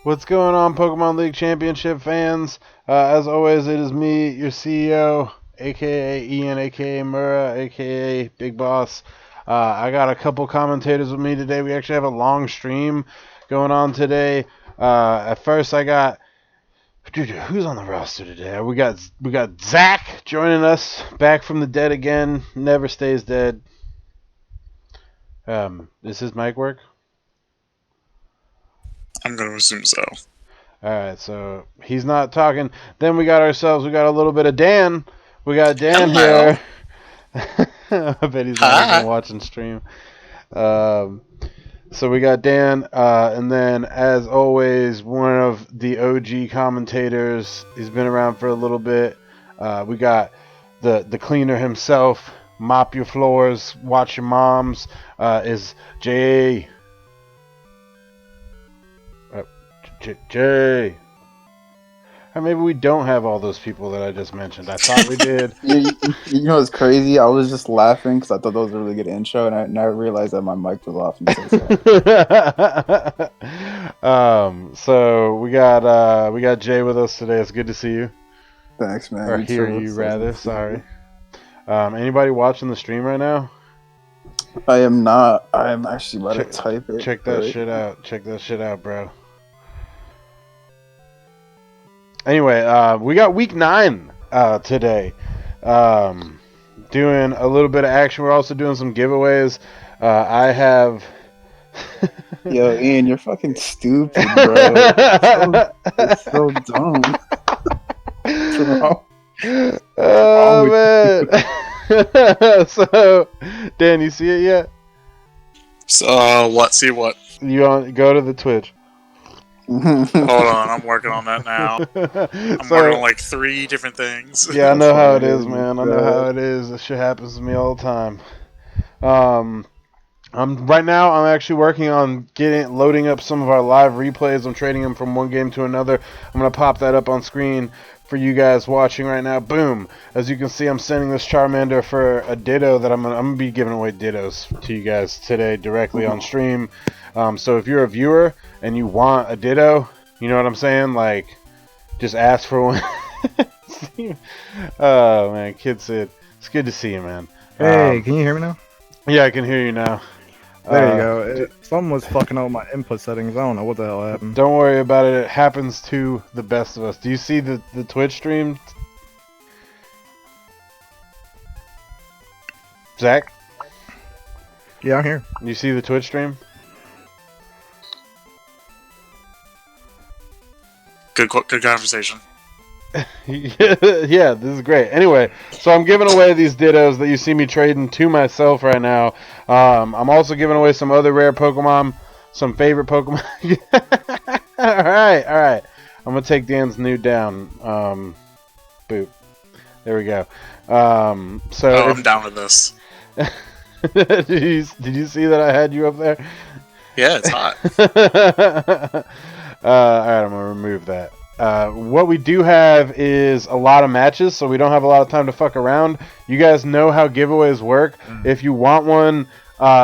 What's going on, Pokemon League Championship fans? As always, it is me, your CEO, aka Ian, aka Mura, aka Big Boss. I got a couple commentators with me today. We actually have a long stream going on today. At first, I got... Dude, who's on the roster today? We got Zach joining us, back from the dead again. Never stays dead. Does his mic work? I'm going to assume so. Alright, so he's not talking. Then we got a little bit of Dan. We got Dan Hello. here. I bet he's not even watching stream. So we got Dan, and then as always, one of the OG commentators. He's been around for a little bit. We got the cleaner himself. Mop your floors, watch your moms. Is Jay. Jay. Or maybe we don't have all those people that I just mentioned. I thought we did. You know what's crazy? I was just laughing because I thought that was a really good intro, and I never realized that my mic was off. So we got Jay with us today. It's good to see you. Thanks, man. Or hear you rather. Sorry. Anybody watching the stream right now? I am not. I am actually about to type it. Check that shit out. Check that shit out, bro. Anyway, we got week 9 today. Doing a little bit of action. We're also doing some giveaways. I have... Yo, Ian, you're fucking stupid, bro. It's so dumb. Oh, man. So, Dan, you see it yet? So, see what? Go to the Twitch. Hold on, I'm working on that now. I'm working on like 3 different things. Yeah, I know how it is, man. I know how it is. This shit happens to me all the time. I'm actually working on loading up some of our live replays. I'm trading them from one game to another. I'm gonna pop that up on screen for you guys watching right now. Boom! As you can see, I'm sending this Charmander for a Ditto that I'm gonna be giving away Dittos to you guys today directly on stream. So if you're a viewer and you want a Ditto, you know what I'm saying? Like, just ask for one. Oh man, Kid Sid, it's good to see you, man. Hey, can you hear me now? Yeah, I can hear you now. There you go. Something was fucking up with my input settings. I don't know what the hell happened. Don't worry about it. It happens to the best of us. Do you see the Twitch stream? Zach? Yeah, I'm here. You see the Twitch stream? Good conversation. Yeah, this is great. Anyway, so I'm giving away these Dittos that you see me trading to myself right now. I'm also giving away some other rare Pokemon, some favorite Pokemon. All right. I'm gonna take Dan's nude down. Boop. There we go. I'm down with this. Did you see that I had you up there? Yeah, it's hot. Alright, I'm gonna remove that. What we do have is a lot of matches, so we don't have a lot of time to fuck around. You guys know how giveaways work. If you want one,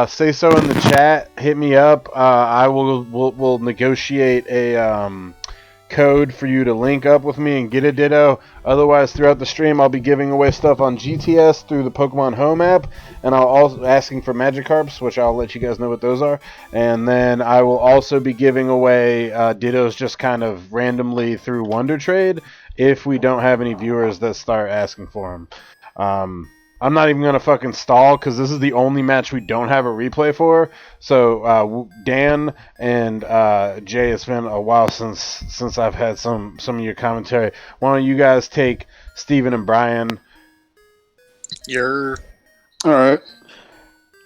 say so in the chat. Hit me up. We'll negotiate a code for you to link up with me and get a Ditto. Otherwise, throughout the stream, I'll be giving away stuff on GTS through the Pokemon Home app, and I'll also asking for Magikarps, which I'll let you guys know what those are. And then I will also be giving away Dittos just kind of randomly through Wonder Trade if we don't have any viewers that start asking for them. I'm not even going to fucking stall because this is the only match we don't have a replay for. So Dan and Jay, it's been a while since I've had some of your commentary. Why don't you guys take Steven and Brian? You're... Alright.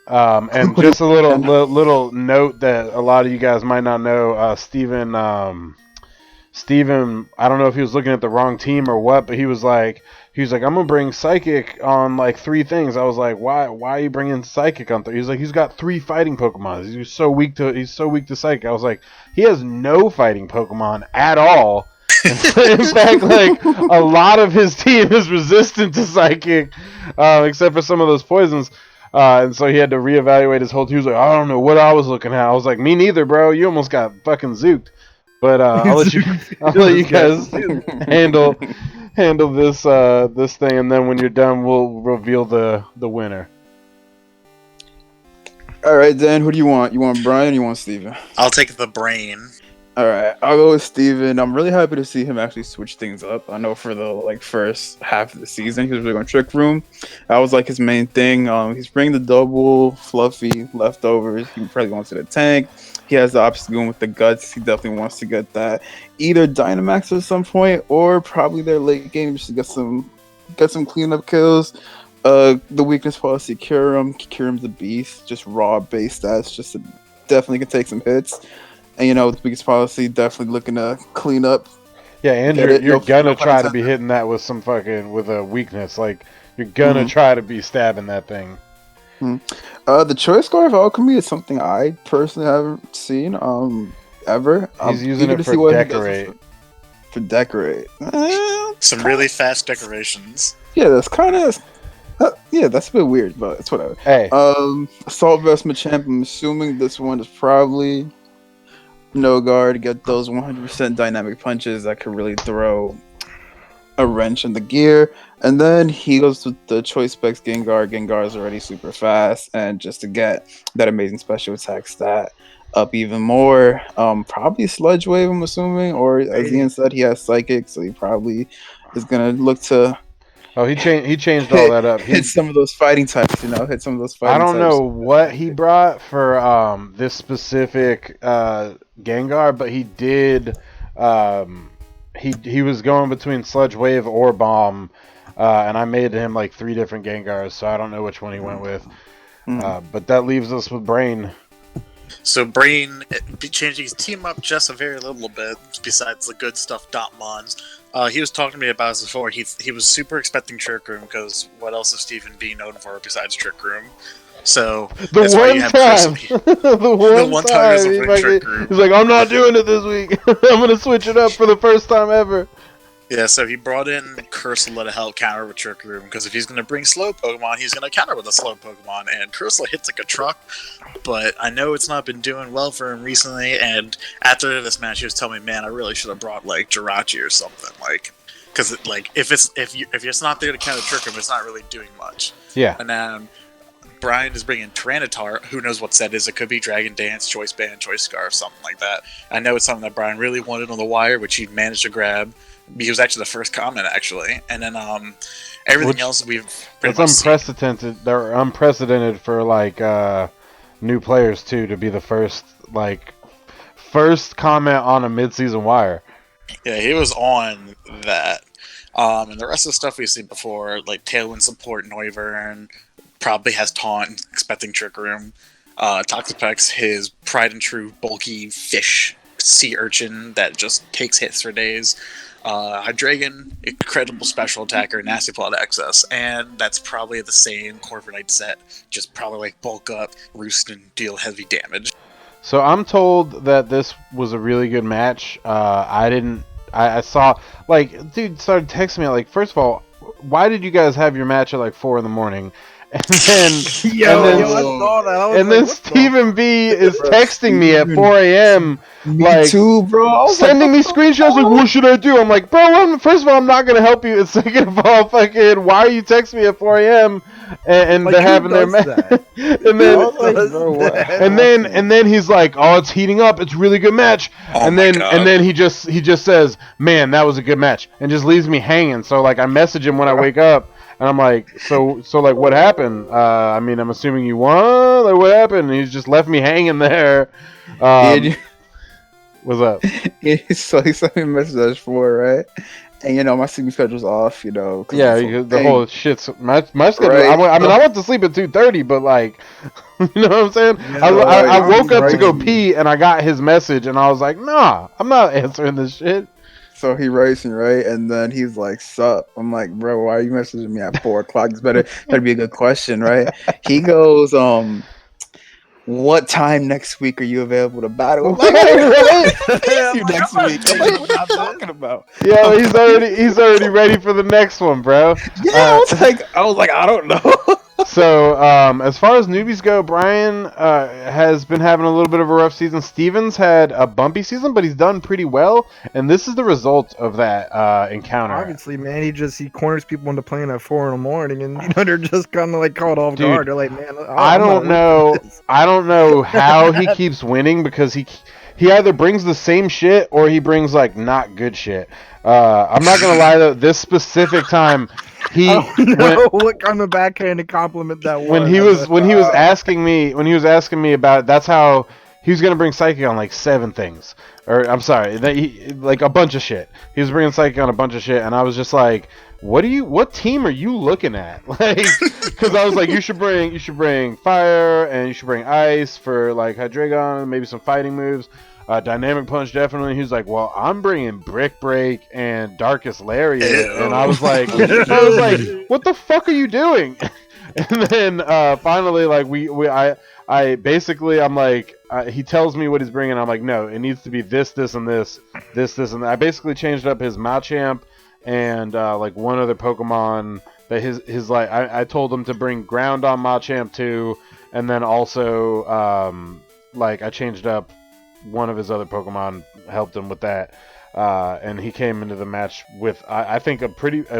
And just a little note that a lot of you guys might not know, Steven, I don't know if he was looking at the wrong team or what, but he was like, I'm gonna bring Psychic on like 3 things. I was like, why are you bringing Psychic on 3? He's like, he's got 3 fighting Pokemon. He's so weak to Psychic. I was like, he has no fighting Pokemon at all. In fact, like, a lot of his team is resistant to Psychic, except for some of those poisons. And so he had to reevaluate his whole team. He was like, I don't know what I was looking at. I was like, me neither, bro. You almost got fucking zooked. But I'll let you guys handle this thing, and then when you're done, we'll reveal the winner. All right, Dan, who do you want? You want Brian or you want Steven? I'll take the brain. All right, I'll go with Steven. I'm really happy to see him actually switch things up. I know for the first half of the season, he was really going Trick Room. That was his main thing. He's bringing the double fluffy leftovers. He probably wants to the tank. He has the option going with the guts. He definitely wants to get that either Dynamax at some point or probably their late game just to get some cleanup kills. The weakness policy, Kyurem's a beast. Just raw base stats. Just definitely can take some hits. And the biggest policy definitely looking to clean up. Yeah, and you're gonna try to be hitting that with with a weakness. You're gonna try to be stabbing that thing. The choice score of alchemy is something I personally haven't seen ever. He's using it for decorate. For decorate. Some really fast decorations. Yeah, that's kind of. That's a bit weird, but it's whatever. Hey. Assault Vest Machamp. I'm assuming this one is probably no guard. Get those 100% dynamic punches that could really throw a wrench in the gear. And then he goes with the choice specs Gengar. Gengar is already super fast, and just to get that amazing special attack stat up even more, probably Sludge Wave, I'm assuming, or as Ian said, he has Psychic, so he probably is gonna look to. Oh, he changed all that up. Hit some of those fighting types, I don't know what he brought for this specific Gengar, but he did. He was going between Sludge Wave or Bomb, and I made him 3 different Gengars, so I don't know which one he went with. But that leaves us with Brain. So Brain changing his team up just a very little bit, besides the good stuff Mons. He was talking to me about this before. He was super expecting Trick Room, because what else is Steven B known for besides Trick Room? So the one time he's like, I'm not doing it this week. I'm gonna switch it up for the first time ever. Yeah, so he brought in Cursula to help counter with Trick Room, because if he's going to bring slow Pokemon, he's going to counter with a slow Pokemon, and Cursula hits like a truck, but I know it's not been doing well for him recently, and after this match he was telling me, man, I really should have brought, Jirachi or something, because, if it's not there to counter Trick Room, it's not really doing much. Yeah. And then Brian is bringing Tyranitar, who knows what set is, it could be Dragon Dance, Choice Band, Choice Scarf, something like that. I know it's something that Brian really wanted on the wire, which he managed to grab. He was actually the first comment, actually, and then everything else we've pretty much unprecedented. They're unprecedented for new players too, to be the first comment on a mid-season wire. Yeah, he was on that, and the rest of the stuff we've seen before, like Tailwind support Noivern, probably has Taunt, expecting Trick Room. Toxapex, his tried and true bulky fish sea urchin that just takes hits for days. Hydreigon, incredible special attacker, Nasty Plot Excess, and that's probably the same Corviknight set, just probably bulk up, roost, and deal heavy damage. So I'm told that this was a really good match. I saw, dude started texting me, first of all, why did you guys have your match at 4 in the morning? And then, I saw that. And then Stephen B is texting me at 4 a.m. Me too, bro. Sending me screenshots what should I do? I'm like, bro, first of all, I'm not gonna help you. And second of all, why are you texting me at 4 a.m. and they're having their match? and then he's like, oh, it's heating up. It's a really good match. And then he just says, man, that was a good match, and just leaves me hanging. So I message him when I wake up. And I'm like, so what happened? I'm assuming you won? What happened? And he's just left me hanging there. What's up? So he sent me a message at 4, right? And, my sleeping schedule's off, Yeah, the whole shit's... My schedule... Right? I went to sleep at 2:30, but, you know what I'm saying? Yeah, I woke up to go pee, and I got his message, and I was like, nah, I'm not answering this shit. So he writes me, right? And then he's like, sup? I'm like, bro, why are you messaging me at 4 o'clock? It's better be a good question, right? He goes, what time next week are you available to battle? I'm like, what? Next week. I'm like, what are you talking about? Yeah, he's already ready for the next one, bro. Yeah, I was like, I don't know. So, as far as newbies go, Brian has been having a little bit of a rough season. Steven's had a bumpy season, but he's done pretty well, and this is the result of that encounter. Obviously, man, he corners people into playing at 4 in the morning, and they're just kind of like caught off guard. They're like, man, I don't know how he keeps winning because he either brings the same shit or he brings like not good shit. I'm not gonna lie though, this specific time. I don't know what kind of backhanded compliment that was. When he was asking me about it, that's how he was gonna bring Psychic on like 7 things, or I'm sorry, like a bunch of shit. He was bringing Psychic on a bunch of shit, and I was just like, what team are you looking at? Like, because I was like, you should bring fire and you should bring ice for like Hydreigon, maybe some fighting moves. Dynamic Punch, definitely. He was like, well, I'm bringing Brick Break and Darkest Lariat. And I was like, what the fuck are you doing? And then finally, like, I'm like, he tells me what he's bringing. I'm like, no, it needs to be this, and this, and that. I basically changed up his Machamp and like one other Pokemon that his like, I told him to bring Ground on Machamp too. And then also, like, I changed up one of his other Pokemon, helped him with that, and he came into the match with I think a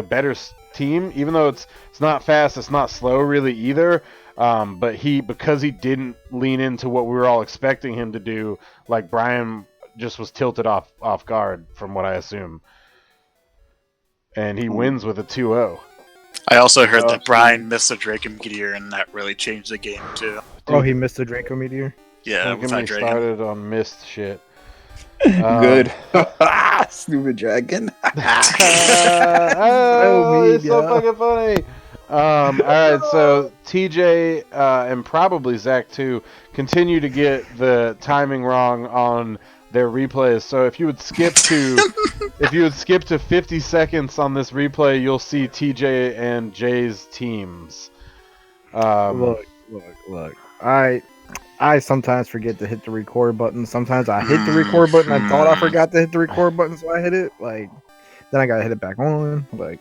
better team, even though it's not fast, it's not slow really either. But because he didn't lean into what we were all expecting him to do, like Brian just was tilted off guard from what I assume, and he wins with a 2-0. I also heard that Brian missed a Draco Meteor, and that really changed the game too. Oh, he missed a Draco Meteor? Yeah, Don't get me started on missed shit. Good. Stupid dragon. It's so fucking funny. Alright, so TJ and probably Zach too continue to get the timing wrong on their replays. So if you would skip to 50 seconds on this replay, you'll see TJ and Jay's teams. Look. I sometimes forget to hit the record button. Sometimes I hit the record button. I thought I forgot to hit the record button, so I hit it. Like, then I gotta hit it back on. Like,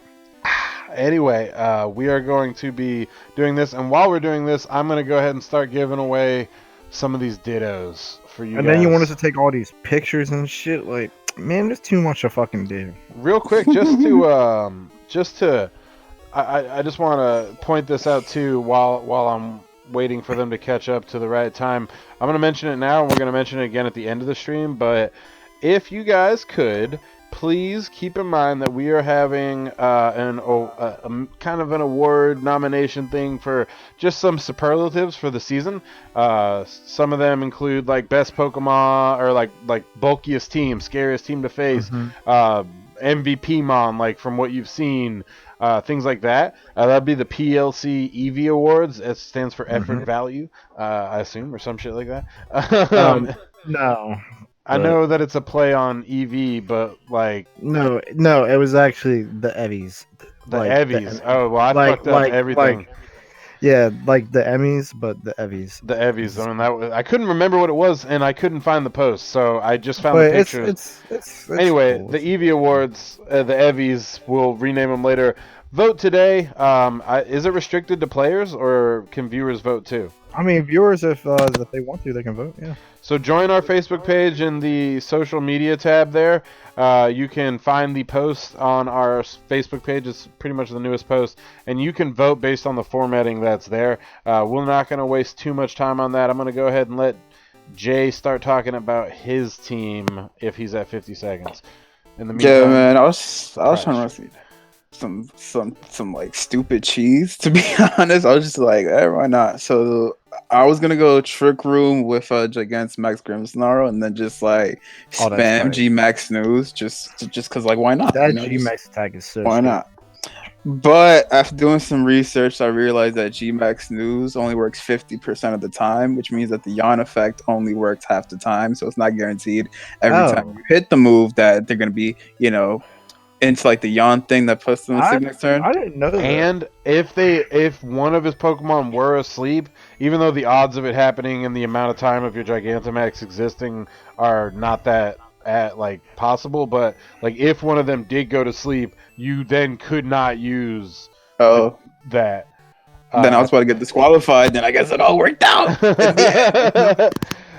anyway, we are going to be doing this, and while we're doing this, I'm gonna go ahead and start giving away some of these dittos for you. And guys. then you want us to take all these pictures and shit. Like, man, there's too much to fucking do. Real quick, just to, I just want to point this out too while I'm waiting for them to catch up to the right time. I'm going to mention it now, and we're going to mention it again at the end of the stream, but if you guys could, please keep in mind that we are having a kind of an award nomination thing for just some superlatives for the season. Some of them include like best Pokemon, or like bulkiest team, scariest team to face, MVP mon, like from what you've seen, things like that. That'd be the PLC EV Awards. It stands for effort value, I assume, or some shit like that. No. I know that it's a play on EV, but like no, it was actually the Evies. The Evies. Oh well, I fucked up everything. Yeah, like the Emmys, but the Evies. The Evies. I mean, I couldn't remember what it was, and I couldn't find the post, so I just found the picture. It's anyway, cool. The EV Awards, the Evies, we'll rename them later. Vote today. Is it restricted to players, or can viewers vote too? I mean, viewers, if they want to, they can vote. Yeah. So join our Facebook page in the social media tab there. You can find the post on our Facebook page. It's pretty much the newest post. And you can vote based on the formatting that's there. We're not going to waste too much time on that. I'm going to go ahead and let Jay start talking about his team if he's at 50 seconds. In the meantime, yeah, man, I was trying to see some like stupid cheese, to be honest. I was just like, why not? So I was gonna go Trick Room with Gigantamax Grimmsnarl, and then just like spam G-Max Snooze, just because, like, why not? That G-Max attack is so why not? But after doing some research, I realized that G-Max Snooze only works 50% of the time, which means that the yawn effect only works half the time, so it's not guaranteed every time you hit the move that they're gonna be, into like the yawn thing that puts them in next turn. I didn't know that. And if one of his Pokemon were asleep, even though the odds of it happening and the amount of time of your Gigantamax existing are not that possible, but like if one of them did go to sleep, you then could not use that. Then I was about to get disqualified. Then I guess it all worked out. In the end.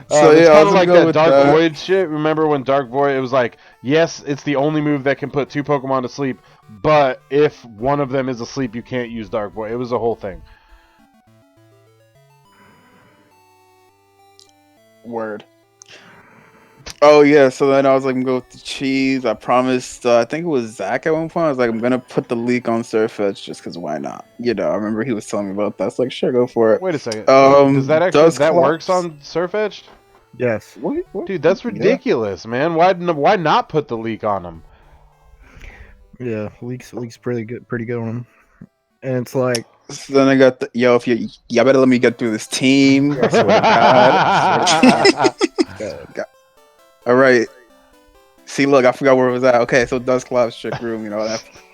So it's yeah, I kind was of gonna like go that with Dark that. Void shit. Remember when Dark Void? It was like, yes, it's the only move that can put 2 Pokemon to sleep, but if one of them is asleep, you can't use Dark Void. It was a whole thing. Word. Oh yeah, so then I was like, I'm going with the cheese. I promised, I think it was Zach at one point. I was like, I'm gonna put the leak on Surfetch just because why not? You know, I remember he was telling me about that. It's like, sure, go for it. Wait a second. Does that actually Does that works collapse. on Surfetched? Yes. What? Dude, that's ridiculous, man. Why not put the leak on them? Yeah, leaks pretty good on him. And it's like, So then I got the if y'all better let me get through this team. I swear to God. All right. See, look, I forgot where it was at. Okay, so Dust Collapse, Trick Room, you know,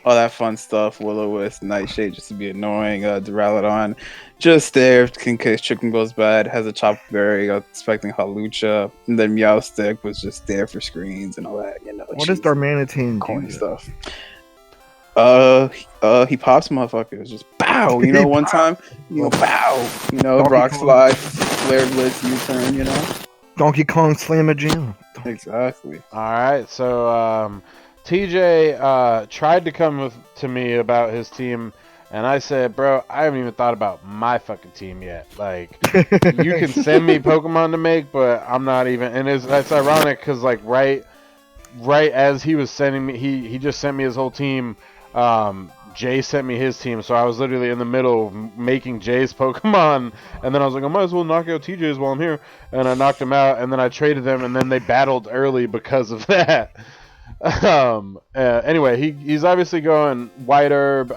all that fun stuff. Will-O-Wisp, Nightshade, just to be annoying. Duraludon, just there in case Chicken goes bad. Has a Chop Berry, expecting Halucha. And then Meowstick was just there for screens and all that, you know. what does Darmanitan corny do? stuff. He pops motherfuckers. Just bow, you know, one time. You know, bow. You know, Donkey Rock Kong. Slide, Flare Blitz, U-turn, you know. Donkey Kong Slam a Jam. Exactly. All right, so TJ tried to come to me about his team, and I said, bro, I haven't even thought about my fucking team yet. Like, you can send me Pokemon to make, but I'm not even. And that's ironic because like right as he was sending me, he just sent me his whole team. Jay sent me his team, so I was literally in the middle of making Jay's Pokemon, and then I was like, I might as well knock out TJ's while I'm here, and I knocked him out, and then I traded them, and then they battled early because of that. Anyway, he's obviously going White Herb,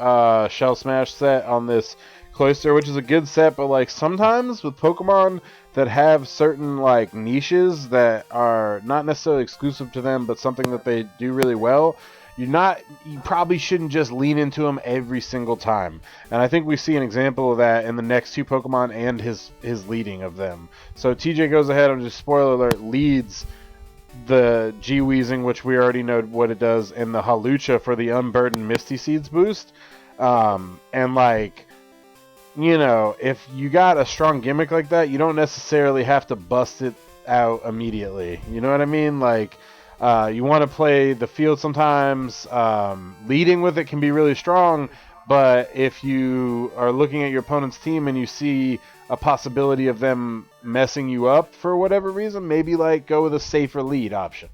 Shell Smash set on this Cloyster, which is a good set, but like sometimes with Pokemon that have certain like niches that are not necessarily exclusive to them, but something that they do really well, you probably shouldn't just lean into them every single time. And I think we see an example of that in the next 2 Pokemon and his leading of them. So TJ goes ahead and just spoiler alert leads the G-Weezing, which we already know what it does, and the Halucha for the Unburdened Misty Seeds boost. And like, you know, if you got a strong gimmick like that, you don't necessarily have to bust it out immediately. You know what I mean? Like, you want to play the field sometimes. Leading with it can be really strong, but if you are looking at your opponent's team and you see a possibility of them messing you up for whatever reason, maybe like go with a safer lead option.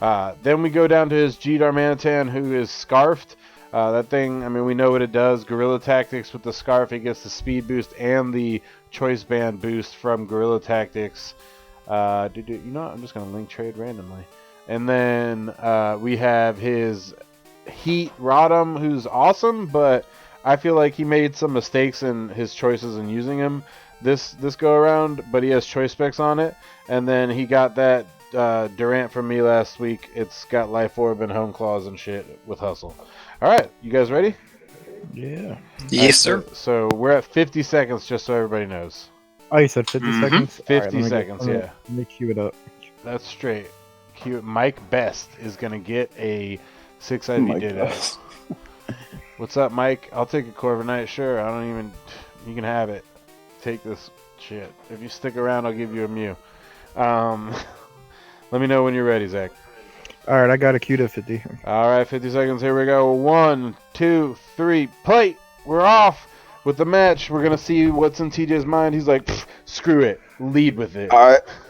Then we go down to his G Darmanitan, who is Scarfed. That thing, I mean, we know what it does. Guerrilla Tactics with the Scarf, it gets the speed boost and the Choice Band boost from Guerrilla Tactics. You know what? I'm just going to link trade randomly. And then we have his Heat Rodham, who's awesome, but I feel like he made some mistakes in his choices in using him this go around, but he has choice specs on it. And then he got that Durant from me last week. It's got Life Orb and Home Claws and shit with Hustle. All right, you guys ready? Yeah. Yes, sir. So we're at 50 seconds, just so everybody knows. Oh, you said 50 seconds? 50 seconds, yeah. Let me cue it up. That's straight. Mike Best is going to get a 6-ID Ditto. What's up, Mike? I'll take a Corviknight, sure. You can have it. Take this shit. If you stick around, I'll give you a Mew. Let me know when you're ready, Zach. All right, I got a queued at 50. All right, 50 seconds. Here we go. 1, 2, 3, play. We're off with the match. We're going to see what's in TJ's mind. He's like, screw it. Lead with it.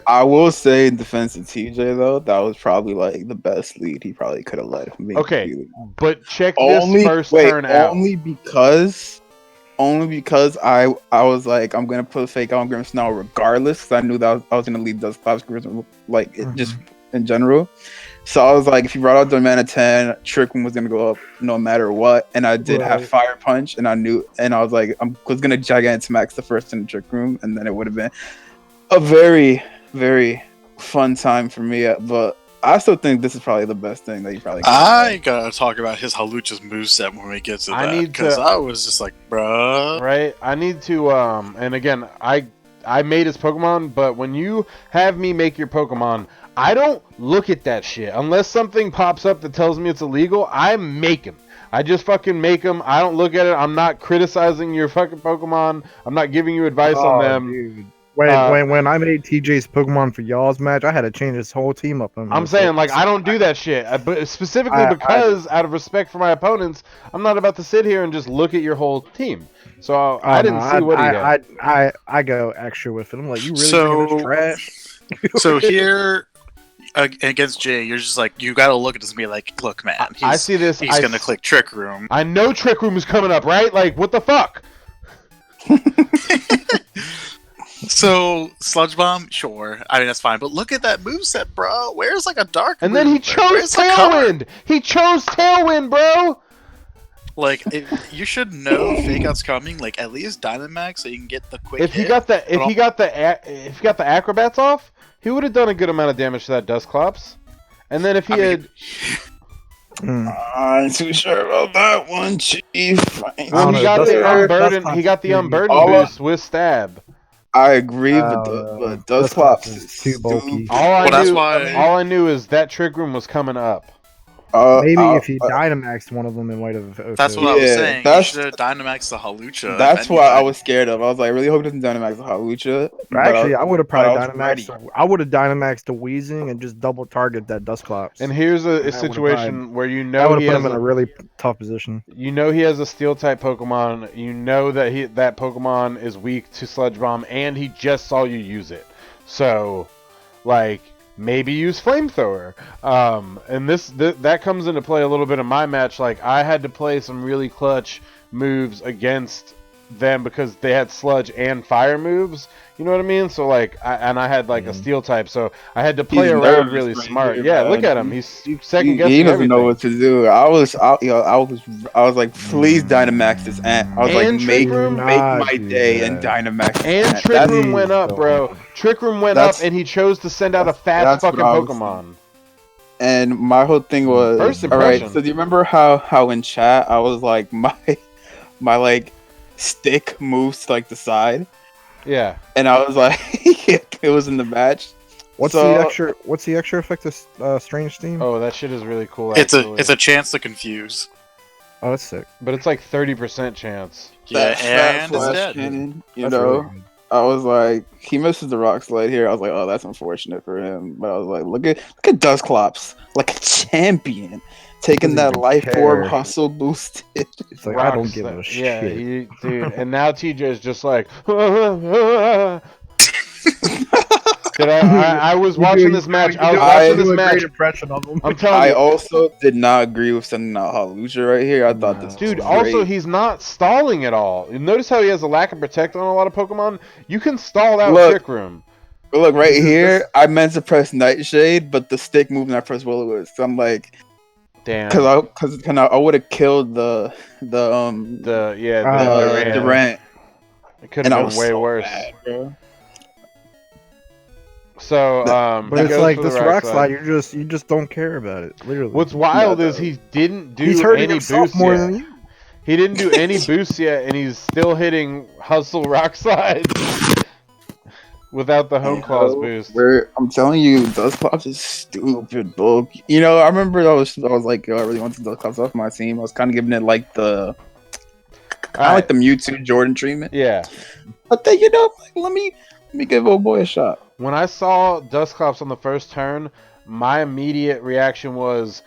I will say in defense of TJ though, that was probably like the best lead he probably could have led. Okay, but check this first turn out. Only because I was like, I'm gonna put fake out on Grimmsnarl now regardless, because I knew that I was gonna lead those class like just in general. So I was like, if he brought out Darmanitan, Trick Room was gonna go up no matter what, and I did have Fire Punch, and I knew, and I was like, I was gonna Gigantamax the first in the Trick Room, and then it would have been a very, very fun time for me. But I still think this is probably the best thing that you probably. I gotta talk about his Halucha's moveset when we get to that, because I was just like, bruh. Right, I need to. And again, I made his Pokemon, but when you have me make your Pokemon, I don't look at that shit unless something pops up that tells me it's illegal. I make him. I just fucking make them. I don't look at it. I'm not criticizing your fucking Pokemon. I'm not giving you advice on them. Dude. When I made TJ's Pokemon for y'all's match, I had to change his whole team up. I'm saying, like, I don't do that shit. But specifically because, out of respect for my opponents, I'm not about to sit here and just look at your whole team. So I didn't see what he had. I go extra with it. I'm like, you really So- think it's trash? So here against Jay, you're just like, you gotta look at this and be like, look, man, I see this. He's gonna click Trick Room. I know Trick Room is coming up, right? Like, what the fuck? So Sludge Bomb, sure. I mean, that's fine. But look at that moveset, bro. Where's like a dark? And then he chose Tailwind. He chose Tailwind, bro. Like, you should know Fake Out's coming. Like, at least Dynamax, so you can get the quick. If he got the acrobats off, he would have done a good amount of damage to that Dusclops. And then if he had. I ain't too sure about that one, Chief. Well, he got the unburden. He got the unburden boost with stab. I agree, but Dusclops is too bulky. All I knew is that Trick Room was coming up. Maybe if he Dynamaxed one of them, it might have. That's what I was saying. You should have Dynamaxed the Halucha. That's what I was scared of. I was like, I really hope he doesn't Dynamax the Halucha. Actually, I would have probably Dynamaxed. I would have Dynamaxed the Weezing and just double target that Dusclops. And here's a situation where you know he put has him in a really tough position. You know he has a Steel type Pokemon. You know that that Pokemon is weak to Sludge Bomb, and he just saw you use it. So, like, maybe use Flamethrower. And that comes into play a little bit in my match. Like, I had to play some really clutch moves against them because they had Sludge and Fire moves. You know what I mean? So, like, I had like a Steel type, so I had to play around really smart. Yeah, look at him. He's second guessing. He doesn't everything. know what to do. I was like, please Dynamax this ant. I was And like, Trick make Room? my day and Dynamax. This And ant. Trick Room went up, bro. Trick Room went up, and he chose to send out a fast that's what fucking I was Pokemon. And my whole thing was, First all right. impression. So do you remember how in chat I was like my like stick moves to like the side, Yeah. and I was like, it was in the match. What's the extra effect of Strange Steam? Oh, that shit is really cool. It's actually. a chance to confuse. Oh, that's sick. But it's like 30% chance. Yeah, That and it's flash dead. cannon, you That's know. really good. I was like, he misses the rock slide here. I was like, oh, that's unfortunate for him. But I was like, look at Dusclops, like a champion, taking Doesn't that even life orb care. hustle boosted. It's like, I don't Rocks give a that- shit. Yeah, dude. And now TJ's just like, Dude, I was watching this match. I was watching this match. impression of him. I'm telling I you, also did not agree with sending out Halucha right here. I thought this dude. was Also, great. he's not stalling at all. You notice how he has a lack of protect on a lot of Pokemon. You can stall out Look. Trick Room. But look right here. I meant to press Nightshade, but the stick moved and I pressed Will-O-Wisp. So I'm like, Damn. because I would have killed the Durant. Durant. It could And I have was been way so worse. mad, bro. So, But he it's goes like for the this rock slide. You just don't care about it. Literally. What's wild is he didn't do He's hurting any himself boosts more yet. than you. He didn't do any boosts yet, and he's still hitting Hustle Rock Slide without the Home Claws boost. I'm telling you, Dusclops is stupid, bro. You know, I remember I was like, yo, I really want the Dusclops off my team. I was kind of giving it like the like the Mewtwo Jordan treatment. Yeah. But then, you know, like, let me give old boy a shot. When I saw Dusclops on the first turn, my immediate reaction was,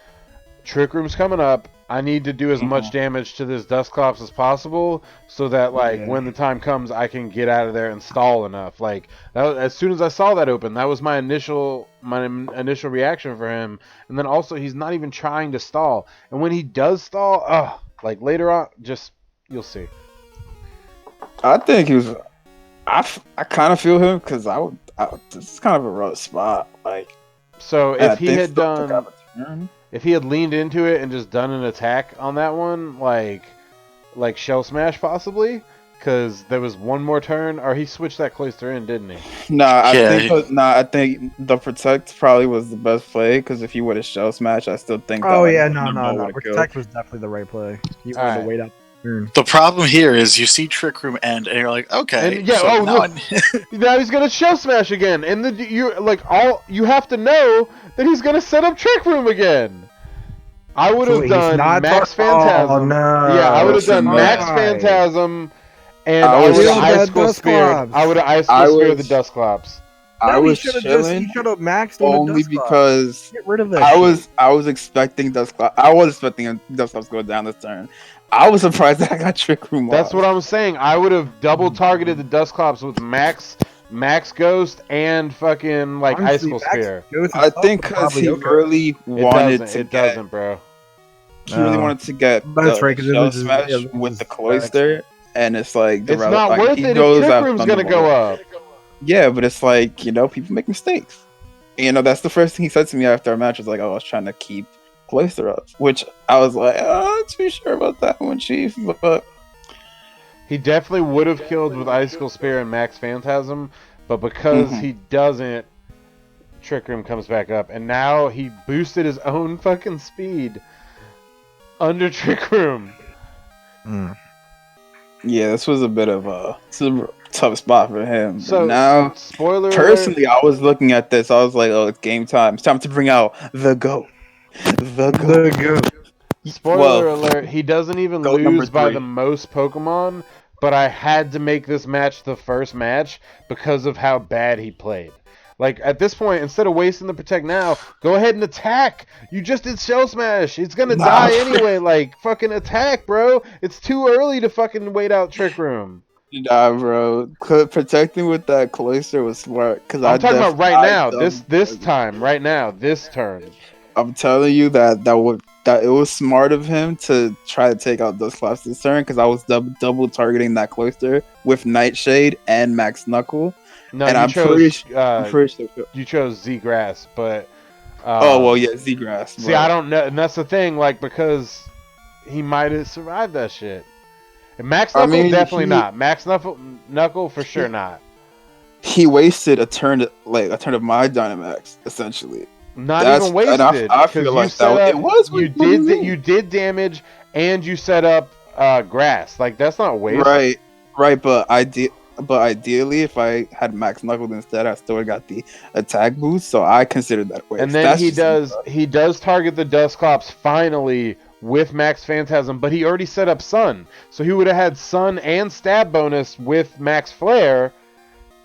Trick Room's coming up. I need to do as much damage to this Dusclops as possible, so that when the time comes, I can get out of there and stall enough. Like that was, as soon as I saw that open, that was my initial reaction for him. And then also, he's not even trying to stall. And when he does stall, like later on, just you'll see. I think he was. I kind of feel him because this is kind of a rough spot. Like, So if he had done. got a turn. If he had leaned into it and just done an attack on that one, like Shell Smash possibly, because there was one more turn, or he switched that Cloyster in, didn't he? I think the Protect probably was the best play, because if he would have Shell Smash, I still think Oh that, yeah, like, no. would've killed. Protect was definitely the right play. You wanted Alright. to wait out the turn. The problem here is you see Trick Room end, and you're like, okay. And, yeah, so now look, now he's gonna Shell Smash again, and you have to know that he's gonna set up Trick Room again. I would have he's done not Max tar- Oh Phantasm. no! Yeah, I would have Listen, done man. Max Why? Phantasm, and I I was would have Killed Ice that School Speared. Dusclops. I would have Ice I School Speared the was Dusclops. I No, he was should have chilling maxed on the only Dusclops. because Get rid of that. I shit. was expecting Dusclops. I was expecting Dusclops to go down this turn. I was surprised that I got Trick Room. That's what I'm saying. I would have double targeted the Dusclops with Max Ghost, and fucking like Ice Honestly, School Max Spear. Ghost I and stuff think would because probably he okay. really It wanted doesn't. to It get. doesn't, bro. He really wanted to get That's the right, 'cause it Shell loses- Smash yeah, it with loses the Cloister, and it's like It's not like, worth he it if knows Trick I've Room's done gonna the go work. up. Yeah, but it's like, people make mistakes. That's the first thing he said to me after our match was like, "Oh, I was trying to keep Cloister up," which I was like, "Oh, not too sure about that one, Chief." But He definitely would have killed with Ice School Spear and Max Phantasm, but because he doesn't, Trick Room comes back up, and now he boosted his own fucking speed under Trick Room. yeah, this was a bit of a tough spot for him. So now, spoiler personally, alert, I was looking at this. I was like, "Oh, it's game time. It's time to bring out the GOAT." The GOAT. The goat. spoiler alert, he doesn't even GOAT number lose by 3. the most Pokemon, but I had to make this match the first match because of how bad he played. Like, at this point, instead of wasting the Protect Now, go ahead and attack! You just did Shell Smash! It's gonna die anyway, like, fucking attack, bro! It's too early to fucking wait out Trick Room. Nah, bro. Protecting with that Cloister was smart. Cause I'm talking about right now, this time, right now, this turn. I'm telling you that it was smart of him to try to take out Dusclops this turn, because I was double targeting that Cloister with Nightshade and Max Knuckle. No, And you I'm chose, pretty sure. you chose Z-Grass, but... Oh, well, yeah, Z-Grass. See, I don't know, and that's the thing, like, because he might have survived that shit. And Max Knuckle, definitely not. Max Knuckle, for sure not. He wasted a turn of my Dynamax, essentially. Not even wasted. I feel like you did damage, and you set up grass. Like, that's not waste. Right, but ideally, if I had Max Knuckles instead, I still got the attack boost, so I considered that waste. And then he does target the Dusclops finally with Max Phantasm, but he already set up Sun, so he would have had Sun and stab bonus with Max Flare,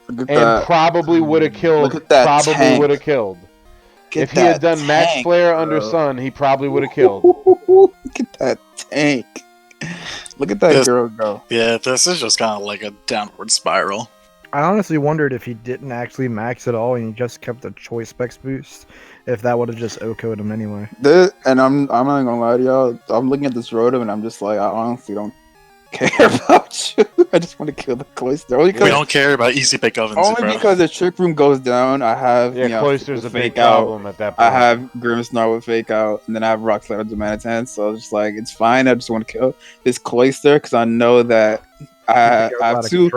and probably would have killed. If he had done Max Flare under Sun, he probably would have killed. Look at that tank. Look at that girl go. Yeah, this is just kind of like a downward spiral. I honestly wondered if he didn't actually max at all and he just kept the choice specs boost, if that would have just OK'd him anyway. And I'm not gonna lie to y'all. I'm looking at this Rotom and I'm just like, I honestly don't care about you. I just want to kill the Cloister. We don't care about easy pick ovens. Only because the Trick Room goes down, I have Cloister's a big problem at that point. I have Grimmsnarl with Fake Out, and then I have Rock Slide with Demanitan, so it's just like, it's fine. I just want to kill this Cloister because I know that I have two.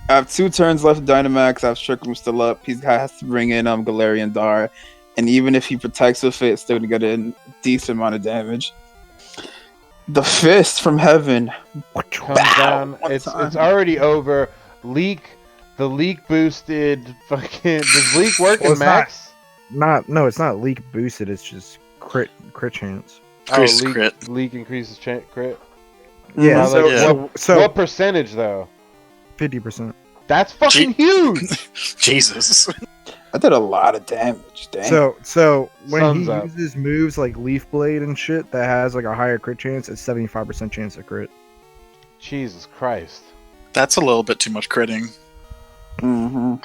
I have 2 turns left of Dynamax. I have Trick Room still up. He has to bring in Galarian Dar, and even if he protects with it, it's still gonna get a decent amount of damage. The fist from heaven comes down. It's already over. The leak boosted fucking. Does leak work in Max? No, it's not leak boosted. It's just crit chance. Leak increases crit. Yeah. So what percentage though? 50%. That's fucking huge. Jesus. I did a lot of damage. Dang. So when he uses moves like Leaf Blade and shit that has like a higher crit chance, it's 75% chance of crit. Jesus Christ. That's a little bit too much critting. Mm-hmm.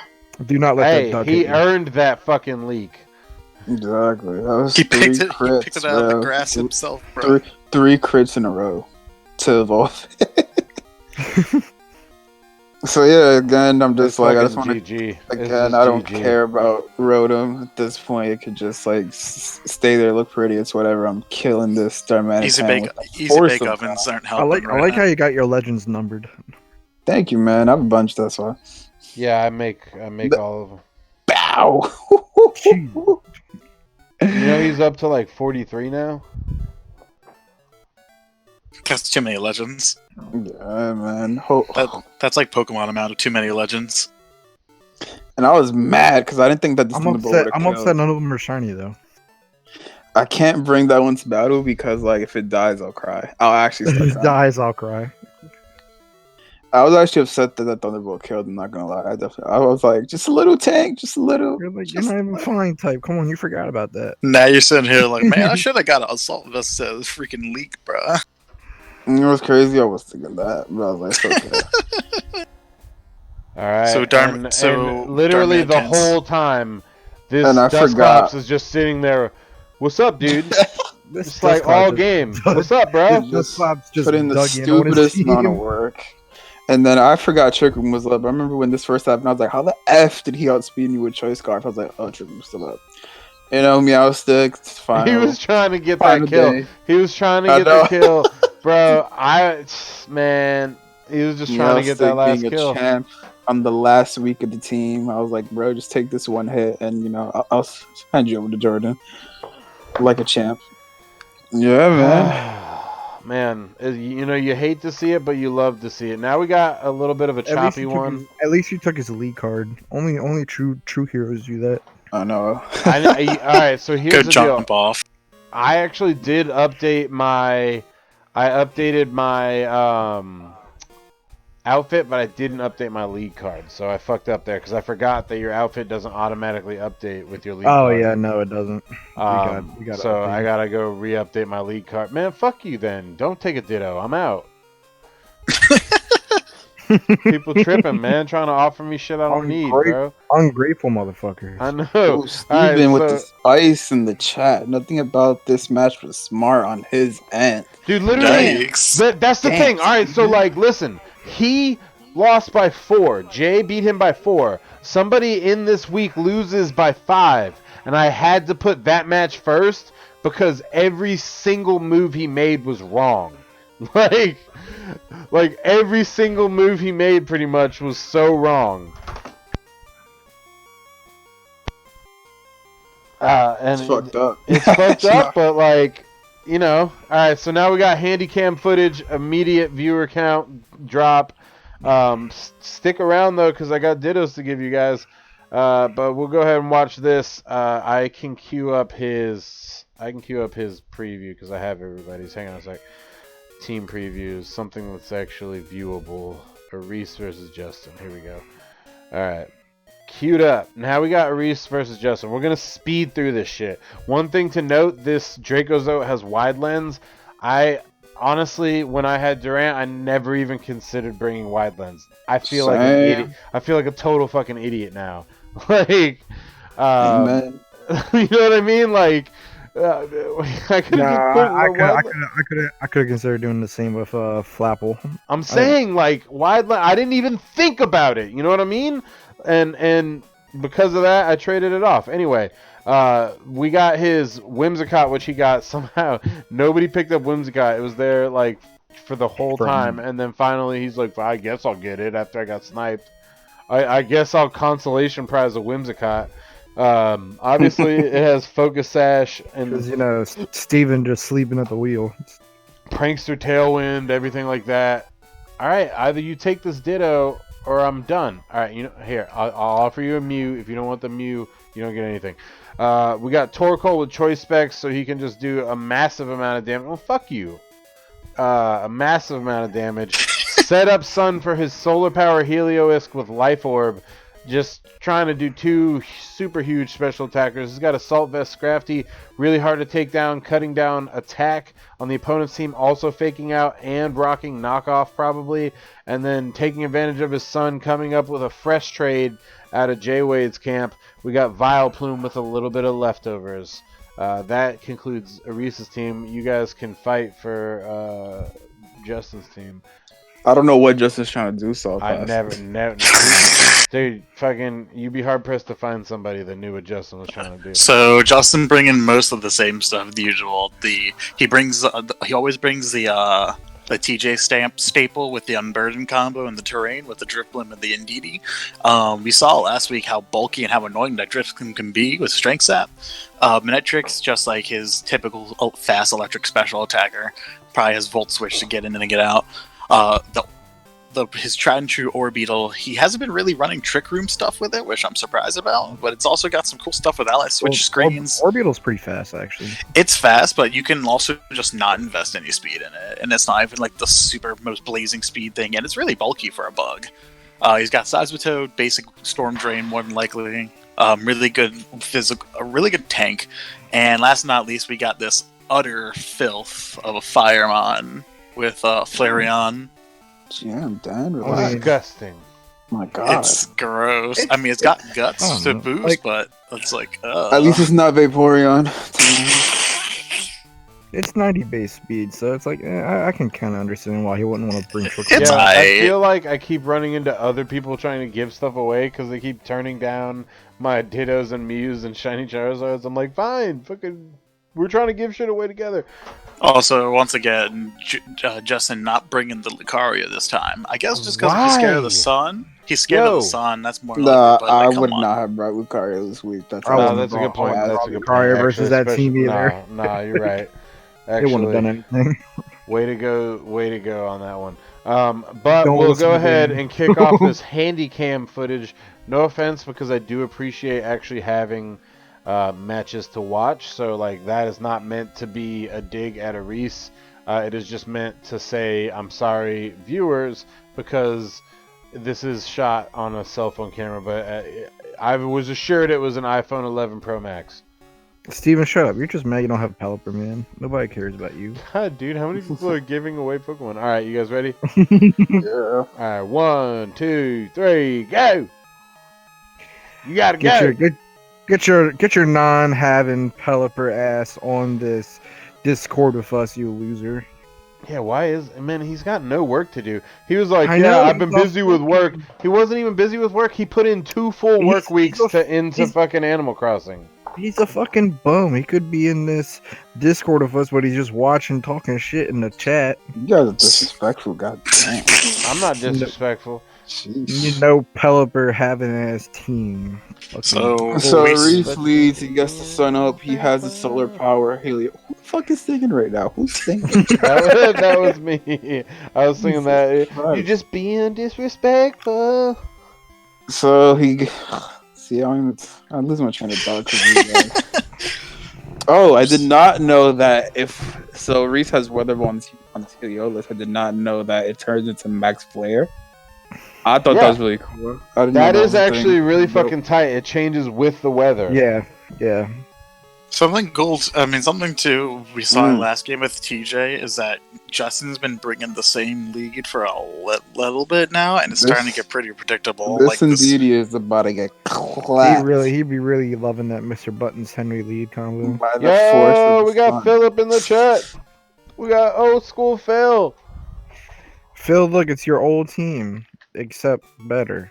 Do not let that duck he earned that fucking leak. Exactly. That was he picked it out of the grass himself, bro. 3 crits in a row to evolve. So yeah, again, I'm just like, I just want to. Again, I don't care about Rotom at this point. It could just like stay there, look pretty. It's whatever. I'm killing this Darmanitan. Easy bake ovens aren't helping. I like how you got your legends numbered. Thank you, man. I have a bunch. That's why. Yeah, I make all of them. Bow. You know he's up to like 43 now. That's too many legends. Yeah, man. That's like Pokemon amount of too many legends. And I was mad because I didn't think that this I'm upset none of them are shiny though. I can't bring that one to battle because like if it dies, I'll cry. I'll actually If start it crying. dies, I'll cry. I was actually upset that that Thunderbolt killed. I'm not gonna lie. I was like, just a little tank, just a little. You're like, you're not even flying type. Come on, you forgot about that. Now you're sitting here like, man, I should have got an assault vest to this freaking leak, bro. You know what's crazy? I was thinking that, but I was like, it's okay. All right. So and literally Darman the Pants. whole time, this And I Dust forgot. Clops is just sitting there. What's up, dude? This It's like all game. What's up, bro? Dust Clops just put in the dug in on his stupidest amount of team. work. And then I forgot Trick Room was up. I remember when this first happened, I was like, how the F did he outspeed me with Choice Scarf? I was like, oh, Trick Room's still up. You know, Meow Stick, it's fine. He was trying to get Final that kill. day. He was trying to I get know. the kill, bro. Man, he was just trying to get that last being kill. a champ on the last week of the team. I was like, bro, just take this one hit and, you know, I'll hand you over to Jordan. Like a champ. Yeah, man. Man, you know, you hate to see it, but you love to see it. Now we got a little bit of a choppy one. At least you took his lead card. Only true heroes do that. I know. All right, so here's Good the deal. jump off. I actually did update my. I updated my outfit, but I didn't update my lead card, so I fucked up there because I forgot that your outfit doesn't automatically update with your lead card. Oh yeah, no, it doesn't. We got So update. I gotta go re-update my lead card. Man, fuck you then. Don't take a ditto. I'm out. People tripping, man, trying to offer me shit I don't need, bro. Ungrateful motherfuckers. I know. Oh, Steven with the spice in the chat. Nothing about this match was smart on his end. Dude, literally, Yikes. that's the Damn, thing. All right, so like, listen, he lost by 4. Jay beat him by 4. Somebody in this week loses by 5, and I had to put that match first because every single move he made was wrong. Like every single move he made pretty much was so wrong. And It's fucked up. It's fucked up, but like, you know. All right, so now we got handycam footage, immediate viewer count drop. Stick around though, because I got dittos to give you guys. But we'll go ahead and watch this. I can queue up his preview because I have everybody's. Hang on a sec. Team previews, something that's actually viewable. Reese versus Justin. Here we go. All right. Queued up. Now we got Reese versus Justin. We're going to speed through this shit. One thing to note, this Dracozote has wide lens. I honestly, when I had Durant, I never even considered bringing wide lens. I feel like an idiot. I feel like a total fucking idiot now. Like, you know what I mean? Like, I could have considered doing the same with Flapple. I'm saying like wide lens. I didn't even think about it. You know what I mean? And because of that, I traded it off. Anyway, we got his Whimsicott, which he got somehow. Nobody picked up Whimsicott. It was there like for the whole time, and then finally he's like, I guess I'll get it after I got sniped. I guess I'll consolation prize a Whimsicott. Obviously it has Focus Sash and because you know Steven just sleeping at the wheel. Prankster Tailwind, everything like that. All right, either you take this Ditto or I'm done. All right, you know, here I'll offer you a Mew. If you don't want the Mew, you don't get anything. We got Torkoal with choice specs, so he can just do a massive amount of damage. Well, fuck you. A massive amount of damage. Set up Sun for his solar power Helioisk with Life Orb. Just trying to do 2 super huge special attackers. He's got Assault Vest Scrafty, really hard to take down, cutting down attack on the opponent's team, also faking out and rocking knockoff probably, and then taking advantage of his Sun, coming up with a fresh trade out of Jay Wade's camp. We got Vileplume with a little bit of leftovers. That concludes Arisa's team. You guys can fight for Justin's team. I don't know what Justin's trying to do so I fast. never. Dude, fucking, you'd be hard pressed to find somebody that knew what Justin was trying to do. So Justin bringing most of the same stuff, the usual. He always brings the TJ staple with the Unburdened combo and the Terrain with the Drifblim and the Indeedee. We saw last week how bulky and how annoying that Drifblim can be with Strength Sap. Minetrix, just like his typical fast electric special attacker, probably has Volt Switch to get in and get out. his tried and true Orbeetle. He hasn't been really running Trick Room stuff with it, which I'm surprised about. But it's also got some cool stuff with ally switch screens. Orbeetle's pretty fast, actually. It's fast, but you can also just not invest any speed in it, and it's not even like the super most blazing speed thing. And it's really bulky for a bug. He's got Seismitoad, basic Storm Drain, more than likely. Really good a really good tank. And last but not least, we got this utter filth of a Firemon with Flareon. Yeah, I'm done. Oh, Relax. disgusting. My God. It's gross. I mean, it's got guts to boost, but it's like, At least it's not Vaporeon. It's 90 base speed, so it's like I can kind of understand why he wouldn't want to bring Trick It's Yeah, aight. I feel like I keep running into other people trying to give stuff away because they keep turning down my Dittos and Mews and Shiny Charizards. I'm like, fine, fucking, we're trying to give shit away together. Also, once again, Justin not bringing the Lucario this time. I guess just because he's scared of the sun. He's scared of the sun. That's more Nah, likely. But, like, I would come not on. have brought Lucario this week. That's No, that's a good point. That's a good point. Lucario versus that team either. Nah, you're right. They wouldn't have done anything. Way to go on that one. But Don't we'll listen go to ahead them. and kick off this handy cam footage. No offense, because I do appreciate actually having matches to watch. So like that is not meant to be a dig at a Reese. It is just meant to say I'm sorry, viewers, because this is shot on a cell phone camera. But I was assured it was an iPhone 11 Pro Max. Steven, shut up. You're just mad you don't have Pelipper, man. Nobody cares about you. God, dude, how many people are giving away Pokemon? All right, you guys ready? Yeah. All right, 1, 2, 3, go! You gotta go. Get your non-having Pelipper ass on this Discord with us, you loser. Yeah, why is man? He's got no work to do. He was like, I yeah, know, I've been he's busy with work. He wasn't even busy with work. He put in 2 full work weeks into fucking Animal Crossing. He's a fucking bum. He could be in this Discord with us, but he's just watching, talking shit in the chat. You guys are disrespectful, goddamn. I'm not disrespectful. You know, Pelipper having ass team. So Reese leads. He gets the sun up. He has the solar power. Haley, who the fuck is singing right now? Who's singing? that was me. I was singing that. You're just being disrespectful. So he. See, I'm losing my train of thought. 'Cause of you guys. Oh, I did not know that Reese has Weather Ball on his Heliolus. I did not know that it turns into Max Flare. I thought that was really cool. That is actually really fucking tight. It changes with the weather. Yeah. something too we saw in last game with TJ is that Justin's been bringing the same lead for a little bit now, and it's starting to get pretty predictable. This indeed is about to get clapped. He'd be really loving that Mr. Buttons Henry lead combo. Yo, we got Philip in the chat. We got old school Phil. Phil, look, it's your old team, except better.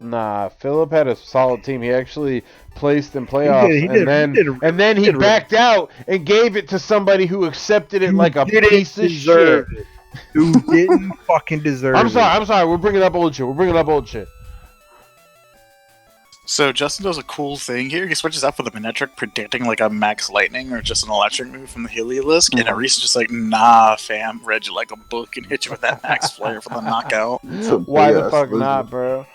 Nah, Philip had a solid team. He actually placed in playoffs, and then he backed out and gave it to somebody who accepted it like a piece of shit. Who didn't fucking deserve it. I'm sorry. We're bringing up old shit. So Justin does a cool thing here. He switches up with a Manectric, predicting like a Max Lightning or just an electric move from the Heliolisk, and Reese is just like, nah, fam, read you like a book and hit you with that Max Flare for the knockout. Why the fuck not, bro?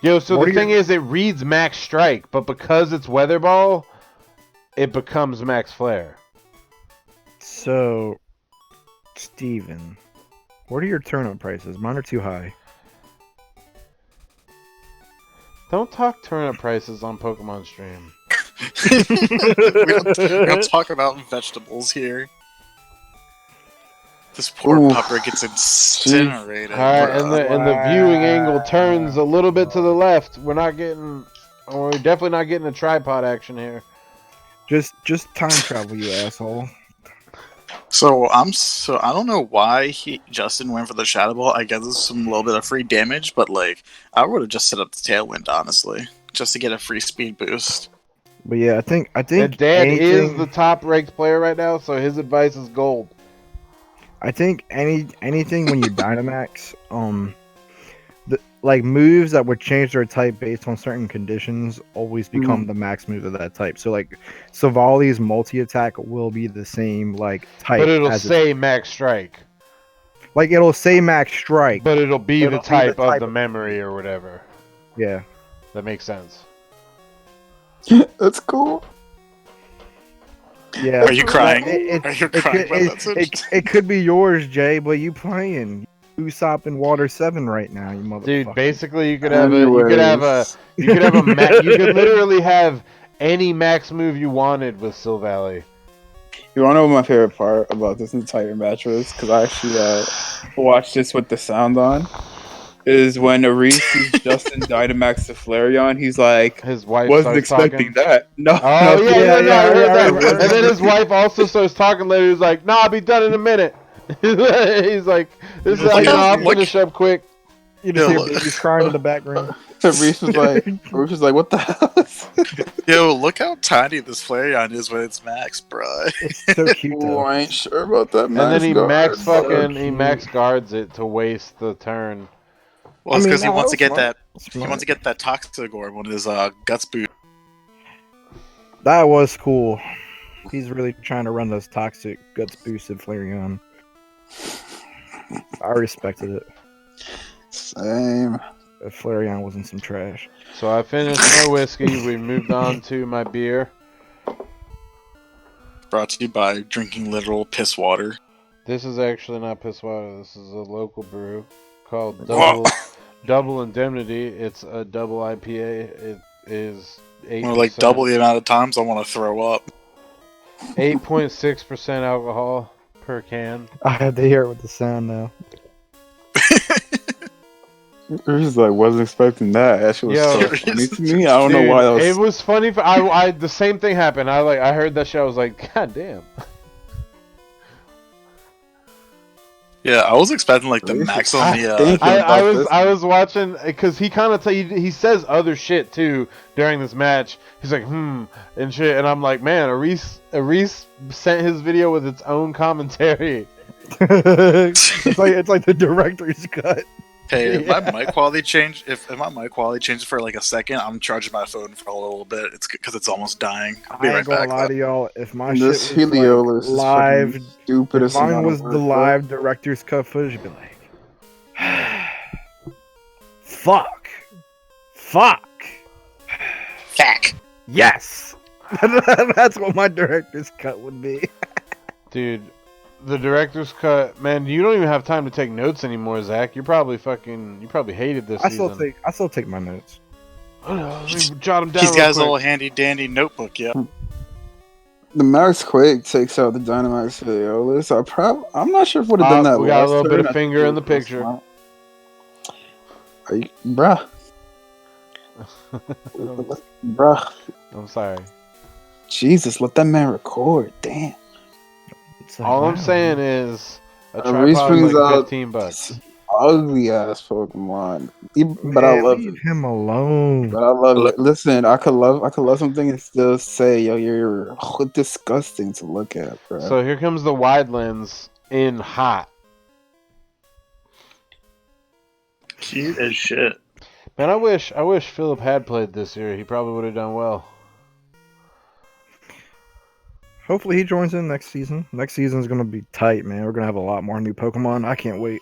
Yo, so the thing is, it reads Max Strike, but because it's Weather Ball, it becomes Max Flare. So, Steven, what are your turnip prices? Mine are too high. Don't talk turnip prices on Pokemon stream. we don't talk about vegetables here. This poor pupper gets incinerated. All right, and the viewing angle turns a little bit to the left. We're definitely not getting a tripod action here. Just time travel, you asshole. So I don't know why Justin went for the Shadow Ball. I guess it's some little bit of free damage, but like I would have just set up the Tailwind honestly, just to get a free speed boost. But yeah, I think And Dad is the top ranked player right now, so his advice is gold. I think anything when you Dynamax, like moves that would change their type based on certain conditions always become the max move of that type. So like Savali's multi attack will be the same like type, but it'll say Max Strike. Like it'll say max strike. But it'll be It'll the be the type of type the of memory or whatever. Yeah. That makes sense. That's cool. Yeah. Are you crying? It, Are you it, crying could, about that switch? it could be yours, Jay, but you playing Usopp in Water 7 right now, you motherfucker. Dude, basically you could have you could have you could literally have any max move you wanted with Silvally. You wanna know what my favorite part about this entire match was? Because I actually watched this with the sound on. Is when Ares sees Justin Dynamax to Flareon, he's like, His wife wasn't starts expecting talking. that. No, Oh no, yeah, I heard that. I And then his wife also starts talking later. He's like, "Nah, I'll be done in a minute." He's like, "This is Look like, no, how- I'll look- finish up quick." You just Yo, hear look. babies crying in the background. Reese was like, what the hell? Yo, look how tiny this Flareon is when it's max, bruh. It's so cute Oh, though. I ain't sure about that. And then he max fucking- he max guards it to waste the turn. Well, it's because he no, wants to get smart. that. He Smart. wants to get that Toxic Orb when his guts boot. That was cool. He's really trying to run those toxic guts boosted Flareon. I respected it. Same. If Flareon wasn't some trash. So I finished my whiskey. We moved on to my beer. Brought to you by drinking literal piss water. This is actually not piss water. This is a local brew called Whoa. Double Indemnity. It's a double IPA. It is 8%, Well, like double the amount of times I want to throw up. 8.6% alcohol per can. I had to hear it with the sound now. Reese like, wasn't expecting that. That shit was Yo. so funny to me. I don't know Dude, why that was. It was funny. I the same thing happened. I heard that shit. I was like, God damn. Yeah, I was expecting like the Really? max on the. think- I was watching because he kind of he says other shit too during this match. He's like and shit, and I'm like, man, Ares sent his video with its own commentary. it's like the director's cut. Hey, if my mic quality changed, if my mic quality changes for like a second, I'm charging my phone for a little bit. It's because it's almost dying. I'll be I right ain't gonna back. lie to y'all. If my This shit was Heliolus is live, fucking stupidest if mine amount of was work, the bro. live director's cut footage, you'd be like, fuck. Fuck. Yes. That's what my director's cut would be. Dude, the director's cut, man. You don't even have time to take notes anymore, Zach. You probably hated this I season. still take my notes. Let me jot them down. He's got his real little quick. handy dandy notebook. Yeah. The Max Quake takes out the Dynamax Heliolus. I'm not sure if would have done that. We got a last little bit turn. of I finger think in the it was picture. smart. Are you, bruh? Bruh. I'm sorry. Jesus, let that man record. Damn. It's like, All I'm wow. saying is a Reese tripod is brings like out $15. ugly ass Pokemon. But Man, I love leave it. him alone. But I love it. Listen, I could love something and still say, yo, you're disgusting to look at, bro. So here comes the wide lens in hot. Cute as shit. Man, I wish Philip had played this year. He probably would have done well. Hopefully he joins in next season. Next season's gonna be tight, man. We're gonna have a lot more new Pokemon. I can't wait.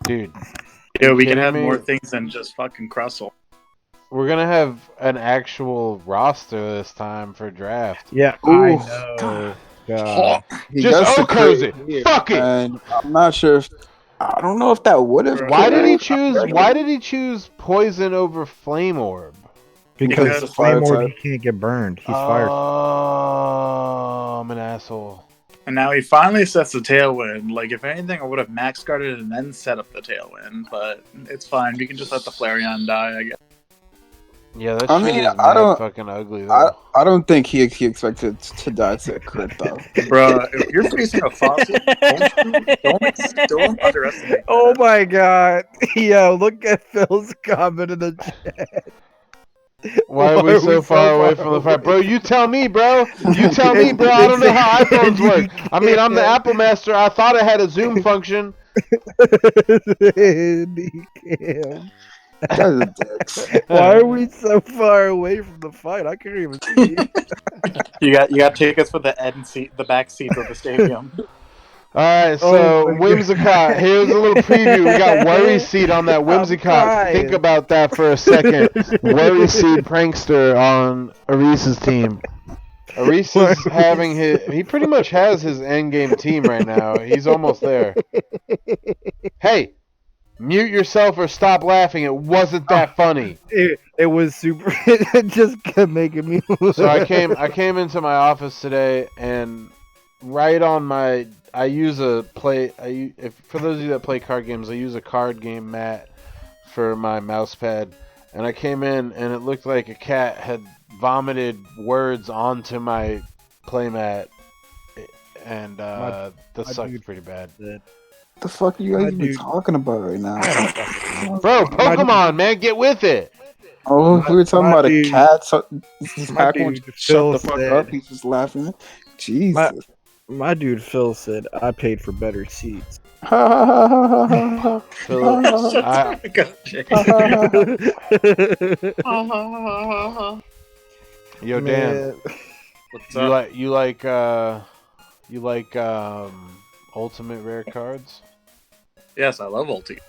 Dude, Yeah, we can kidding have me? more things than just fucking Crustle. we're gonna have an actual roster this time for draft. Yeah, Ooh, I know. God. He Just got the Okoze. crit here, Fuck it. And I'm not sure if I don't know if that would have. Why did he choose poison over flame orb? Because Because the the fire flame orb, type. he can't get burned. He's fired. Oh, I'm an asshole. And now he finally sets the Tailwind. Like, if anything, I would have max guarded and then set up the Tailwind. But it's fine. We can just let the Flareon die, I guess. Yeah, that I shit mean, is I mad don't- fucking ugly though. I don't think he expected to die to a crit though. Bruh, if you're facing a fossil, don't underestimate Oh that. my god. Yo, look at Phil's comment in the chat. Why are we so far away from the fight? Bro, you tell me, bro. You tell me, bro. I don't know how iPhones work. I mean, I'm the Apple Master. I thought it had a zoom function. Guys are dicks. Why are we so far away from the fight? I can't even see. You got tickets for the end seat, the back seats of the stadium. right, Oh so my God. Whimsicott. Here's a little preview. We got Worry Seed on that Whimsicott. crying. Think about that for a second. Worry Seed prankster on Arise's team. Arise is having he pretty much has his endgame team right now. He's almost there. Hey, mute yourself or stop laughing. It wasn't that funny. It was super. It just kept making me. So I came into my office today, and right on my for those of you that play card games, I use a card game mat for my mouse pad, and I came in and it looked like a cat had vomited words onto my playmat, and that sucked pretty bad. What the fuck are you guys even talking about right now? Bro, Pokemon, man, get with it. Oh, we were talking about a cat. So this my cat won't dude shut the Phil fuck said- up. He's just laughing. Jesus. My dude Phil said I paid for better seats. Phil, Yo, Dan, Man, What's you up? like ultimate rare cards? Yes, I love Ulti.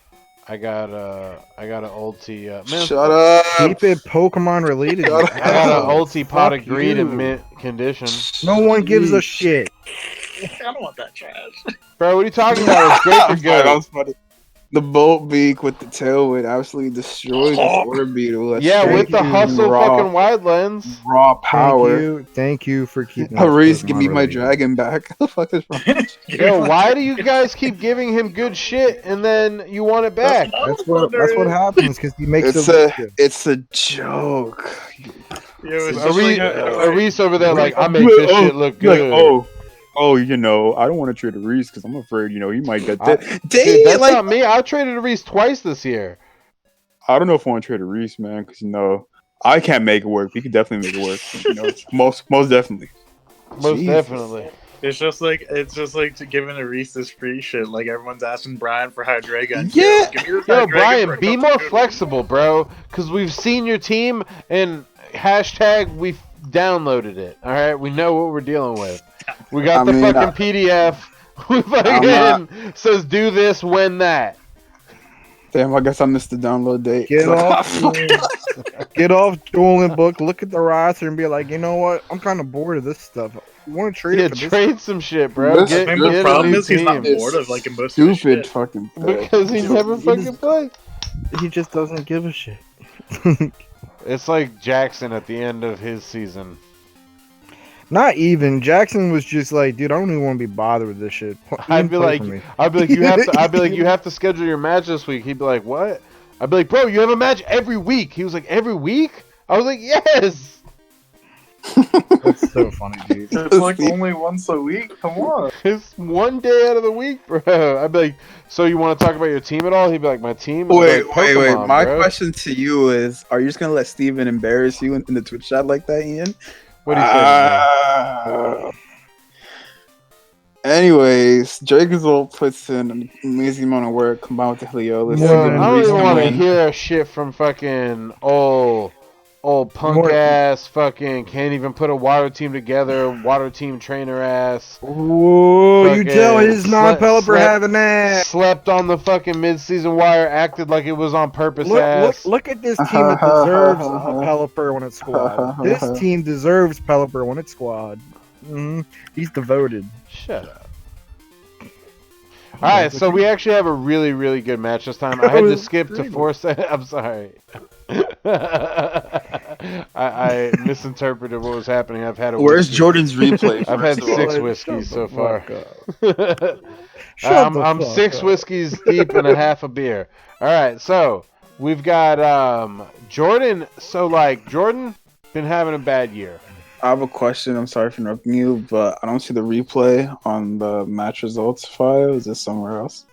I got an ulti. Man, Shut up. keep it Pokemon related. Shut I got an Oh, ulti pot of fuck greed in you. mint condition. No one gives a shit. I don't want that trash. Bro, what are you talking about? It's great for I'm good. funny. The bolt beak with the tailwind absolutely destroys this Orbeetle. That's Yeah, straight with the hustle raw, fucking wide lens. raw power. Thank you for keeping. Haris, us give me my Pokemon dragon back. What the fuck is wrong? Yo, why do you guys keep giving him good shit and then you want it back? related. That's what happens because he makes It's a joke. Arise over there like, I make this shit look good. You know, I don't want to trade Reese because I'm afraid, you know, he might get that. Dude, that's not me. I traded Arise twice this year. I don't know if I want to trade Reese, man, because you know I can't make it work. We could definitely make it work. You know, most definitely. Most Jesus. definitely. It's just like to giving a Reese's free shit. Like everyone's asking Brian for Hydreigon. Yeah. Give me your Yo, Hydreigon Brian, for be a more couple- flexible, bro. Because we've seen your team and hashtag we've downloaded it. All right, we know what we're dealing with. We got fucking PDF. We fucking says do this, when that. Damn, I guess I missed the download date. Get off Dueling Book, look at the roster, and be like, you know what? I'm kind of bored of this stuff. You want to trade Yeah, it for this? trade some shit, bro. This- Get, I Get mean, the get a problem new is he's not team. bored of like most of his Stupid shit. fucking thing. Because he never fucking plays. He just doesn't give a shit. It's like Jackson at the end of his season. Not even. Jackson was just like, dude, I don't even want to be bothered with this shit. I'd be like, you have to schedule your match this week. He'd be like, what? I'd be like, bro, you have a match every week. He was like, every week? I was like, yes. That's so funny, dude. It's like only once a week. Come on. It's one day out of the week, bro. I'd be like, so you want to talk about your team at all? He'd be like, my team? I'd be Wait. like, Pokemon, My bro. question to you is: are you just gonna let Steven embarrass you in the Twitch chat like that, Ian? What do you say? Anyways, Dragonzolt puts in an amazing amount of work combined with the Helios. More than I don't even want to win. hear shit from fucking old punk More- ass fucking can't even put a water team together, water team trainer ass. Whoa, you Fucking tell his non-Pelipper slept- having that. Slept on the fucking mid-season wire, acted like it was on purpose ass. Look at this team that deserves a Pelipper when it's squad. This team deserves Pelipper when it's squad. He's devoted. Shut up. Alright, so we actually have a really, really good match this time. I had to skip to 4 seconds. I'm sorry. I misinterpreted what was happening. I've had a Where's whiskey. Jordan's replay? I've had first of all? 6 whiskeys so far. Shut the I'm fuck 6 up. whiskeys deep and a half a beer. Alright, so we've got Jordan. So Jordan been having a bad year. I have a question. I'm sorry for interrupting you, but I don't see the replay on the match results file. Is this somewhere else?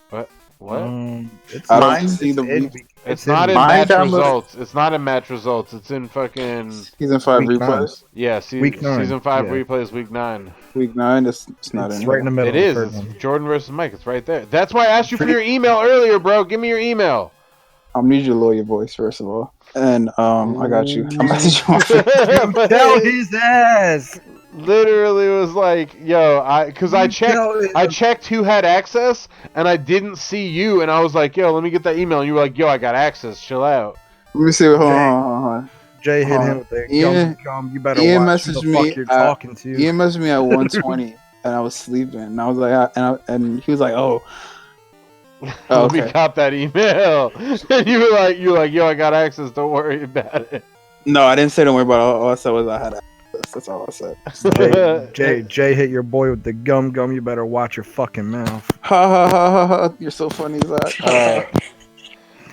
What? I don't see the replay. It's not in Mine match downloaded- results. It's not in match results. It's in fucking Season 5 Week replays. season, Week 9, season 5 yeah. replays week 9. Week 9. It's not It's in right in the middle. It is. of the third It's one. Jordan versus Mike. It's right there. That's why I asked you for your email earlier, bro. Give me your email. I'm need your lawyer voice first of all, and I got you. I'm messaging you. Tell his ass. literally was like, yo, because I Yo, checked who had access, and I didn't see you, and I was like, yo, let me get that email, and you were like, yo, I got access, chill out. Let me see. Hold on. Jay hit him with the Ian- gum. You better Ian watch who the messaged fuck me you're at- talking to. He messaged me at 1:20, and I was sleeping. And I was like, and he was like, oh, Let me okay. cop that email. And you were like, yo, I got access, don't worry about it. No, I didn't say don't worry about it. All I said was I had access. That's all I said. Jay hit your boy with the gum. You better watch your fucking mouth. Ha ha ha ha ha! You're so funny, Zach. Alright.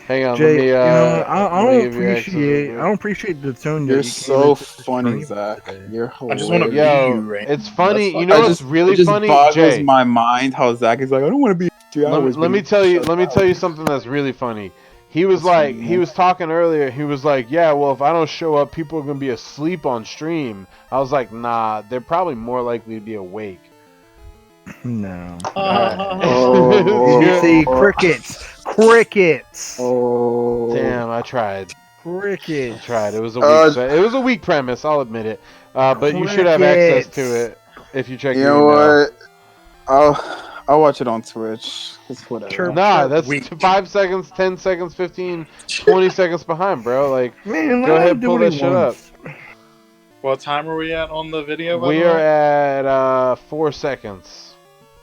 Hang on, Jay, let me, you know, I let me don't give you access real quick. I don't appreciate the tone. that You're you came so into the funny, stream Zach. today. You're I just want to hilarious. be Yo, you right it's now. funny. That's You know I what's just, really it just funny, boggles Jay? my mind how Zach is like, I don't want to be. Let me tell you something that's really funny. He was he was talking earlier. He was like, yeah, well, if I don't show up, people are gonna be asleep on stream. I was like, nah, they're probably more likely to be awake. No. Oh. You see, crickets. Oh. Damn, I tried. Crickets. I tried. It was a weak. It was a weak premise. I'll admit it. But you should have access to it if you check You your know email. what? I'll watch it on Twitch. It's whatever. Sure. Nah, that's Weak. 5 seconds, 10 seconds, 15, 20 seconds behind, bro. Like, Man, go let ahead, him do pull what he that shit up. wants. What time are we at on the video? by We the are way? at 4 seconds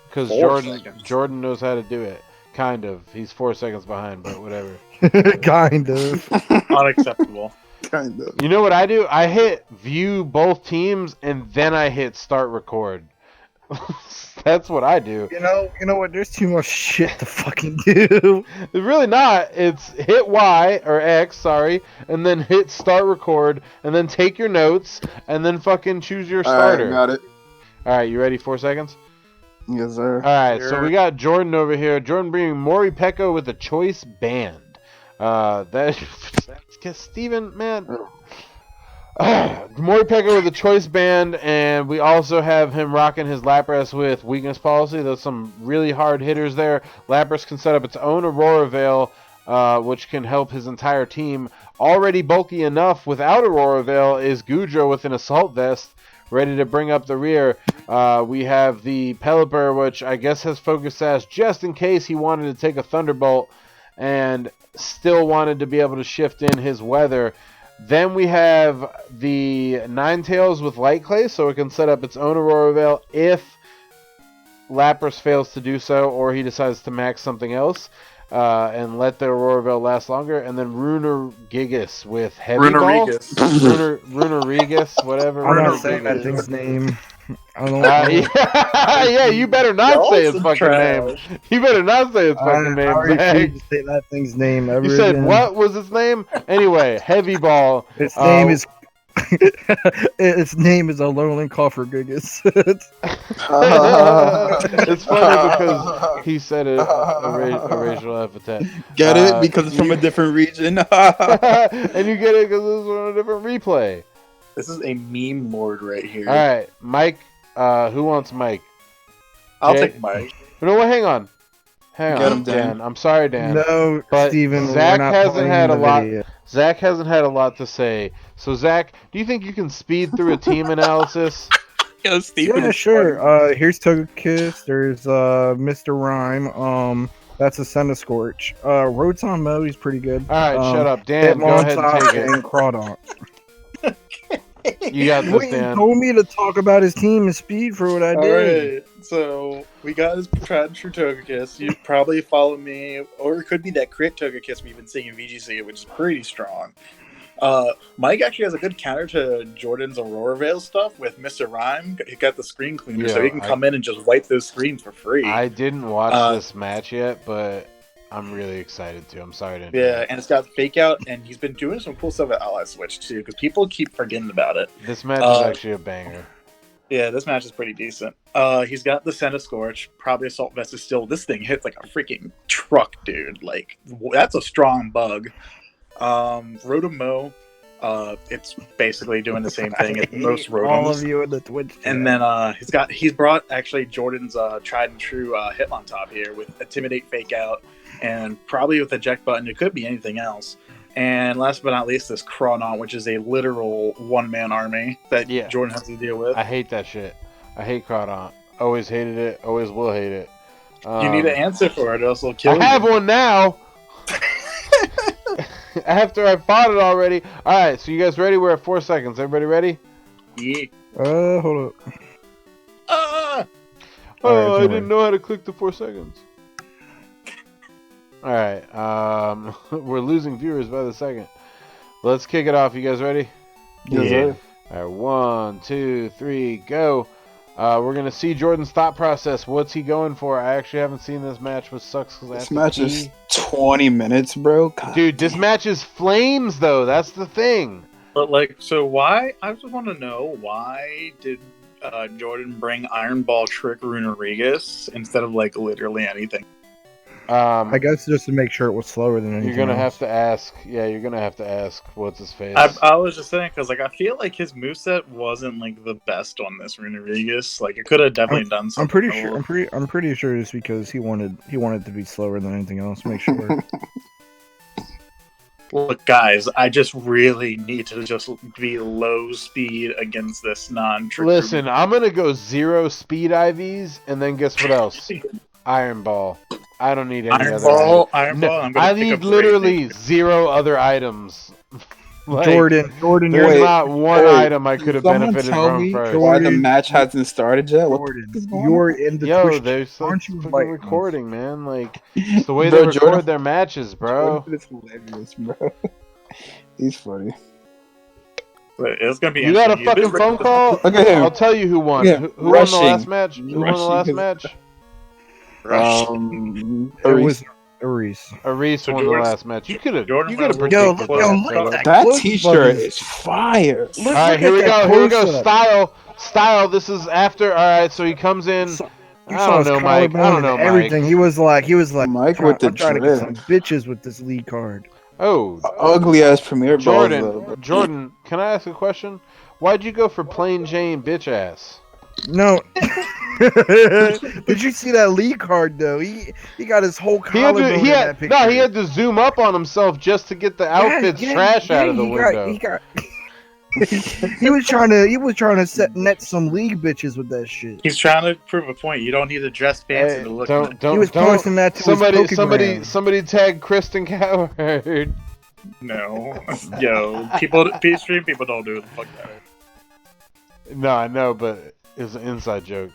because 4 seconds. Jordan knows how to do it. Kind of. He's 4 seconds behind, but whatever. Kind of. Unacceptable. Kind of. You know what I do? I hit view both teams and then I hit start record. That's what I do. You know what? There's too much shit to fucking do. It's really not. It's hit Y or X, sorry, and then hit start record, and then take your notes, and then fucking choose your starter. Got it. All right, you ready? 4 seconds. Yes, sir. All right, so we got Jordan over here. Jordan bringing Maury Pecco with a choice band. That's Steven, man. Maury Pecco with a choice band, and we also have him rocking his Lapras with weakness policy. There's some really hard hitters there. Lapras can set up its own Aurora Veil, which can help his entire team. Already bulky enough without Aurora Veil is Goudreau with an Assault Vest, ready to bring up the rear. We have the Pelipper, which I guess has Focus Sash just in case he wanted to take a Thunderbolt and still wanted to be able to shift in his weather. Then we have the Ninetales with Light Clay, so it can set up its own Aurora Veil if Lapras fails to do so, or he decides to max something else and let the Aurora Veil last longer. And then Runer Gigas with Heavy Ball. Runer Regis, whatever. I'm Runer not saying that Gigas. thing's name. I don't know. Yeah, you better not Y'all say its some fucking trash. name. You better not say its fucking name, I refuse Zach. to say that thing's name ever You said again. what was its name? Anyway, Heavy Ball. Its name is. Its name is Alolan Coffer Gigas. It's funny because he said it a racial epithet. Get it? Because it's from a different region. And you get it because this is on a different replay. This is a meme lord right here. All right, Mike. Who wants Mike? I'll Jay? take Mike. You know what? Hang on. Get on, him, Dan. I'm sorry, Dan. No, But Steven, Zach we're not hasn't playing had a the lot. video. Zach hasn't had a lot to say. So, Zach, do you think you can speed through a team analysis? Yo, Steven Yeah, is sure. Here's Togekiss. There's Mr. Rhyme. That's a Scorch. Rotom Mo, he's pretty good. All right, shut up, Dan. Go ahead and take it. And Crawdon. You got this, Wait, you Dan. told me to talk about his team and speed for what I did. Alright, so we got his tried and true Togekiss. You probably follow me, or it could be that crit Togekiss we've been seeing in VGC, which is pretty strong. Mike actually has a good counter to Jordan's Aurora Veil stuff with Mr. Rhyme. He got the screen cleaner, so he can come in and just wipe those screens for free. I didn't watch this match yet, but I'm really excited to. I'm sorry to interrupt. Yeah, and it's got Fake Out, and he's been doing some cool stuff at Ally Switch too, because people keep forgetting about it. This match is actually a banger. Yeah, this match is pretty decent. He's got the Scorch, probably Assault Vest is still. This thing hits like a freaking truck, dude. Like, that's a strong bug. Rotom-Mow, it's basically doing the same thing as most Rotoms. All of you in the Twitch chat. And then he's brought actually Jordan's tried and true Hitmontop here with Intimidate, Fake Out, and probably with Eject Button. It could be anything else. And last but not least, this Chronon, which is a literal one-man army that Jordan has to deal with. I hate that shit. I hate Crawdon. Always hated it. Always will hate it. You need an answer for it, else it'll kill you. I have one now. After I fought it already. All right, so you guys ready? We're at 4 seconds. Everybody ready? Yeah. Hold up. Oh, I didn't know how to click the 4 seconds. All right, we're losing viewers by the second. Let's kick it off. You guys ready? Yeah. All right, 1, 2, 3, go. We're gonna see Jordan's thought process. What's he going for? I actually haven't seen this match, which sucks. This match is 20 minutes, bro. God dude, this match is flames, though. That's the thing. But like, so why? I just want to know why did Jordan bring Iron Ball Trick Runerigus instead of like literally anything? I guess just to make sure it was slower than anything. You're gonna else. have to ask. Yeah, you're gonna have to ask. What's his face? I was just saying because like I feel like his moveset wasn't like the best on this Runerigus. Like it could have definitely done something. I'm pretty sure it's because he wanted to be slower than anything else. Make sure. Look, guys, I just really need to just be low speed against this non-trick. Listen, I'm gonna go 0 speed IVs, and then guess what else? Iron Ball. I don't need any Iron other Ball. items. Iron Ball. I'm gonna I pick need up literally 0 other items. Like, Jordan, there's Wait, not one item I could have someone benefited tell from me first. why the match hasn't started yet? What Jordan, is going you're on? in the Yo, Twitch. there's Aren't you fucking like recording, man. Like, it's the way Bro, they record Jordan- their matches, bro. Jordan is hilarious, bro. He's funny. It's gonna be. You got a interesting. fucking phone call? Look at him. I'll tell you who won. Yeah, Who won the rushing. last match? Who won the Rushing last his- match? It was Aris. Aris So won the Jordan- last match. You could have. Jordan You could have went predicted a little bit that. close. brother. That Close T-shirt buttons. is fire. All right, here we go. Here we go. Style. This is after. All right, so he comes in. You I saw don't his know, Mike. I collarbone don't know, and everything. Mike. He was like, Mike with the I'm trying to get some drip. bitches with this lead card. Oh, Ugly ass Premier balls, though. Jordan. Can I ask a question? Why'd you go for plain Jane bitch ass? No. Did you see that lead card though? He got his whole He had collarbone to. in that picture. No, he had to zoom up on himself just to get the outfit's trash out of the window. He was trying to net some league bitches with that shit. He's trying to prove a point. You don't need to dress fancy to look. He was posting that to his Pokegram. Somebody tag Kristen Coward. No, yo, stream people don't do the fuck that. No, I know, but it's an inside joke.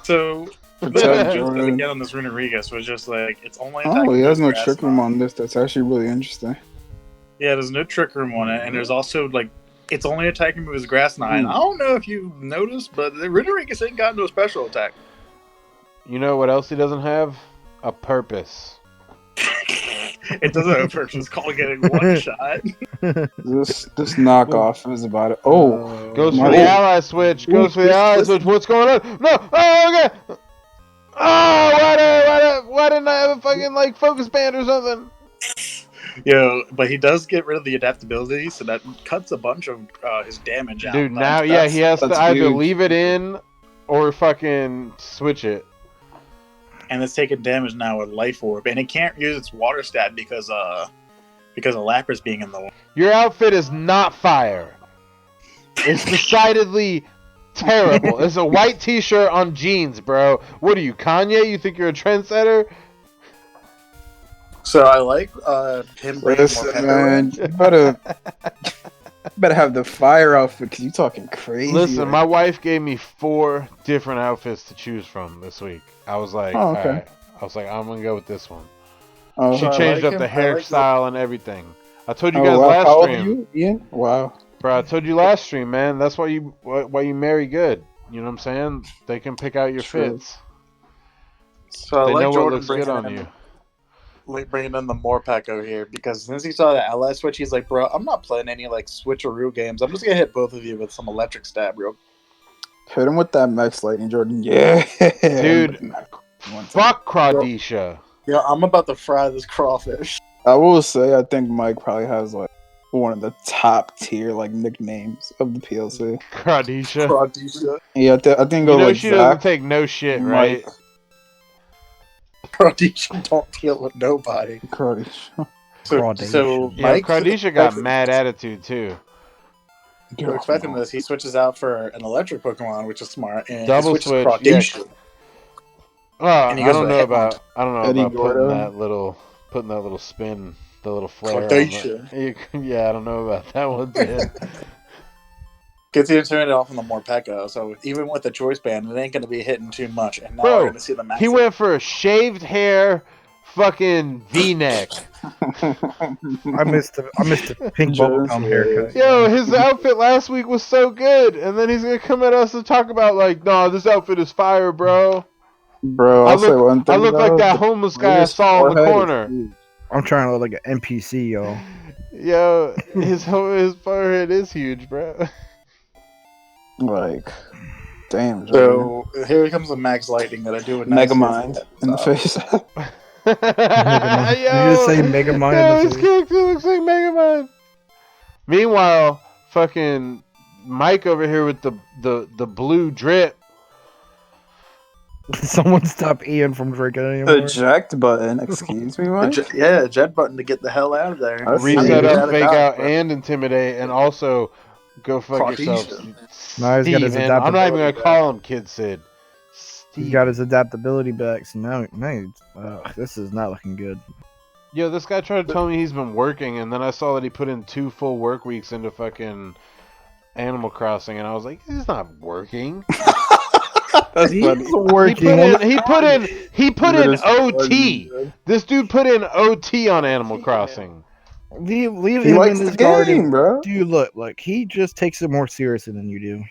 So, Jordan. again on this Runerigus was just like it's only. Oh, he has no grass trick room now. on this. That's actually really interesting. Yeah, there's no trick room on it, and there's also like it's only attacking with his grass 9. I don't know if you noticed, but the Runerigus ain't got no special attack. You know what else he doesn't have? A purpose. It doesn't have a purpose. It's called getting one shot. This knockoff is about it. Oh, Goes my for the lord. ally switch. Goes for the ally switch. What's going on? No! Oh, okay! Oh, why didn't I have a fucking, like, focus band or something? Yo, but he does get rid of the adaptability, so that cuts a bunch of his damage out. Dude, now, yeah, he has to that's either huge. leave it in or fucking switch it. And it's taking damage now with Life Orb, and it can't use its water stat because of Lapras being in the way. Your outfit is not fire. It's decidedly terrible. It's a white t-shirt on jeans, bro. What are you, Kanye? You think you're a trendsetter? So I like him bringing more Listen, pepper. man, you better have the fire outfit because you talking crazy. Listen, my wife gave me 4 different outfits to choose from this week. I was like, Oh, okay. all right. I was like, I'm gonna go with this one. Oh, She I changed like up the him. I like hairstyle and everything. I told you oh, guys wow. last How old are stream, you, Ian? Wow. bro. I told you last stream, man. That's why you marry good. You know what I'm saying? They can pick out your True. fits. So I They like know what Jordan looks good on you. bringing in the Morpeko here because since he saw the ally switch, he's like, bro, I'm not playing any like switcheroo games. I'm just gonna hit both of you with some electric stab, bro. Hit him with that Max Lightning, Jordan. Yeah. Dude, Fuck Crawdisha. Yeah, I'm about to fry this crawfish. I will say, I think Mike probably has like one of the top tier like nicknames of the PLC. Crawdisha. Crawdisha. Yeah, I think You go know like she doesn't Zach, take no shit, Mike, right? Crawdisha don't deal with nobody. Crawdisha. So Yeah, Mike's Cardisha got expecting- mad attitude too. We're expecting this. He switches out for an electric Pokemon, which is smart, and Double he switches switch, Crawdadesha. Well, And he I goes don't with know Hitmonchan. about Eddie putting Gordo. putting that little spin, the little flare on Crawdadesha. that. Yeah, I don't know about that one too. Gets you turn it off on the Morpeko, so even with the choice band, it ain't going to be hitting too much. And now Bro, we're going to see the max. He went for a shaved hair, fucking V-neck. I missed the pink bubblegum haircut. Yo, his outfit last week was so good, and then he's gonna come at us and talk about like, nah, this outfit is fire, bro. Bro, I I'll say one thing. I look like though, that the homeless guy I player's saw in the forehead is corner. huge. I'm trying to look like an NPC, yo. Yo, his forehead is huge, bro. Like, damn. Jordan. So here comes the Max Lightning that I do with Mega Mind in the face. Megamind. Did you just say Megamind in Yo, the his face? character looks like Megamind. Meanwhile, fucking Mike over here with the blue drip. Someone stop Ian from drinking The anymore. eject button. Excuse me, Mike. jet button to get the hell out of there. I see. Reset Yeah, up, fake out, bro. and intimidate, and also go fuck Crawdadesha. yourself. Now he's got his Steven. I'm not even gonna adaptability call him Kid Sid. He's got his adaptability back, so now this is not looking good. Yo, this guy tried to tell me he's been working, and then I saw that he put in 2 full work weeks into fucking Animal Crossing, and I was like, he's not working. That's He's funny. working. He put in That is OT. funny, This dude put in OT on Animal Crossing. Leave He him likes in the his garden. game, bro. Dude, look, he just takes it more seriously than you do.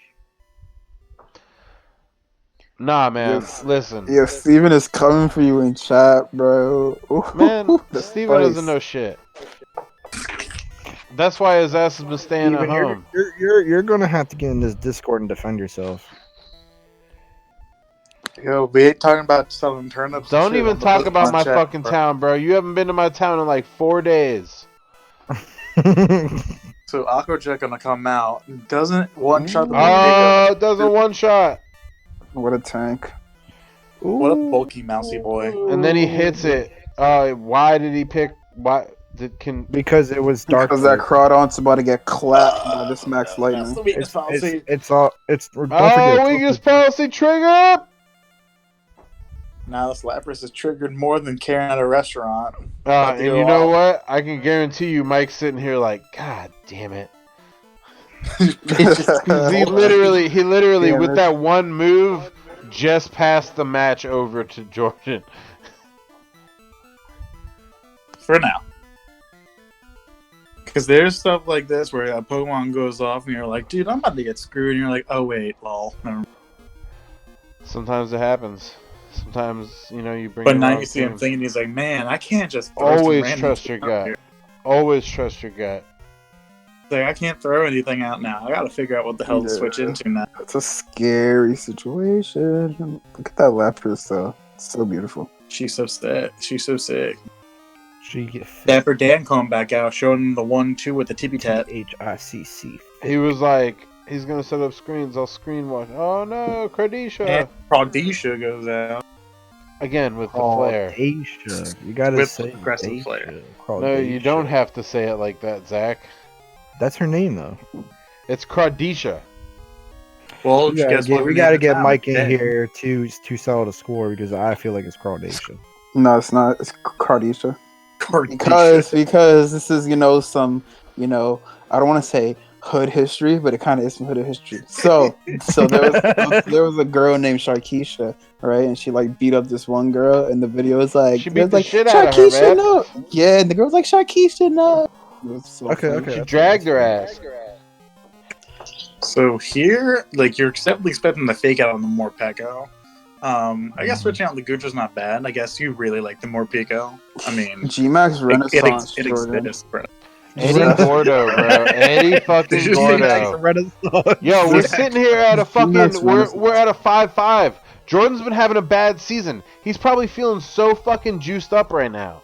Nah, man. Yes. Listen, Yeah, Steven is coming for you in chat, bro. man. The Steven doesn't spice. know shit. That's why his ass has been staying at Steven, home. you're gonna have to get in this Discord and defend yourself. Yo, we ain't talking about selling turnips. and Don't shit even on the talk about Pokemon my chat, fucking bro. town, bro. You haven't been to my town in like 4 days. So Aquajet gonna come out. Doesn't one shot the Oh, it doesn't one shot. What a tank. What a bulky mousy boy. And then he hits it. Why did he pick? Why did can? Because it was dark. Because that Crawdon's about to get clapped by this Max That's Lightning. the weakness policy. It's all. It's. Don't Oh, forget, weakness policy trigger! Now this Lapras is triggered more than Karen at a restaurant. And you know what? I can guarantee you, Mike's sitting here like, God damn it! 'Cause he literally, Damn with it. that one move, just passed the match over to Jordan. For now. Because there's stuff like this where a Pokemon goes off and you're like, dude, I'm about to get screwed. And you're like, oh, wait, lol. Never mind. Sometimes it happens. Sometimes you bring. But the now wrong you see him team. thinking, he's like, man, I can't just throw some Always random trust your stuff gut. here. Always trust your gut. It's like, I can't throw anything out now. I gotta figure out what the hell to switch Yeah. into now. It's a scary situation. Look at that Lapras, though. It's so beautiful. She's so sick. She's so sick. She get Dapper Dan coming back out, showing him the 1-2 with the tippy tat. HICC. He was like, he's gonna set up screens. I'll screen watch. Oh no, Cardisha And Crawdadesha goes out. again with the flare. Crawdadesha. You gotta With say aggressive Dacia. flare. No, you Crawdadesha. don't have to say it like that, Zach. That's her name though. It's Cardisha. Well, We gotta guess get, what? we gotta get now? Mike in Dead. here to settle the score because I feel like it's Crawdadesha. No, it's not. It's Cardisha. Crawdadesha. Because this is, some, I don't want to say hood history, but it kind of is some hood history. So there was a girl named Sharkeisha, right? And she beat up this one girl, and the video was like, She beat it was the like, shit out of her, Sharkeisha, man. no. Yeah, and the girl was like, Sharkeisha, no. It was so Okay, funny. okay. She dragged her ass. So here, you're definitely expecting the fake out on the Morpeko. I guess switching out the Gudra's not bad. I guess you really like the Morpeko. I mean, G-Max Renaissance, it Jordan. exists, bro. Eddie Gordo, bro. Eddie fucking Did you say Gordo. Yo, we're sitting here at a fucking. G-Max We're at a 5-5. Jordan's been having a bad season. He's probably feeling so fucking juiced up right now.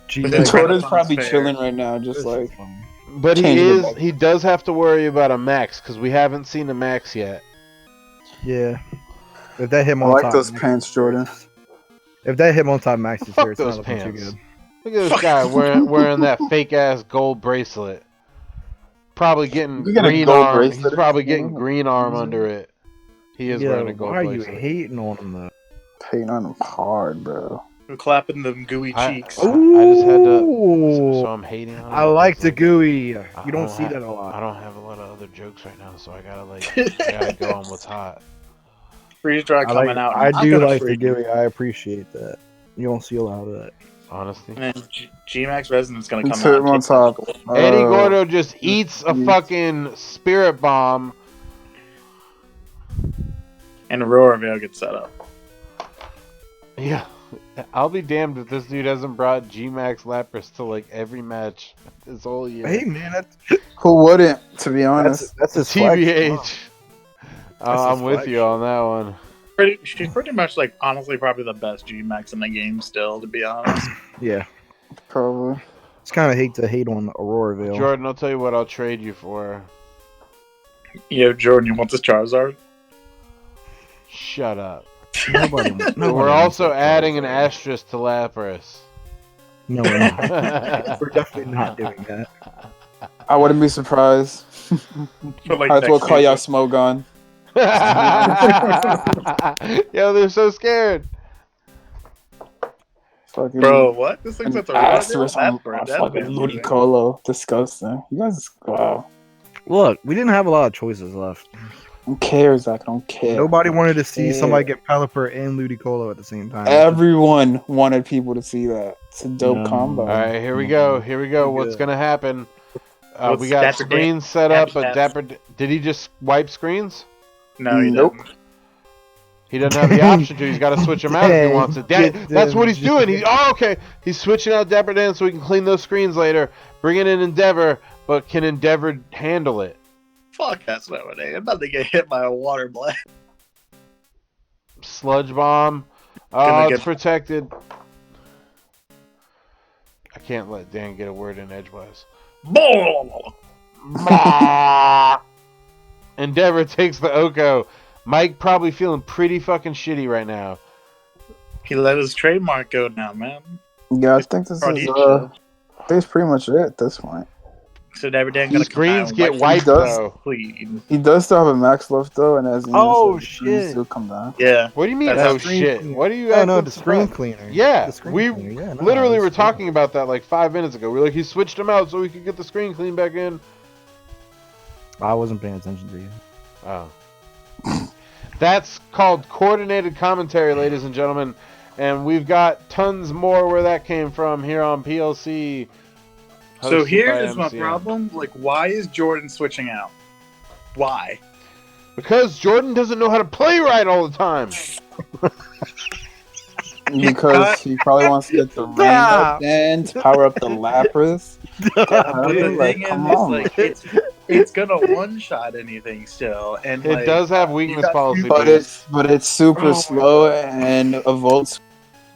Gee, But like, then Jordan's Renaissance probably fair. chilling right now, just this is like. fun. But Changing the he does have to worry about a max because we haven't seen a max yet. Yeah. If that hit I on like top, those Max- pants, Jordan. If that hit on top Max is Fuck here, it's those not looking too pants. good. Look at this guy wearing that fake ass gold bracelet. Probably getting You get a green gold arm. He's bracelet probably or getting something? green arm under it. He is wearing a gold why are you bracelet. hating on him though? Paint on him hard, bro. We're clapping them gooey cheeks. I just had to. So I'm hating on him. I like the because, gooey. You I don't don't see have- that a lot. I don't have a lot of other jokes right now, so I gotta go on what's hot. Freeze dry coming out. I I'm do gonna like the freeze. gooey. I appreciate that. You don't see a lot of that. Honestly. And then G-Max Resonance gonna come Let's hit out. him on top. Eddie Gordo just eats a eats- fucking spirit bomb. And Aurora Veil gets set up. Yeah. I'll be damned if this dude hasn't brought G-Max Lapras to like every match this whole year. Hey man, Who wouldn't, to be honest? that's his flex. TBH. That's his I'm with flex. you on that one. She's pretty much like honestly probably the best G-Max in the game still, to be honest. Yeah, Probably. it's kind of hate to hate on Aurora Veil. Jordan, I'll tell you what I'll trade you for. Yo, Jordan, you want this Charizard? Shut up. Nobody We're wants also that adding an Charizard. asterisk to Lapras. No, we're not. We're definitely not doing that. I wouldn't be surprised. For like I as well next call y'all season. Smogon. Yo, they're so scared. Fucking Bro, what? This thing's an at the right asterisk on fucking Ludicolo. Ludicolo. Disgusting. You guys, wow. Look, we didn't have a lot of choices left. Who cares? I don't care. Nobody wanted to see Yeah. somebody get Pelipper and Ludicolo at the same time. Everyone wanted people to see that. It's a dope No. combo. All right, here we go. Here we go. What's Good. gonna happen? What's We got Dapper Dan- screens set up, Happy but Daps? Dapper. Did he just wipe screens? No, he Nope. didn't. He doesn't have the option to. He's got to switch them out if he wants it. That's what he's doing. Okay. He's switching out Dapper Dan so he can clean those screens later. Bringing in Endeavor, but can Endeavor handle it? Fuck that's not I'm about to get hit by a water blast. Sludge bomb. Oh, Gonna it's get- protected. I can't let Dan get a word in edgewise. Endeavor takes the Oko. Mike probably feeling pretty fucking shitty right now. He let his trademark go now, man. Yeah, I think this Probably is. should. I think it's pretty much it at this point. So Dapper Dan gonna These come out screens and get wipe wiped does. though. clean. He does still have a max left though, and as Oh, the screens shit. still come down. Yeah. What do you mean? That's Oh a screen shit! cleaner. What do you? No, acting the screen surprised? cleaner. Yeah, The screen we cleaner. Yeah, no, literally it's were good. talking about that like 5 minutes ago. We're like, he switched them out so we could get the screen clean back in. I wasn't paying attention to you. Oh. That's called coordinated commentary, ladies and gentlemen. And we've got tons more where that came from here on PLC. So hosted here by is my MSM. problem. Like, why is Jordan switching out? Why? Because Jordan doesn't know how to play right all the time. Because he probably wants to get the ring up then to power up the Lapras. But the Like, thing come is, on. like, it's gonna one shot anything still, and It like, does have weakness got- policy, But it's super Oh my slow, and a Volt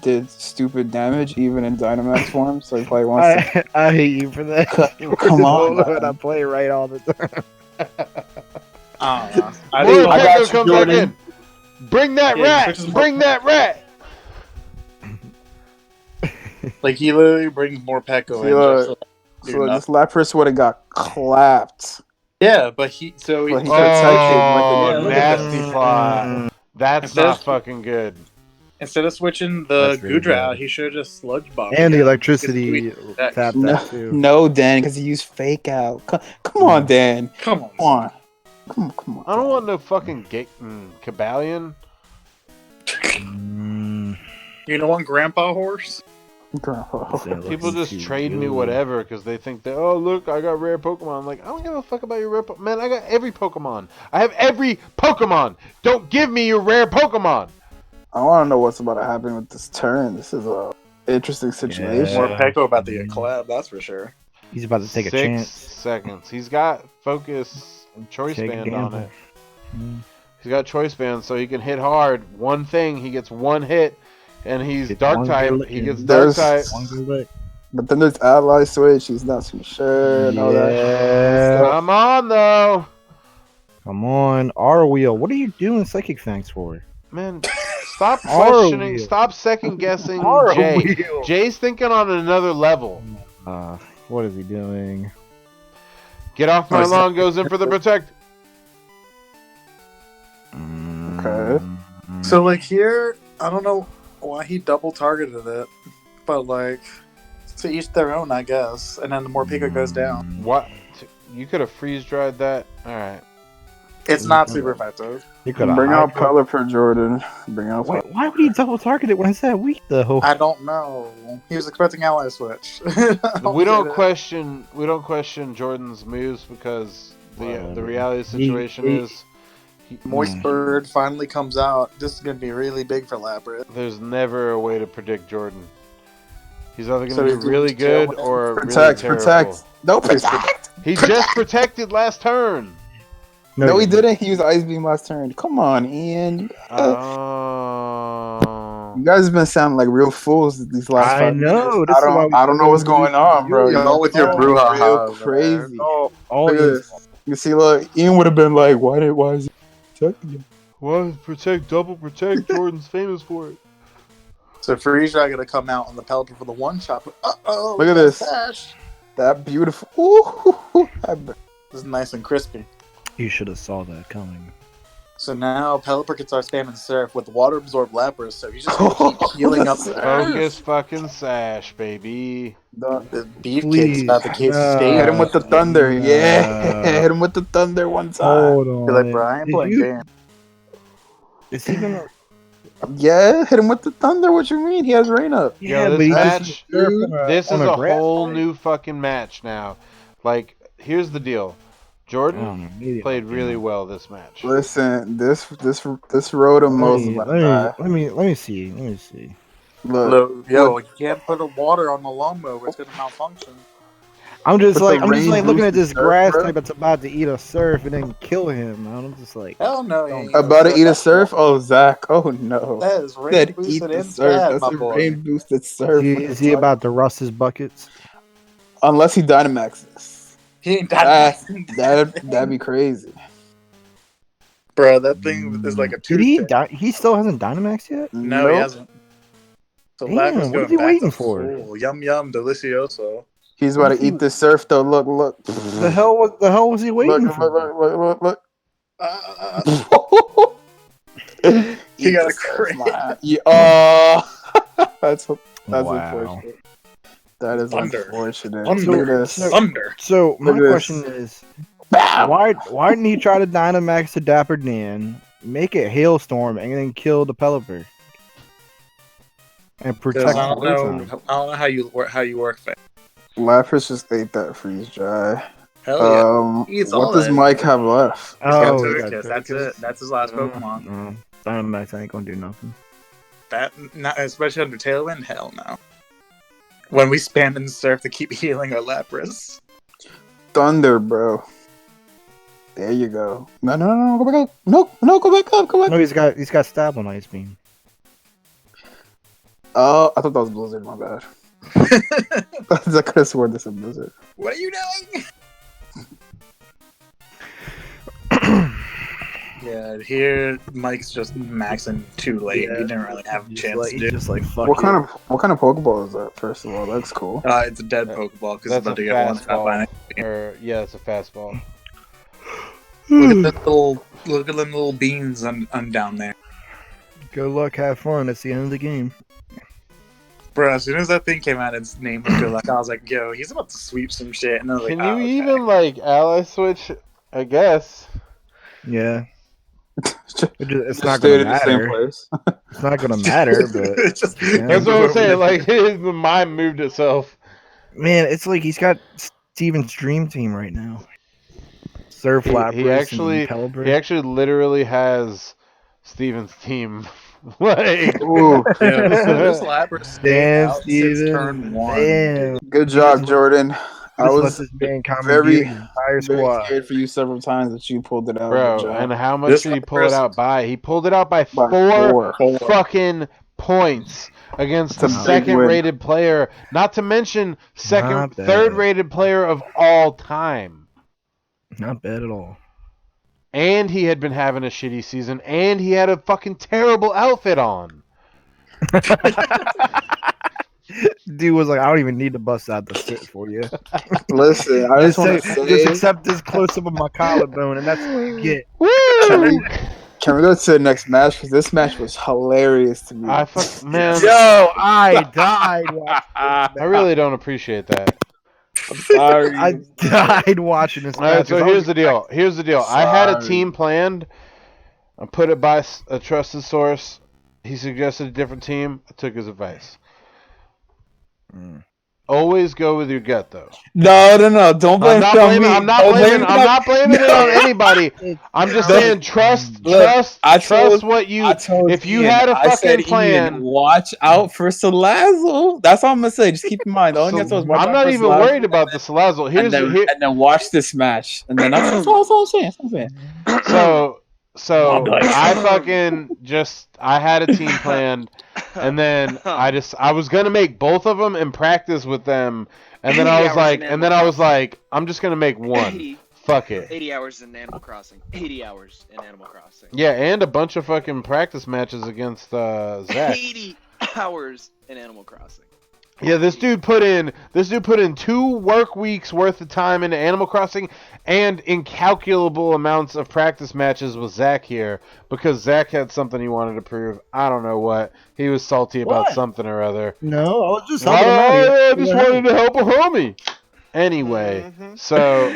did stupid damage even in Dynamax form. So he probably wants to. I hate you for that. Come on, When I play right all the time. I More just I got Pecco you, comes back Jordan. in. Bring that Yeah, he rat! switches Bring that rat! like he literally brings more Pecco in. Look, Just to do So nothing. this Lapras would have got clapped. Yeah, but he so But he so- protected Oh, like Yeah, look at nasty that. plot. That's Instead not of- fucking good. instead of switching the That's really Goodra bad. out, he should have just sludge bombed. And the it. electricity That- tapped No, that too. no, Dan, because he used fake out. Come on, Dan. Come on, Come on. Come on. I don't want no fucking Cabalion. You don't want Grandpa Horse? People just trade me whatever because they think that, oh, look, I got rare Pokemon. I'm like, I don't give a fuck about your rare Pokemon. Man, I got every Pokemon. I have every Pokemon. Don't give me your rare Pokemon. I want to know what's about to happen with this turn. This is a interesting situation. More Yeah. Pecco about to get collab, that's for sure. He's about to take a 6 chance. seconds. He's got focus and choice Take a band on gamble. it. He's got choice band, so he can hit hard. One thing, he gets one hit, and he's Get dark one type. good He lick gets in. dark There's- type. One good lick. But then there's ally switch. He's not too sure and all that. Yeah. Come on, though. Come on, R Wheel. What are you doing Psychic Fangs for? Man, Stop Are questioning. we? Stop second guessing Are Jay. we? Jay's thinking on another level. What is he doing? Get off my lawn. Goes in for the protect. Okay. So like here, I don't know why he double targeted it, but like to each their own, I guess. And then the more Pika goes down, What? You could have freeze dried that. All right. it's not super effective. He could have Bring out high- Pelipper, Jordan. Bring out. Wait, why would he double target it when it's that weak though? I don't know. He was expecting ally switch. We don't get it. question. We don't question Jordan's moves because the reality situation is Moist Bird finally comes out. This is gonna be really big for Lapras. there's never a way to predict Jordan. He's either So going to he's be really doing good tailwind? or Protect, really protect. terrible. No, protect. He just protected last turn. No, he didn't. He used Ice Beam last turn. Come on, Ian. Oh. You guys have been sounding like real fools these last I 5 know. minutes. This is why I don't know what's going on, bro. You know, with your brouhaha real over crazy. all Look at these- this. You see, look, Ian would have been like, why is he protecting him? Why protect, double protect? Jordan's famous for it. So Freeze Dry gonna come out on the Pelipper for the one shot. Uh-oh. Look at this. Sash. That beautiful. Ooh, This is nice and crispy. You should have saw that coming. So now Pelipper can start spamming Surf with Water Absorb Lapras, so he's just gonna keep healing up. Focus fucking sash, baby. The Beefcake's Please. about the case to Hit him with the thunder. Uh, Yeah. Hit him with the thunder one time. Hold on. You're like, bro, I ain't Did playing you- games. Is he gonna? Yeah, hit him with the thunder. What you mean? He has rain up. Yo, but this he match- just This is on a grass whole fight. new fucking match now. Like, here's the deal. Jordan played really well this match. Listen, this Rotom most about to die. Let me see. Look, Look, yo, you can't put a water on the lawnmower; it's gonna malfunction. I'm just But like the I'm just like rain looking at boosted this surf, grass bro. type that's about to eat a surf and then kill him. I'm just like, Hell no, he ain't about to gonna eat a that. surf? Oh, Zach. Oh, no. That is rain Said eat boosted the and surf. bad, That's my a boy. rain boosted surf. is he about to rust his buckets? Unless he Dynamaxes. He ain't that. That'd be crazy. Bro, that thing is like a Did he? toothpick. He still hasn't Dynamax yet. No, Nope. he hasn't. So Damn, Lapras what going is he back waiting to for? school. Yum yum, delicioso. He's about to eat the surf, though. Look. The hell was he waiting Look, for? look. He got a Eat the surf, crit. man. Yeah, oh, that's Wow. unfortunate. That is Thunder. unfortunate. Thunder. Look at this. Thunder. So my Look at this. question is, Bam! why didn't he try to Dynamax the Dapper Dan, make it Hailstorm, and then kill the Pelipper? And protect I the don't Rotom? know how you work that. Lapras just ate that freeze dry. Hell yeah. Eats all What does that. Mike have left? He's got Oh, Turkish. he got That's Turkish. it. That's his last Pokemon. Dynamax ain't gonna do nothing. That, not, especially under Tailwind, hell no. When we spam and surf to keep healing our Lapras. Thunder, bro. There you go. No, go back up. No, go back up. Go back. No, he's got stab on Ice Beam. Oh, I thought that was Blizzard. My bad. I could have sworn this was Blizzard. What are you doing? Yeah, here Mike's just maxing too late. Yeah. He didn't really have a chance to He's do. just like fuck What it. kind of Pokeball is that? First of all, that's cool. It's a dead Pokeball because it's That's about a to get one shot by fastball. Or, yeah, it's a fastball. Look at them little beans on down there. Good luck, have fun. It's the end of the game. Bro, as soon as that thing came out, its name was good. Like I was like, yo, he's about to sweep some shit. And I was like, Can oh, you okay. even, like, ally switch? I guess. Yeah. It's not Stayed gonna in the same matter. place. It's not gonna matter, but It's just, Yeah. That's what I'm saying. Like, the mind moved itself. man, it's like he's got Steven's dream team right now. Surf He Lapras actually- and Pelipper. He actually literally has Steven's team. Like, Ooh, yeah, this Lapras stayed Damn, out since Steven. turn one. Damn. good job, Jordan. I Just let was this man very, his entire very squad. scared for you several times that you pulled it out. bro, Good job. and how much This did he pull it Lapras- out by? He pulled it out by By four four. fucking points against the It's a big second-rated player. Not to mention Not bad. third-rated player of all time. Not bad at all. and he had been having a shitty season, and he had a fucking terrible outfit on. Dude was like, I don't even need to bust out the sit for you. Listen, I just want to Just say, accept this close up of my collarbone, and that's what you get. Woo! can we go to the next match? Because this match was hilarious to me. Man, Yo, I died watching I really don't appreciate that. I'm sorry. I died watching this All right, match. so here's the deal. Here's the deal. I had a team planned. I put it by a trusted source. He suggested a different team. I took his advice. Always go with your gut, though. No. Don't blame it on me. I'm not blaming it on anybody. I'm just saying trust what you. If you had a fucking plan, watch out for Salazzle. That's all I'm gonna say. Just keep in mind. The only thing I was I'm not even worried about the Salazzle. And then watch this match, and then that's all I'm saying. So I had a team planned, and then I was gonna make both of them and practice with them, and then I was like, I'm just gonna make one. Fuck it. 80 hours in Animal Crossing. 80 hours in Animal Crossing. Yeah, and a bunch of fucking practice matches against Zach. 80 hours in Animal Crossing. Yeah, this dude put in 2 work weeks worth of time into Animal Crossing and incalculable amounts of practice matches with Zach here because Zach had something he wanted to prove. I don't know what. He was salty about something or other. No, I was just I just wanted to help a homie. Anyway, so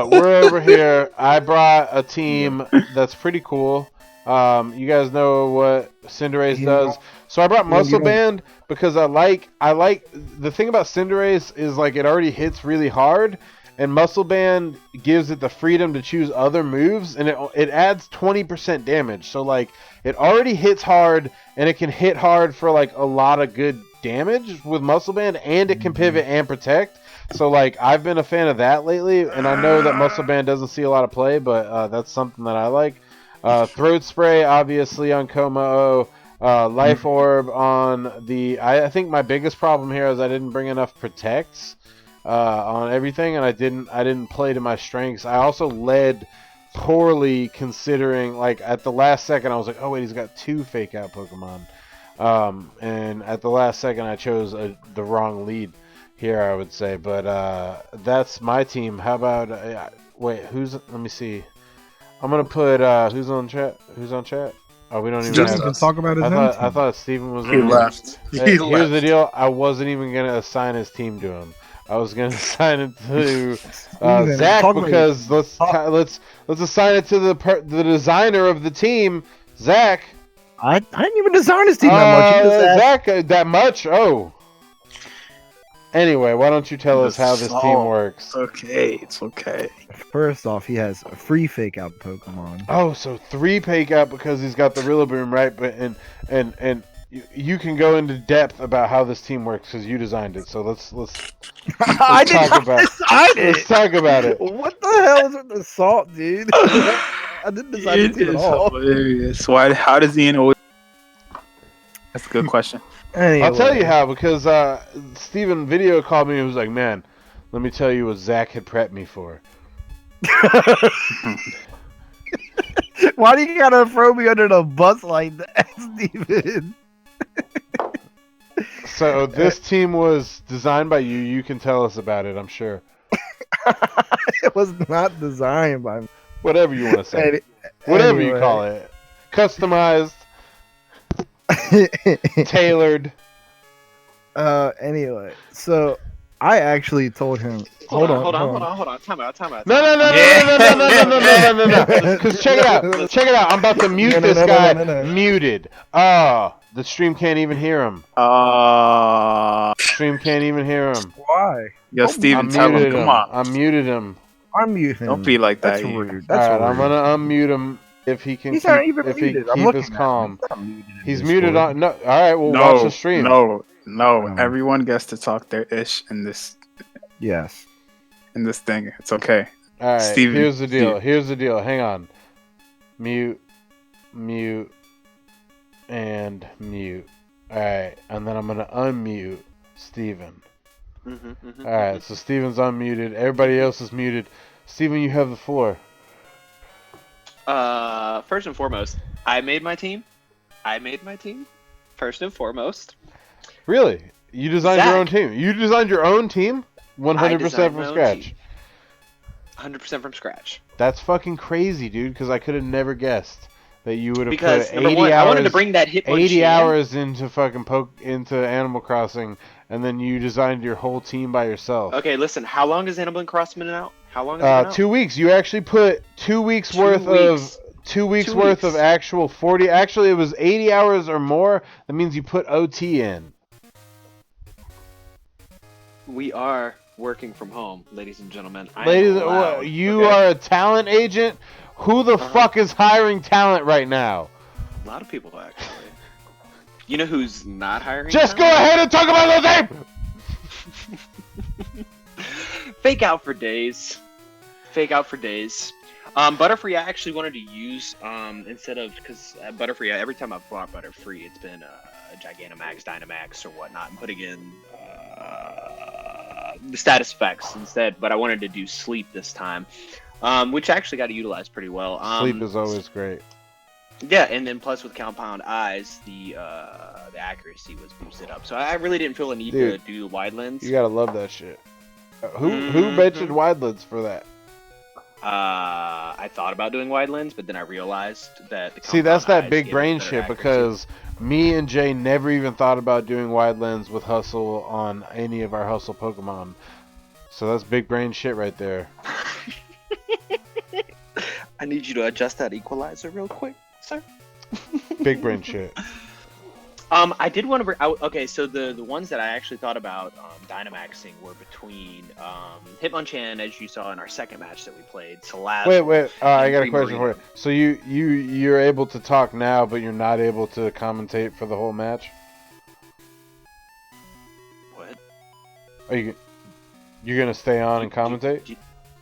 we're over here. I brought a team that's pretty cool. You guys know what Cinderace does. So I brought Muscle Band because I like the thing about Cinderace is like it already hits really hard, and Muscle Band gives it the freedom to choose other moves, and it adds 20% damage. So like it already hits hard, and it can hit hard for like a lot of good damage with Muscle Band, and it can pivot and protect. So like I've been a fan of that lately, and I know that Muscle Band doesn't see a lot of play, but that's something that I like. Throat Spray obviously on Como. Life Orb on the. I think my biggest problem here is I didn't bring enough protects on everything, and I didn't play to my strengths. I also led poorly considering like at the last second I was like, oh wait, he's got 2 fake out Pokemon, and at the last second I chose the wrong lead here, I would say. But that's my team. How about wait? Let me see. I'm gonna put who's on chat? Oh, we don't even have to talk about his I thought Steven was. He left. Here's the deal. I wasn't even gonna assign his team to him. I was gonna assign it to Zach because let's assign it to the designer of the team, Zach. I didn't even design his team that much. Zach, that much? Oh. Anyway, why don't you tell us how this team works? It's okay. First off, he has a free fake out Pokemon. Oh, so 3 fake out because he's got the Rillaboom, right? But and you can go into depth about how this team works because you designed it. So let's talk about it. What the hell is with the salt, dude? I didn't design the team at all. Hilarious. Why? How does Ian always? That's a good question. Anyway. I'll tell you how, because Steven video called me and was like, man, let me tell you what Zach had prepped me for. Why do you gotta throw me under the bus like that, Steven? So this team was designed by you. You can tell us about it, I'm sure. It was not designed by me. Whatever you want to say. Whatever you call it. Customized. Tailored. Anyway, so I actually told him. Hold on. Time out. No. Because check it out. I'm about to mute this guy. Muted. The stream can't even hear him. Stream can't even hear him. Why? Yo, Steven, tell him. Come on. I muted him. Unmute him. Don't be like that. That's rude. Alright, I'm gonna unmute him if he can. He's not even muted. Keep his calm. He's muted on. No. All right. Well, watch the stream. No. Everyone gets to talk their ish in this. Yes. In this thing, it's okay. All right. Steven, here's the deal. Hang on. Mute, and mute. All right, and then I'm gonna unmute Steven. All right. So Steven's unmuted. Everybody else is muted. Steven, you have the floor. First and foremost, I made my team. First and foremost. Really? You designed your own Zach. team? You designed your own team? 100% designed from my own scratch. team. 100% from scratch. That's fucking crazy, dude. Because I could have never guessed that you would have Because put number 80 one, hours. I wanted to bring that Hitmonchan. 80 hours into fucking into Animal Crossing, and then you designed your whole team by yourself. Okay, listen. How long has Animal Crossing been out? How long has it been out? 2 weeks. You actually put 2 weeks worth of 2 weeks worth of actual 40. Actually, it was 80 hours or more. That means you put OT in. We are working from home, ladies and gentlemen. You are a talent agent. Who the fuck is hiring talent right now? A lot of people, actually. You know who's not hiring? Just go ahead and talk about the name. Fake out for days. Butterfree, I actually wanted to use instead of because Butterfree. Every time I've bought Butterfree, it's been a Gigantamax, Dynamax, or whatnot. I'm putting in the status effects instead, but I wanted to do sleep this time, which actually got to utilize pretty well. Sleep is always great. Yeah, and then plus with Compound Eyes, the accuracy was boosted up. So I really didn't feel a need to do the wide lens. You gotta love that shit. Who mentioned wide lens for that? I thought about doing wide lens, but then I realized that that's that big brain shit because me and Jay never even thought about doing wide lens with Hustle on any of our Hustle Pokemon. So that's big brain shit right there. I need you to adjust that equalizer real quick, sir. Big brain shit. I did want to bring out. Okay, so the ones that I actually thought about Dynamaxing were between Hitmonchan, as you saw in our second match that we played. Salazzle. Wait. I got a question for you. So you're able to talk now, but you're not able to commentate for the whole match. What? Are you're gonna stay on and commentate? Do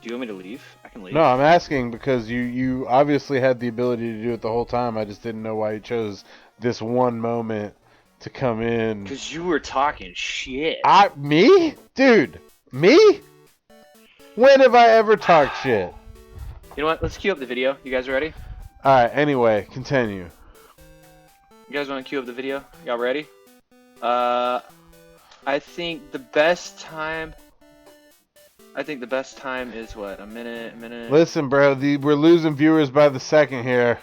you want me to leave? I can leave. No, I'm asking because you obviously had the ability to do it the whole time. I just didn't know why you chose this one moment to come in. Because you were talking shit. Me? Dude, me? When have I ever talked shit? You know what? Let's cue up the video. You guys ready? Alright, anyway, continue. You guys want to cue up the video? Y'all ready? I think the best time is what? A minute. Listen, bro, we're losing viewers by the second here.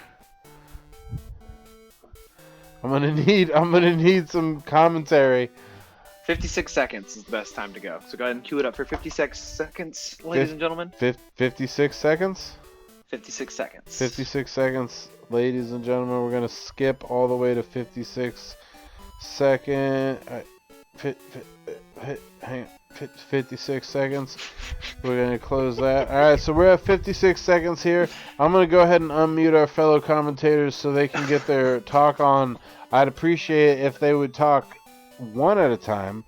I'm gonna need some commentary. 56 seconds is the best time to go. So go ahead and cue it up for 56 seconds, ladies and gentlemen. 56 seconds? 56 seconds. 56 seconds, ladies and gentlemen. We're gonna skip all the way to 56 second. 56 seconds. We're gonna close that. Alright, so we're at 56 seconds here. I'm gonna go ahead and unmute our fellow commentators so they can get their talk on. I'd appreciate it if they would talk one at a time.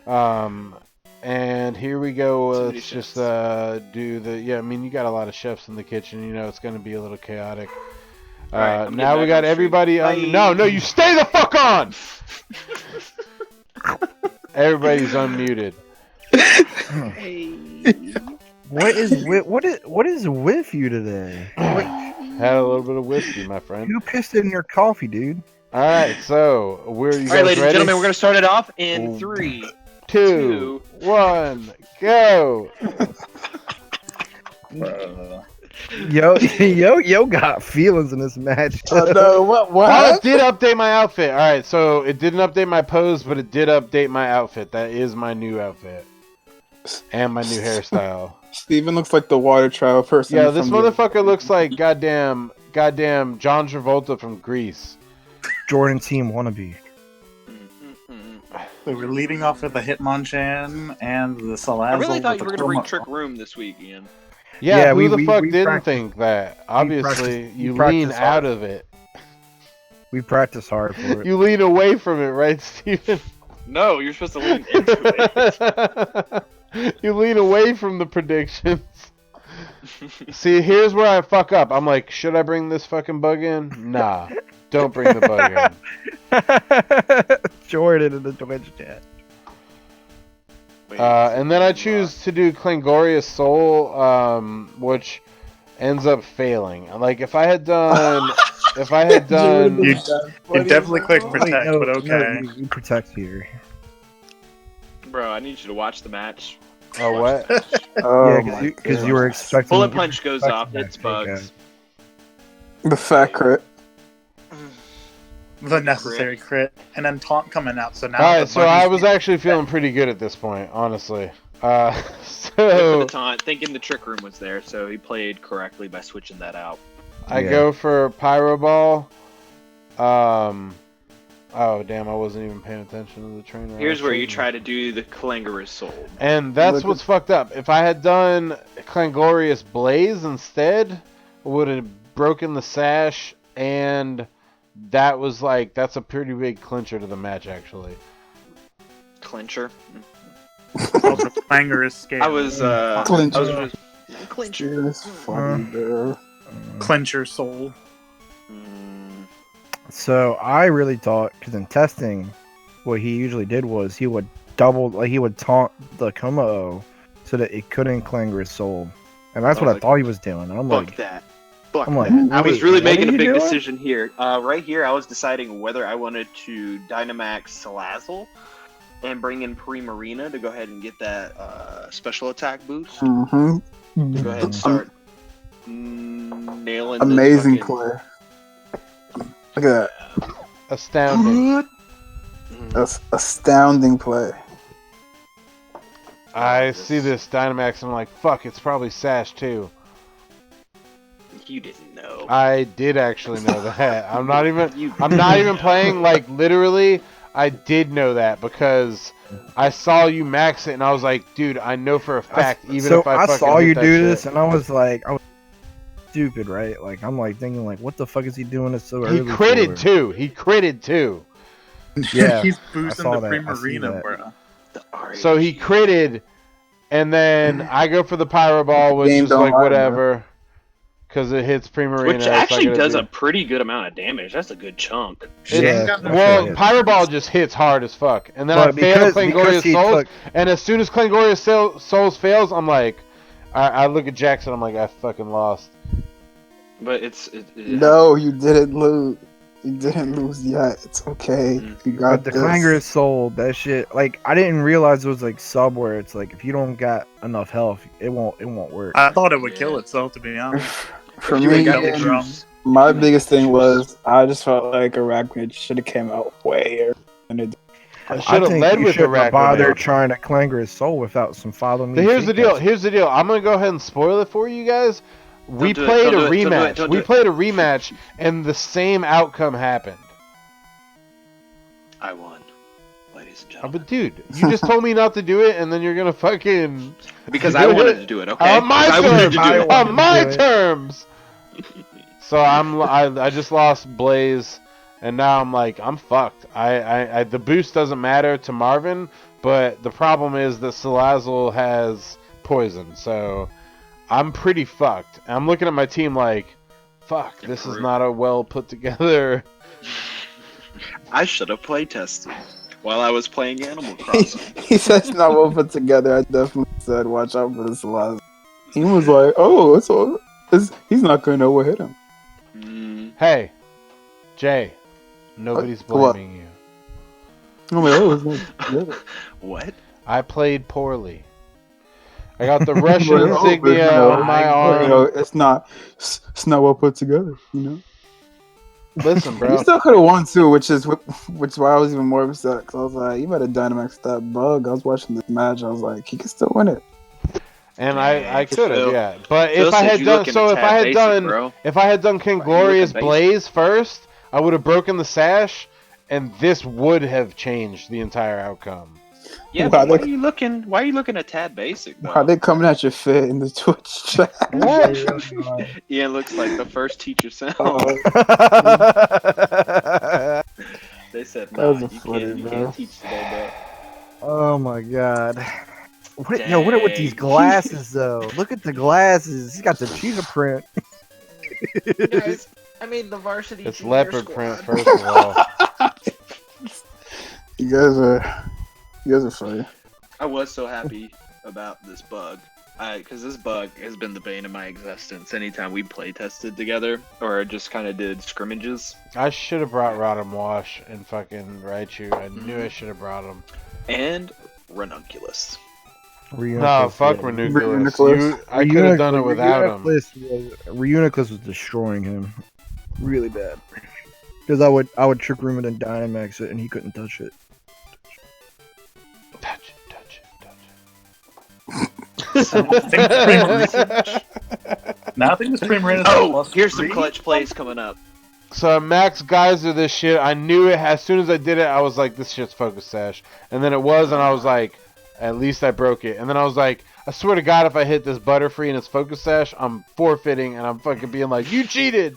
And here we go. Let's just do the. Yeah, I mean, you got a lot of chefs in the kitchen. You know, it's gonna be a little chaotic. Right, now we got everybody. No, you stay the fuck on. Everybody's unmuted. Hey. What is with you today? Had a little bit of whiskey, my friend. Who pissed in your coffee, dude? All right, so you All right, guys ladies and ready? gentlemen, we're gonna start it off in 3, 2, 1, go. Yo got feelings in this match. No, what? Oh, it did update my outfit. All right, so it didn't update my pose, but it did update my outfit. That is my new outfit and my new hairstyle. Steven looks like the water travel person. Yeah, this motherfucker looks like goddamn John Travolta from Grease. Jordan team wannabe. So we're leading off with the Hitmonchan and the Salazzle. I really thought you were with gonna bring the Trick Room this week, Ian. Yeah, we who the fuck didn't practiced- think that? Obviously, practiced- you we lean practiced out hard. of it. We practice hard for it. You lean away from it, right, Steven? No, you're supposed to lean into it. You lean away from the predictions. See, here's where I fuck up. I'm like, should I bring this fucking bug in? Nah, don't bring the bug in. Jordan in the Twitch chat. Wait, And then I choose to do Klangoria's Soul, which ends up failing. Like if I had done, You definitely clicked protect, no, but okay. No, you protect here. Bro, I need you to watch the match. oh what? Oh Yeah, my because you were expecting. Bullet punch goes off, expecting hits that bugs. The fat crit. The necessary crit, and then taunt coming out. So now. All the right, so I buggy's- was actually feeling pretty good at this point, honestly. Good for So the taunt, thinking the trick room was there, so he played correctly by switching that out. I Yeah. go for Pyro Ball. Oh damn! I wasn't even paying attention to the trainer. Here's where you try to do the Clangorous Soul. And that's Look what's fucked up. If I had done Clangorious Blaze instead, would have broken the sash, and that's a pretty big clincher to the match, actually. Clincher. Also, Clanger is scared. I was Clincher. Clincher. It's funny, bro. Clincher soul. So I really thought, because in testing, what he usually did was he would he would taunt the Como so that it couldn't clanger his soul, and that's Oh, what I like, thought he was doing. I'm Fuck like, that. Fuck I'm like, that. I was wait, really what making are a you big doing? decision here. Right here, I was deciding whether I wanted to Dynamax Salazzle and bring in Primarina to go ahead and get that special attack boost. Mm-hmm. To go ahead and start nailing this Amazing fucking- play. Look at Astounding. that. That's astounding play. I see this Dynamax and I'm like, fuck, it's probably Sash too. You didn't know. I did actually know that. I'm not even You playing, like, literally, I did know that because I saw you max it and I was like, dude, I know for a fact, even so if I I fucking saw hit you that do shit. this, and I was like, I was stupid, right? Like I'm like thinking, like, what the fuck is he doing this so He early? critted for? too. He critted too. Yeah, He's boosting saw the that. I see Primarina, that. bro. The RH. So he critted, and then I go for the Pyro Ball, which Game is don't like lie, whatever, because it hits Primarina. Which it's not actually gonna does do- a pretty good amount of damage. That's a good chunk. It's- Yeah, well, okay. Pyro Ball just hits hard as fuck, and then But I fail because Clangorious he Souls, took, and as soon as Clangorious Souls fails, I'm like, I look at Jackson, I'm like, I fucking lost. But it No, you didn't lose. You didn't lose yet. It's okay. You got but the this. clanger soul, that shit. Like I didn't realize it was like sub where it's like if you don't got enough health, it won't work. I thought it would kill itself, to be honest. For you me, ain't got the Ian, juice. my biggest thing was I just felt like Arachnid should have came out way earlier than it did. I should have think led you with shouldn't have bothered Arachnid. trying to clanger his soul without some follow me. So here's the deal. shakeups. Here's the deal. I'm gonna go ahead and spoil it for you guys. We do it, played don't a do it, don't do it, rematch. don't do We it. played a rematch, and the same outcome happened. I won, ladies and Oh, gentlemen. but dude, you just told me not to do it, and then you're gonna fucking Because I wanted to do it, okay? on my I wanted terms. to do it. On my do it. terms. So I just lost Blaze, and now I'm like I'm fucked. I the boost doesn't matter to Marvin, but the problem is that Salazzle has poison, so I'm pretty fucked. I'm looking at my team like, fuck, this is not a well put together. I should have play tested while I was playing Animal Crossing. He said it's not well put together. I definitely said, watch out for this Lazarus. He was like, oh, he's not going to know what hit him. Hey, Jay, nobody's What? blaming you. I'm like, oh, it's not together. What? I played poorly. I got the Russian Like, oh, but, insignia you know, on my you arm. know, it's not well put together, you know? Listen, You bro. still could have won too, which is why I was even more upset. Cause I was like, you better Dynamax that bug. I was watching this match. I was like, he can still win it. And I could have, Phil- yeah. But Phil if I said had you done looking so, a if tad I had basic, done, bro. if I had done Why you Glorious looking Blaze first, I would have broken the sash, and this would have changed the entire outcome. Yeah, Wow, but why they- are you looking? Why are you looking a tad basic though? How they coming at your fit in the Twitch chat? Ian looks like the first teacher sound. Oh, They said, That "Nah, was you funny, can't, you bro. can't teach today, Oh my god. What are with these Dang. glasses though? Look at the glasses. He's got the cheetah print. bro." Guys, I made the varsity. It's junior leopard squad. print, first of all. you guys are funny. I was so happy about this bug. because this bug has been the bane of my existence. Anytime we play tested together or just kind of did scrimmages. I should have brought Rodham Wash and fucking Raichu. I knew I should have brought him. And Ranunculus. No, fuck Ranunculus. Ranunculus. I could have done it without him. Ranunculus was destroying him really bad. Because I would Trick Room it and Dynamax it, and he couldn't touch it. Touch it. Now I think this Primarina. Oh, here's some clutch plays coming up. So I Max Geyser this shit. I knew it as soon as I did it. I was like, this shit's Focus Sash. And then it was, and I was like, at least I broke it. And then I was like, I swear to God, if I hit this Butterfree and it's Focus Sash, I'm forfeiting, and I'm fucking being like, you cheated.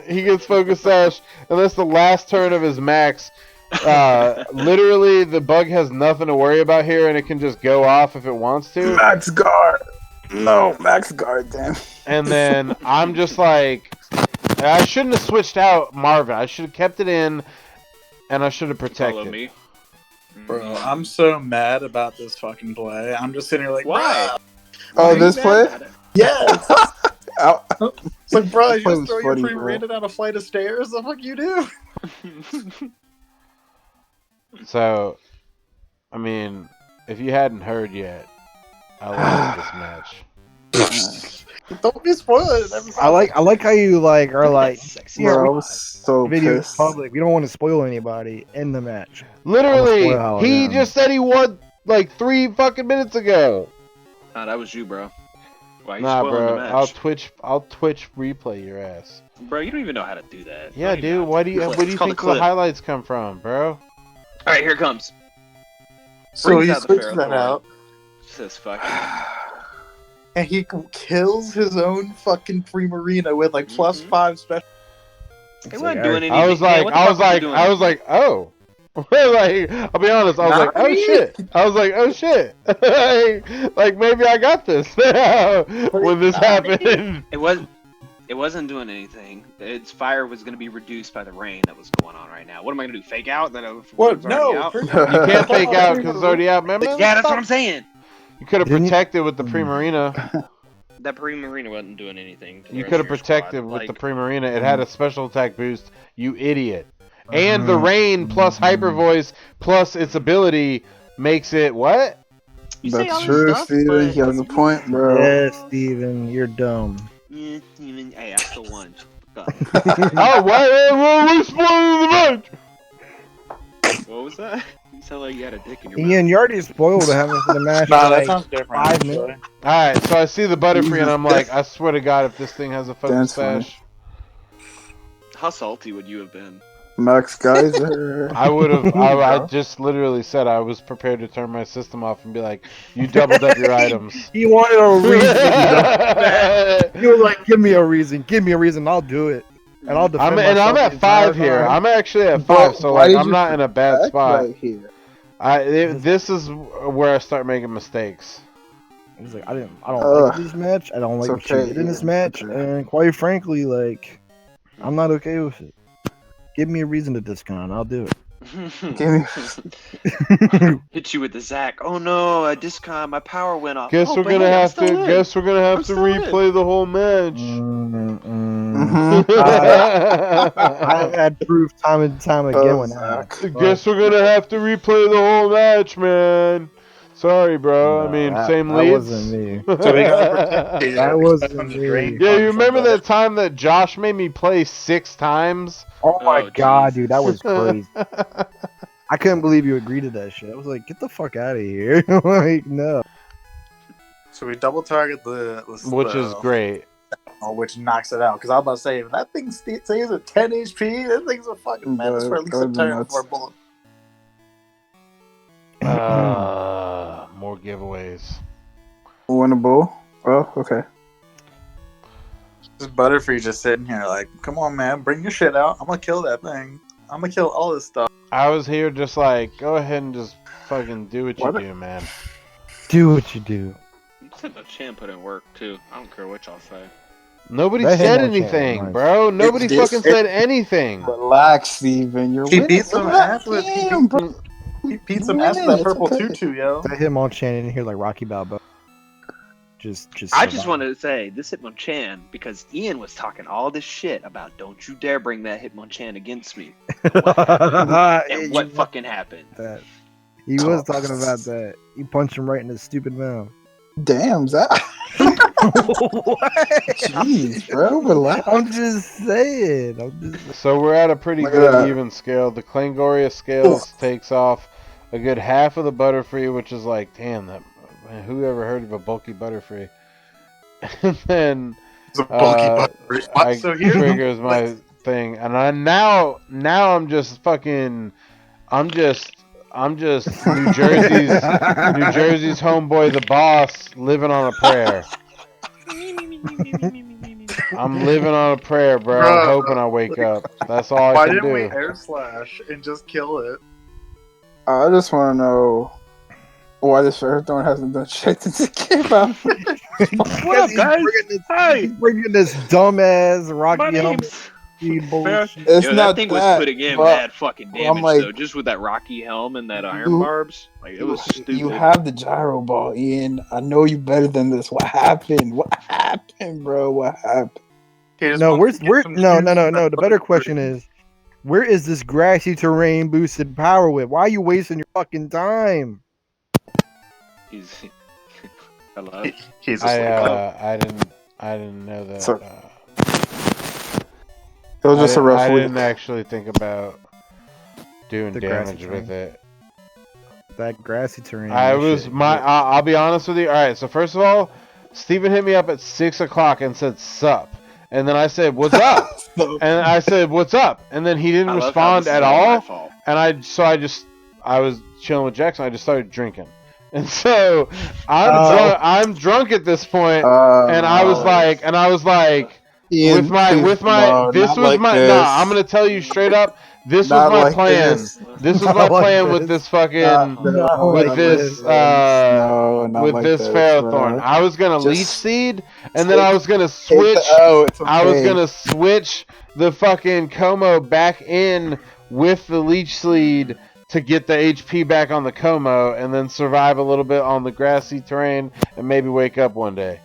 He gets Focus Sash, and that's the last turn of his Max. Literally, the bug has nothing to worry about here, and it can just go off if it wants to. Max Guard. No, Max Guard, damn. And then I'm just like, I shouldn't have switched out Marvin. I should have kept it in, and I should have Follow protected. me. Bro, I'm so mad about this fucking play. I'm just sitting here like, Why? Oh, this play? yes. Ow. It's like, bro, you play just was throw your funny, Primarina down a flight of stairs. The fuck you do? So, I mean, if you hadn't heard yet, I like this match. Don't be spoiled. I like how you are like Sexy. Yeah, Bro, I we- was so video is pissed. public. We don't want to spoil anybody in the match. Literally, I'm a spoil he now. just said he won like 3 fucking minutes ago. Nah, that was you, bro. Why are you Nah, spoiling bro, the match? I'll Twitch replay your ass. Bro, you don't even know how to do that. Yeah, No, dude. Why do you? Clip. Where do you It's called think a the clip. highlights come from, bro? All right, here it comes. So Brings he out the switches Ferrothorn. that out, Says fucking. and he kills his own fucking Primarina with like plus 5 special. They It's weren't like, doing alright. anything. I was Yeah, like, what the I fuck was was he like, doing? I was like, oh. Like, I'll be honest, I was like, oh Nani? shit. I was like, oh shit. like maybe I got this when this happened. It wasn't doing anything. Its fire was going to be reduced by the rain that was going on right now. What am I going to do? Fake out? That it was What? already No. out? You can't fake out because it's already out. Remember? Yeah, that's what I'm saying. You could have Didn't you- protected with the Primarina. That Primarina wasn't doing anything. to the You rest could of have your protected squad. with the Like, Primarina. It had a special attack boost. You idiot. And the rain plus Hyper Voice plus its ability makes it what? you say all That's this true, stuff, Steven. but- He has a point, bro. Yes, Steven, you're dumb. Yeah, even, hey, I still won. Fuck Oh, we're spoiling the match. off. What was that? You sound like you had a dick in your mouth. Ian, you already spoiled having the match. Nah, that like, sounds different. 5 actually. minutes. Alright, so I see the Butterfree and I'm Jesus. like, I swear to God, if this thing has a Focus That's funny. Sash, How salty would you have been? Max Geyser. I would have. I just literally said I was prepared to turn my system off and be like, you doubled up your items. He wanted a reason. He was like, give me a reason, I'll do it. And I'll defend I'm myself at the 5 entire here. time. I'm actually at Bro, 5, so why like did I'm you not in a bad Back spot. right here. This is where I start making mistakes. He's like, I don't like this match. I don't like It's what you okay, did in this Ian. match. Okay. And quite frankly, like, I'm not okay with it. Give me a reason to discount. I'll do Give me. Hit you with the Zac. Oh no, I discon. My power went off. Guess oh, we're but gonna hey, I'm have still to. in. Guess we're gonna have I'm to still in. replay the whole match. I've had proof time and time again when that Zach. happens. Guess we're gonna have to replay the whole match, man. Sorry, bro. I mean, same that leads. wasn't me. So we gotta protect it. That wasn't That's me. drain Yeah, you punch remember from that time that Josh made me play 6 times? Oh my Oh, god, Jesus. dude, that was crazy. I couldn't believe you agreed to that shit. I was like, get the fuck out of here. Like, no. So we double target the Which is great. which knocks it out. Because I was about to say, if that thing stays at 10 HP, that thing's a fucking menace for at least a That'd be turn nuts. for a bullet. More giveaways. Winnable. Oh, okay. This Butterfree just sitting here like, come on, man, bring your shit out. I'm gonna kill that thing. I'm gonna kill all this stuff. I was here just like, go ahead and just fucking do what you What? do, man. Do what you do. You said the champ put in work too. I don't care what y'all say. Nobody That said Hitmonchan was anything, nice. bro. Nobody It- fucking said anything. Relax, Steven. You're He winning. beat some ass with Damn, bro. he beat You're some ass with winning. that purple It's okay. tutu, yo. That Hitmonchan in here like Rocky Balboa. Just. I just wanted to say this Hitmonchan because Ian was talking all this shit about don't you dare bring that Hitmonchan against me. And what fucking happened? That. He was talking about that. You punched him right in his stupid mouth. Damn, Zach. Jeez, bro. Relax. I'm just saying. So we're at a pretty Look at good that. even scale. The Clangoria scales takes off a good half of the Butterfree, which is like, damn, that man, who ever heard of a bulky Butterfree? And then It's a bulky butt. I So here's triggers my thing, and now I'm just fucking, I'm just New Jersey's homeboy, the boss, living on a prayer. I'm living on a prayer, bro. I'm hoping I wake up. That's all I Why can didn't we do. air slash and just kill it? I just want to know why this Ferrothorn hasn't done shit since it came out. What up, guys? He's bringing this dumbass Rocky My helmet name's bullshit. It's Yo, not that thing was that, putting in but mad fucking I'm damage like- though, just with that Rocky helm and that iron You- barbs. Like it was stupid. You have the gyro ball, Ian. I know you better than this. What happened? What happened, bro? What happened? He just No, wants to get some no. juice from that The better Butterfree. question is, where is this grassy terrain boosted power whip? Why are you wasting your fucking time? He's hello. He's just I didn't know that. Sorry. It was just a rough I week. didn't actually think about doing The grassy damage with terrain. it. That grassy terrain. I'll be honest with you. All right, so first of all, Steven hit me up at 6 o'clock and said sup, and then I said what's up, and I said what's up, and then he didn't I love how respond this is at all my all, fault. and I was chilling with Jackson. I just started drinking, and so I'm drunk at this point, and I was like. Ian, With my, no, this not was like my, this. nah, I'm gonna tell you straight up, this was Not my like plan. this. This was Not my like plan with this. this fucking, No, with not this, like no, not with like this this, Ferrothorn. bro. I was gonna Just leech seed, and then I was gonna Take switch, the L, it's I was okay. gonna switch the fucking Como back in with the leech seed to get the HP back on the Como, and then survive a little bit on the grassy terrain, and maybe wake up one day.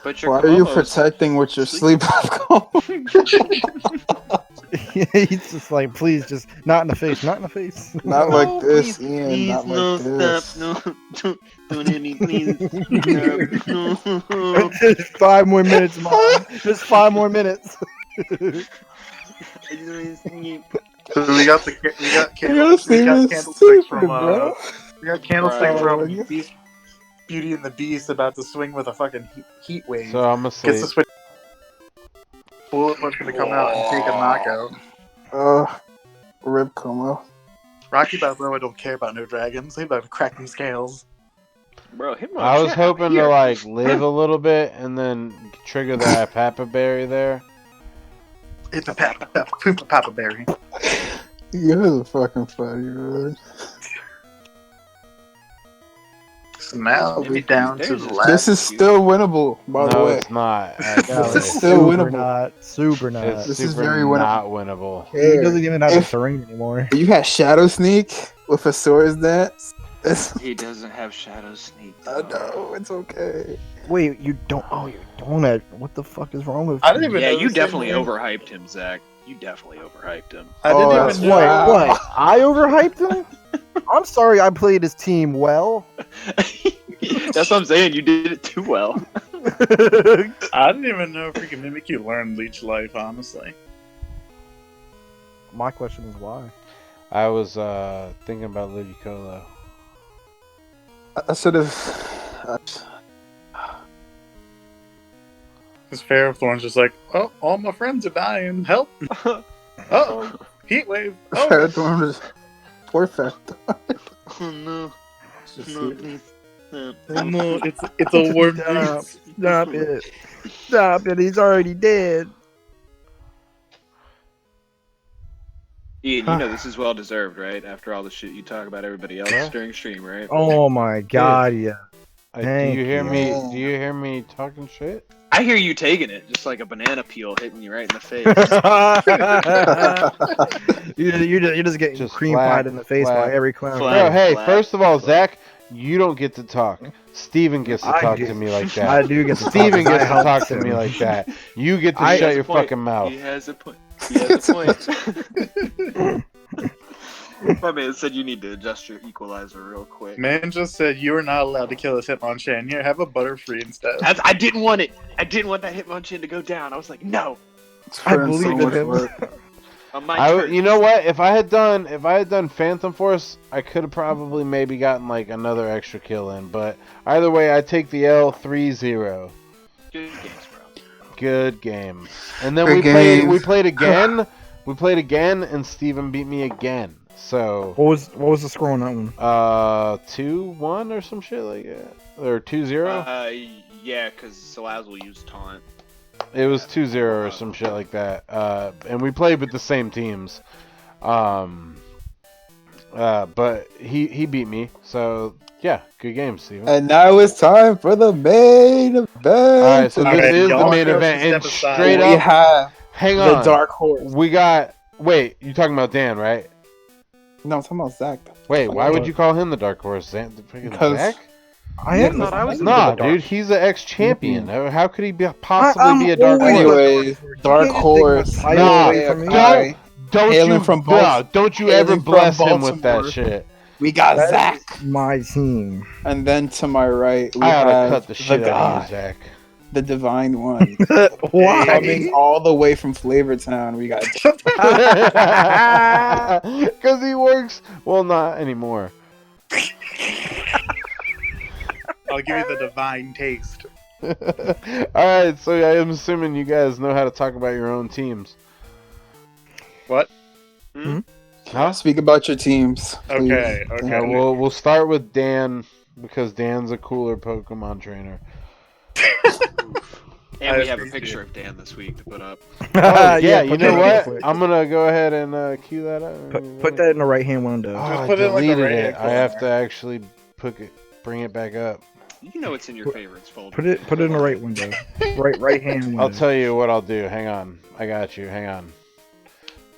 But your Why are you Komodos- protecting with your sleep? He's just like, please, just not in the face, not in the face. Not No, like this, please, Ian. please, Not no, like this. stop, no, don't hit me, please. No. Just 5 more minutes, mom. Just 5 more minutes. So we got candlesticks from bro. we got candlesticks Bro. from Beauty and the Beast about to swing with a fucking heat wave. So I'm Gets to asleep. switch. Bullet was gonna come out and take a knockout. Rip Como. Rocky Balboa don't care about no dragons. They about to crack them scales. Bro, him I was hoping to like live a little bit and then trigger the Papa Berry there. It's a papa berry. You're fucking funny, man. So now we down to the last. This is still winnable, by the No, way. it's not. No, Actually. it's still super winnable. not. Super not. It's This is super very winnable. not winnable. He doesn't even have the If- terrain anymore. You had Shadow Sneak with a Swords Dance. He doesn't have Shadow Sneak. I know, it's okay. Wait, you don't. Oh, you don't have. What the fuck is wrong with I didn't even Yeah, know you this definitely thing- overhyped him, Zach. You definitely overhyped him. I didn't Oh, even that's know. right. What? I overhyped him? I'm sorry I played his team well. That's what I'm saying. You did it too well. I didn't even know freaking Mimikyu learned Leech Life, honestly. My question is why? I was thinking about Ludicolo. I should have. This Ferrothorn's just like, oh, all my friends are dying. Help! Oh, heat wave. Oh, Ferrothorn was poor Ferrothorn. Oh no. No, please. No. no, it's a warm Stop. breeze. Stop it. Stop it. He's already dead. Ian, you know this is well deserved, right? After all the shit you talk about everybody else Yeah. during stream, right? Oh my god, yeah. Do Thank you hear you. me? Do you hear me talking shit? I hear you taking it, just like a banana peel hitting you right in the face. You're just getting Just cream flat, pied in the face flat. by every clown. Flat. Bro, hey, Flat. first of all, Zach, you don't get to talk. Steven gets to I talk do. to me like I that. do get to talk. Steven 'cause I gets to helped talk to him. me like that. You get to He shut has your a point. fucking mouth. He has a point. He has a point. My man said you need to adjust your equalizer real quick. Man just said you are not allowed to kill this Hitmonchan. Here, have a Butterfree instead. I didn't want it. I didn't want that Hitmonchan to go down. I was like, no. It's I putting believe in much him. work. On my turn. You know what? If I had done Phantom Force, I could have probably maybe gotten like another extra kill in. But either way, I take the L 3-0. Good games, bro. Good game. And then Good we games. played again. We played again, and Steven beat me again. So What was the score on that one? 2-1 or some shit like that, or 2-0. Yeah, because Salaz will use taunt. It was 2-0 or some shit like that. And we played with the same teams. But he beat me. So yeah, good game, Steven. And now it's time for the main event. All right, so All this right, is the y'all main girls event, can and step aside. straight we up, have hang the on. dark horse. We got. Wait, you talking about Dan, right? No, I'm talking about Zach. Wait, why would you call him the dark horse? Because- Zach? I Yeah, thought I was Nah, the dark. dude, he's an ex-champion. How could he possibly be a dark always horse? Anyways, You dark can't take my horse. title Nah, away from me. Kai. Don't Hailing you, from don't you ever hailing from bless him with that Baltimore. shit. We got That Zach. is my team. And then to my right, we I oughta have cut the shit out of God, you, Zach. the divine one. Why? Coming all the way from Flavortown, we got Because he works. Well, not anymore. I'll give you the divine taste. Alright, so I'm assuming you guys know how to talk about your own teams. What? Huh? Speak about your teams. Please. Okay, okay. Yeah, we'll start with Dan, because Dan's a cooler Pokemon trainer. And we I have a appreciate picture it. of Dan this week to put up. Oh, yeah, you put know that what? real quick. I'm gonna go ahead and cue that up. Put that in the right hand window. Oh, Just I put it in, like, the deleted right-hand it. I have corner. to actually bring it back up. You know it's in your favorites folder. Put it in the right window. Right hand window. I'll tell you what I'll do. Hang on. I got you. Hang on.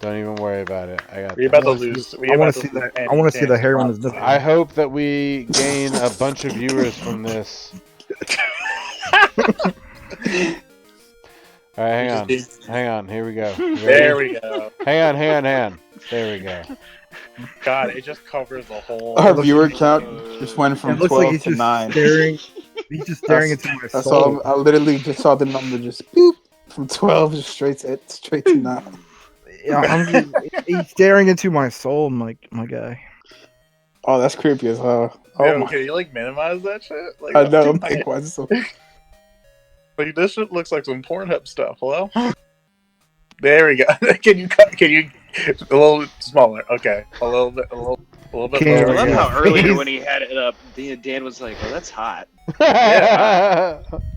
Don't even worry about it. I got We this. about to lose. I want to see that. I want to see the hair on his nipple. I hope that we gain a bunch of viewers from this. All right, hang on. Hang on. Here we go. You There ready? we go. Hang on. There we go. God, it just covers the whole. Our viewer count just went It from looks 12 like he's to just 9. staring. He's just staring into my That's soul. all. I literally just saw the number just boop from 12 just straight to 9. Yeah, he's staring into my soul, my guy. Oh, that's creepy as hell. Oh Yo, my! can you like minimize that shit? Like, I that's know. too I'm like, much. why is it so? Like, this shit looks like some Pornhub stuff. Hello. There we go. Can you a little smaller? Okay, a little bit Can't I lower. love Yeah. how earlier when he had it up, Dan was like, "Oh, that's hot."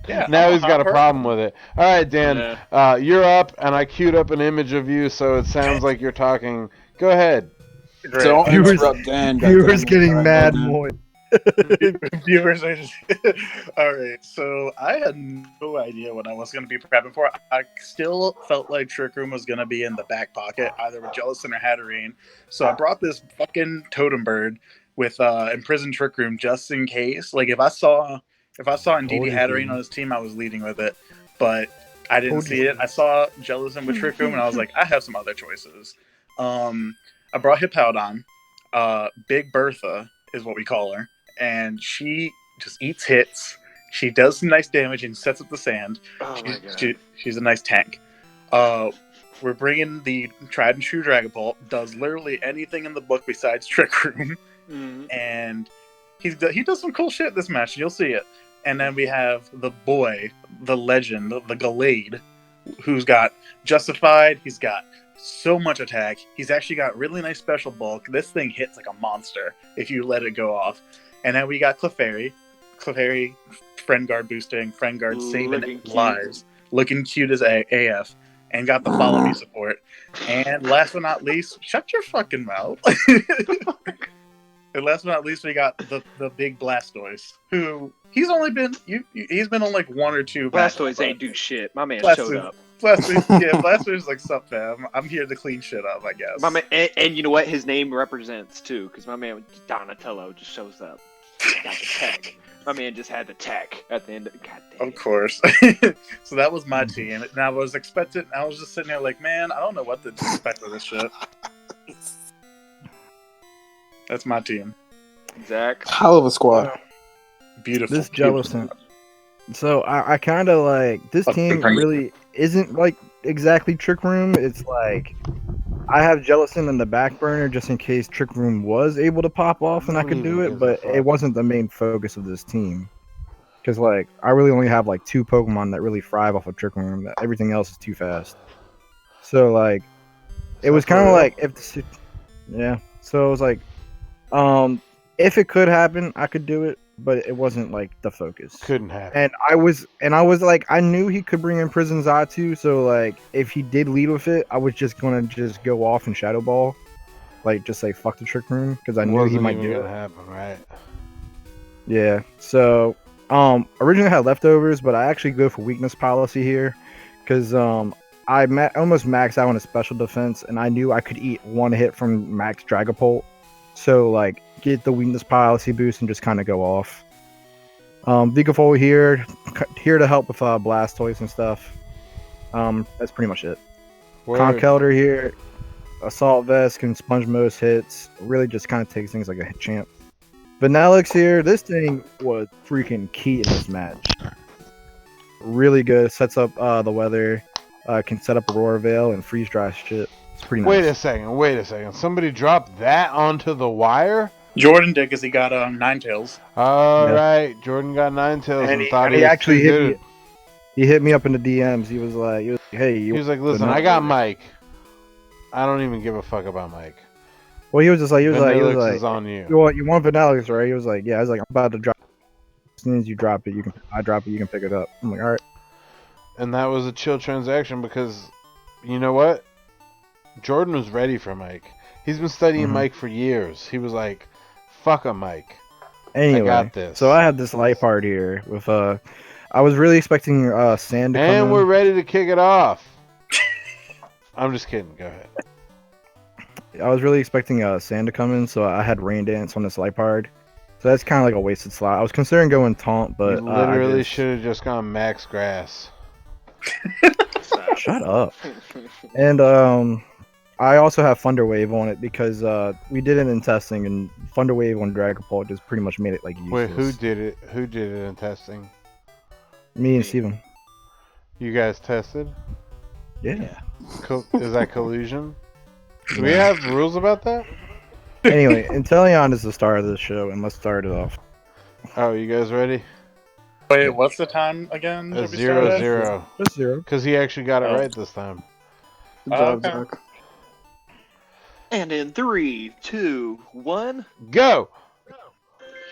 Yeah, Now I'm he's got a hot problem with it. All right, Dan, Yeah. you're up, and I queued up an image of you, so it sounds like you're talking. Go ahead. Great. Don't Viewers- interrupt Dan. Viewers goddammit. getting Alright, mad Dan. more. Viewers are just all right. So I had no idea what I was going to be prepping for. I still felt like Trick Room was going to be in the back pocket, either with Jellison or Hatterene. So I brought this fucking totem bird with imprisoned Trick Room just in case. Like if I saw Indeedee Hatterene on his team, I was leading with it, but I didn't see it. I saw Jellison with Trick Room, and I was like, I have some other choices. I brought Hippowdon. Big Bertha is what we call her. And she just eats hits. She does some nice damage and sets up the sand. Oh my god. She's a nice tank. We're bringing the tried and true Dragapult. Does literally anything in the book besides Trick Room. Mhm. And he does some cool shit this match. You'll see it. And then we have the boy, the legend, the Gallade, who's got Justified. He's got so much attack. He's actually got really nice special bulk. This thing hits like a monster if you let it go off. And then we got Clefairy. Clefairy, friend guard boosting, friend guard saving Looking cute. lives. Looking cute as AF. And got the follow me support. And last but not least, shut your fucking mouth. And last but not least, we got the big Blastoise, who he's been on like one or two. Blastoise ain't do shit. My man showed up. Blastoise like, sup fam, I'm here to clean shit up, I guess. My man, and you know what? His name represents too, because my man Donatello just shows up. Got the tech. My man just had the tech at the end. God damn. Of course. So that was my team, and I was expecting. I was just sitting there like, man, I don't know what to expect of this shit. That's my team. Zach. Hell of a squad. Beautiful. This Jellison. So I kind of like this team really isn't like exactly Trick Room. It's like I have Jellison in the back burner just in case Trick Room was able to pop off and I could do it, but it wasn't the main focus of this team. Because like I really only have like 2 Pokemon that really thrive off of Trick Room. Everything else is too fast. So like it was kind of like yeah. So it was like if it could happen, I could do it, but it wasn't like the focus. Couldn't happen. And I was like, I knew he could bring in Prison Zatu, so like if he did lead with it, I was just gonna go off and Shadow Ball, like just say fuck the Trick Room because I knew he might do it. Happen, right? Yeah. So originally I had leftovers, but I actually go for weakness policy here because I almost maxed out on a special defense, and I knew I could eat 1 hit from Max Dragapult. So, like, get the weakness policy boost and just kind of go off. Vikavolt here to help with Blastoise and stuff. That's pretty much it. Conkeldurr here, Assault Vest can sponge most hits. Really just kind of takes things like a hit champ. Vanillix here, this thing was freaking key in this match. Really good, sets up the weather, can set up Aurora Veil and freeze dry shit. Pretty nice. Wait a second. Somebody dropped that onto the wire? Jordan did because he got Ninetales. Right. Jordan got Ninetales and thought he actually hit me. He hit me up in the DMs. He was like, "Hey." He was like, "Listen, I got Mike. I don't even give a fuck about Mike." Well, he was just like, Vanillix is on you. You want Vanillix, right? He was like, "Yeah." I was like, "I'm about to drop. As soon as you drop it, I drop it. You can pick it up." I'm like, "All right." And that was a chill transaction because, you know what? Jordan was ready for Mike. He's been studying Mike for years. He was like, fuck a Mike. Anyway, I got this. So I had this light part here with I was really expecting Sand to come and in. We're ready to kick it off. I'm just kidding. Go ahead. I was really expecting Sand to come in, so I had Rain Dance on this light part. So that's kind of like a wasted slot. I was considering going Taunt, but you literally should have just gone Max Grass. Shut up. And I also have Thunder Wave on it because we did it in testing, and Thunder Wave on Dragapult just pretty much made it like useless. Wait, who did it? Who did it in testing? Me and Steven. You guys tested? Yeah. Is that collusion? Do we have rules about that? Anyway, Inteleon is the star of this show, and let's start it off. Oh, you guys ready? Wait, what's the time again? 0-0. Just 0. Because he actually got it right this time. Good job, okay. Zach. And in 3, 2, 1, go!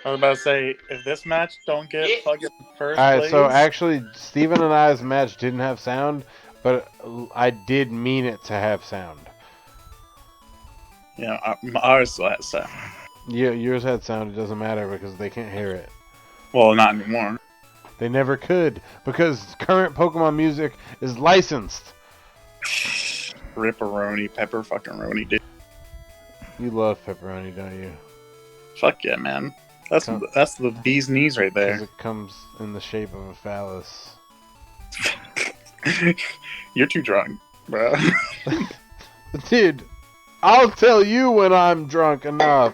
I was about to say, if this match don't get fucking first Alright, place... so actually, Steven and I's match didn't have sound, but I did mean it to have sound. Yeah, ours still has sound. Yeah, yours had sound, it doesn't matter because they can't hear it. Well, not anymore. They never could, because current Pokemon music is licensed. Ripperoni, pepper fucking roni, dude. You love pepperoni, don't you? Fuck yeah, man. That's the bee's knees right there. Because it comes in the shape of a phallus. You're too drunk, bro. Dude, I'll tell you when I'm drunk enough.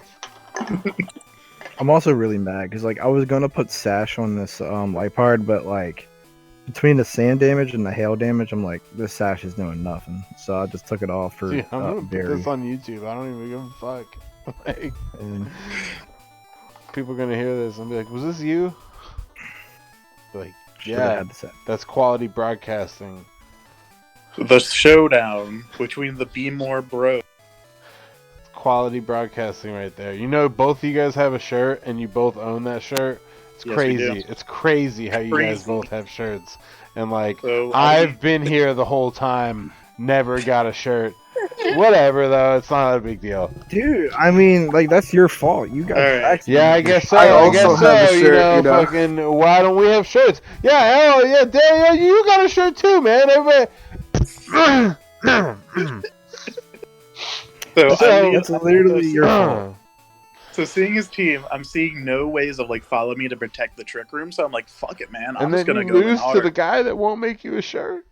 I'm also really mad because like I was gonna put Sash on this light part, but like between the sand damage and the hail damage, I'm like, this Sash is doing nothing. So I just took it off for Dude, I'm gonna put Berry. this on YouTube. I don't even give a fuck. Like, And people are gonna hear this and be like, was this you? Like, should've yeah, had the set. that's quality broadcasting. The showdown between the Be More Bros. Quality broadcasting right there. You know, both of you guys have a shirt and you both own that shirt. It's Yes, we crazy. do. It's crazy how you guys Crazy. both have shirts. And like, So, I've been here the whole time, never got a shirt. Whatever, though. It's not a big deal. Dude, I mean, like, that's your fault. You got Alright. taxed. Yeah, I guess so. I I, also guess have a so. shirt, Fucking. Why don't we have shirts? Yeah, hell yeah, Daniel, you got a shirt too, man. Everybody. So, So- It's literally your fault. So seeing his team, I'm seeing no ways of like follow me to protect the trick room. So I'm like, fuck it, man. I'm And just then gonna you go lose in to hard. the guy that won't make you a shirt.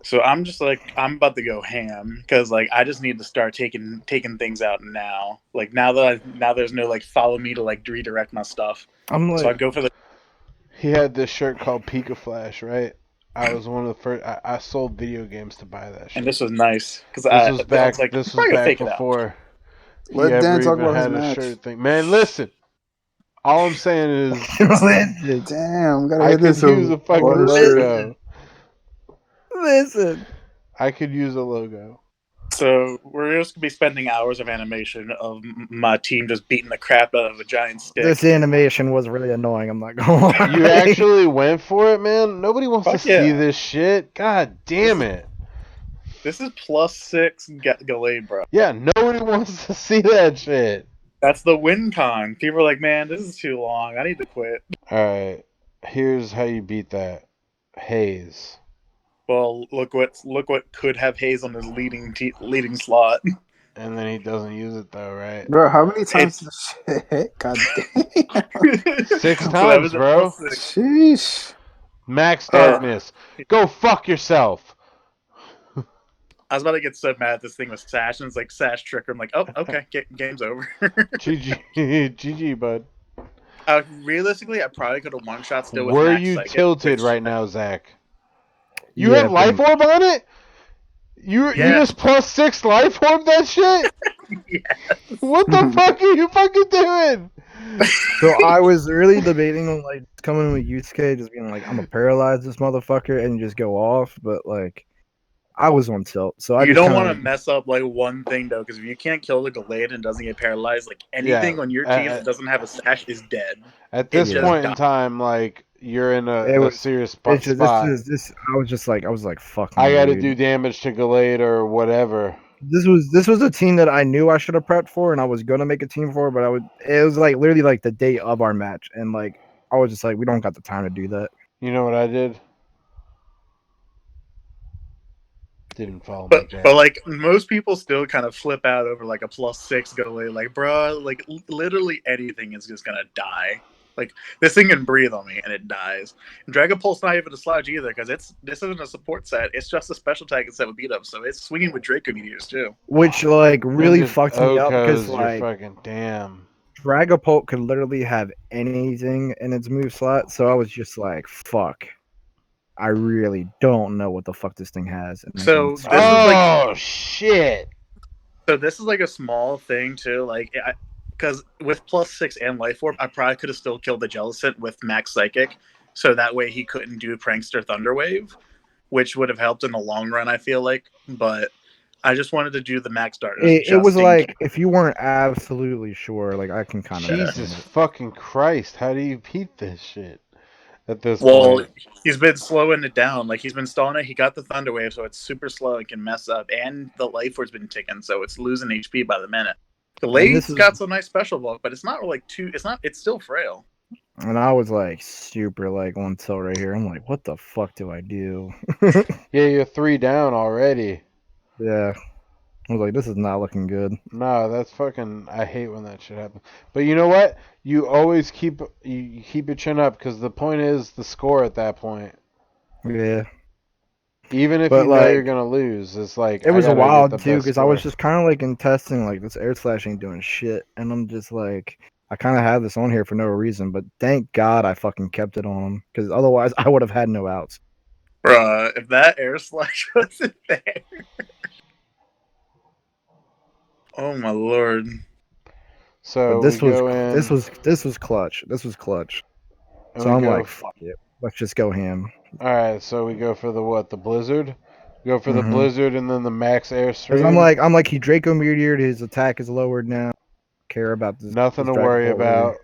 So I'm just like, I'm about to go ham because like I just need to start taking things out now. Like now there's no like follow me to like redirect my stuff. I'm So I like, go for the He had this shirt called Pika Flash, right? I was one of the first. I sold video games to buy that shit. and this was nice because This was back. like, This "We're was gonna back fake it out." before he Let ever Dan talk even about his had a match. shirt thing. Man, listen. All I'm saying is listen, Damn, gotta I hit could this use a fucking one logo. listen. I could use a logo. So we're just gonna be spending hours of animation of my team just beating the crap out of a giant stick. This animation was really annoying. I'm not gonna lie. You actually went for it, man. Nobody wants Fuck to yeah. see this shit. God damn it. This is +6 Gallade, bro. Yeah, nobody wants to see that shit. That's the win con. People are like, man, this is too long. I need to quit. All right, here's how you beat that. Haze. Well, look what could have Hayes on his leading slot. And then he doesn't use it though, right? Bro, how many times did this shit hit? God damn. 6 So that times, was a bro. +6. Sheesh. Max Darkness. Go fuck yourself. I was about to get so mad at this thing with Sash, and it's like Sash Tricker. I'm like, oh, okay, game's over. GG, GG, bud. Realistically, I probably could have one shot still with Were Max you Psychic, tilted which- right now, Zach? You Yeah, have life orb on it? You Yeah. just +6 life orb that shit? Yes. What the fuck are you fucking doing? So I was really debating on like coming with Yusuke, just being like, I'm gonna paralyze this motherfucker and just go off, but like I was on tilt, so I You just don't kinda, want to mess up like one thing though, because if you can't kill the Gallade and doesn't get paralyzed, like anything Yeah, on your team that doesn't have a Sash is dead. At this just point in died. time, like, you're in It a was- serious It's just, spot. this. I was like, fuck. I me, gotta dude. do damage to Gallade or whatever. This was a team that I knew I should have prepped for, and I was gonna make a team for, but it was like literally like the day of our match, and like I was just like, we don't got the time to do that. You know what I did? Didn't follow me, But Jack. but like most people still kind of flip out over like a +6 Gallade. Like, bro, like literally anything is just gonna die. Like this thing can breathe on me and it dies. And Dragon Pulse not even a sludge either because this isn't a support set. It's just a special tag instead of beat up. So it's swinging with Draco Meteors too. Which like really And just fucked me up because Okos, like you're fucking damn. Dragapult could literally have anything in its move slot, so I was just like, fuck. I really don't know what the fuck this thing has. And I So can- this is like Oh shit! So this is like a small thing too, like because with +6 and Life Orb, I probably could have still killed the Jellicent with Max Psychic, so that way he couldn't do Prankster Thunderwave, which would have helped in the long run. I feel like, but I just wanted to do the Max Darkness. it was just in like if you weren't absolutely sure, like I can kind of Jesus fucking Christ! How do you beat this shit? At this Well, point, he's been slowing it down. Like he's been stalling it. He got the Thunder Wave, so it's super slow and can mess up. And the Life Orb's been ticking, so it's losing HP by the minute. The And Lade's this is- got some nice special bulk, but it's not like too. It's not. It's still frail. And I was like super like on tilt right here. I'm like, what the fuck do I do? yeah, you're 3 down already. Yeah. I was like, this is not looking good. No, that's fucking. I hate when that shit happens. But you know what? You always keep your chin up because the point is the score at that point. Yeah. Even if But, you know like, you're gonna lose, it's like It was I gotta wild get the too best because I was score. just kind of like in testing, like this air slash ain't doing shit, and I'm just like, I kind of had this on here for no reason, but thank God I fucking kept it on him because otherwise I would have had no outs. Bruh, if that air slash wasn't there. Oh my lord. So But this we was go in. this was clutch. This was clutch. and So we I'm go like, fuck it, let's just go ham. All right, so we go for the what? The blizzard. Go for the Mhm. blizzard and then the max air Because stream. I'm like he Draco Meteored, his attack is lowered now. Care about this? Nothing this to worry Dragon Ball about.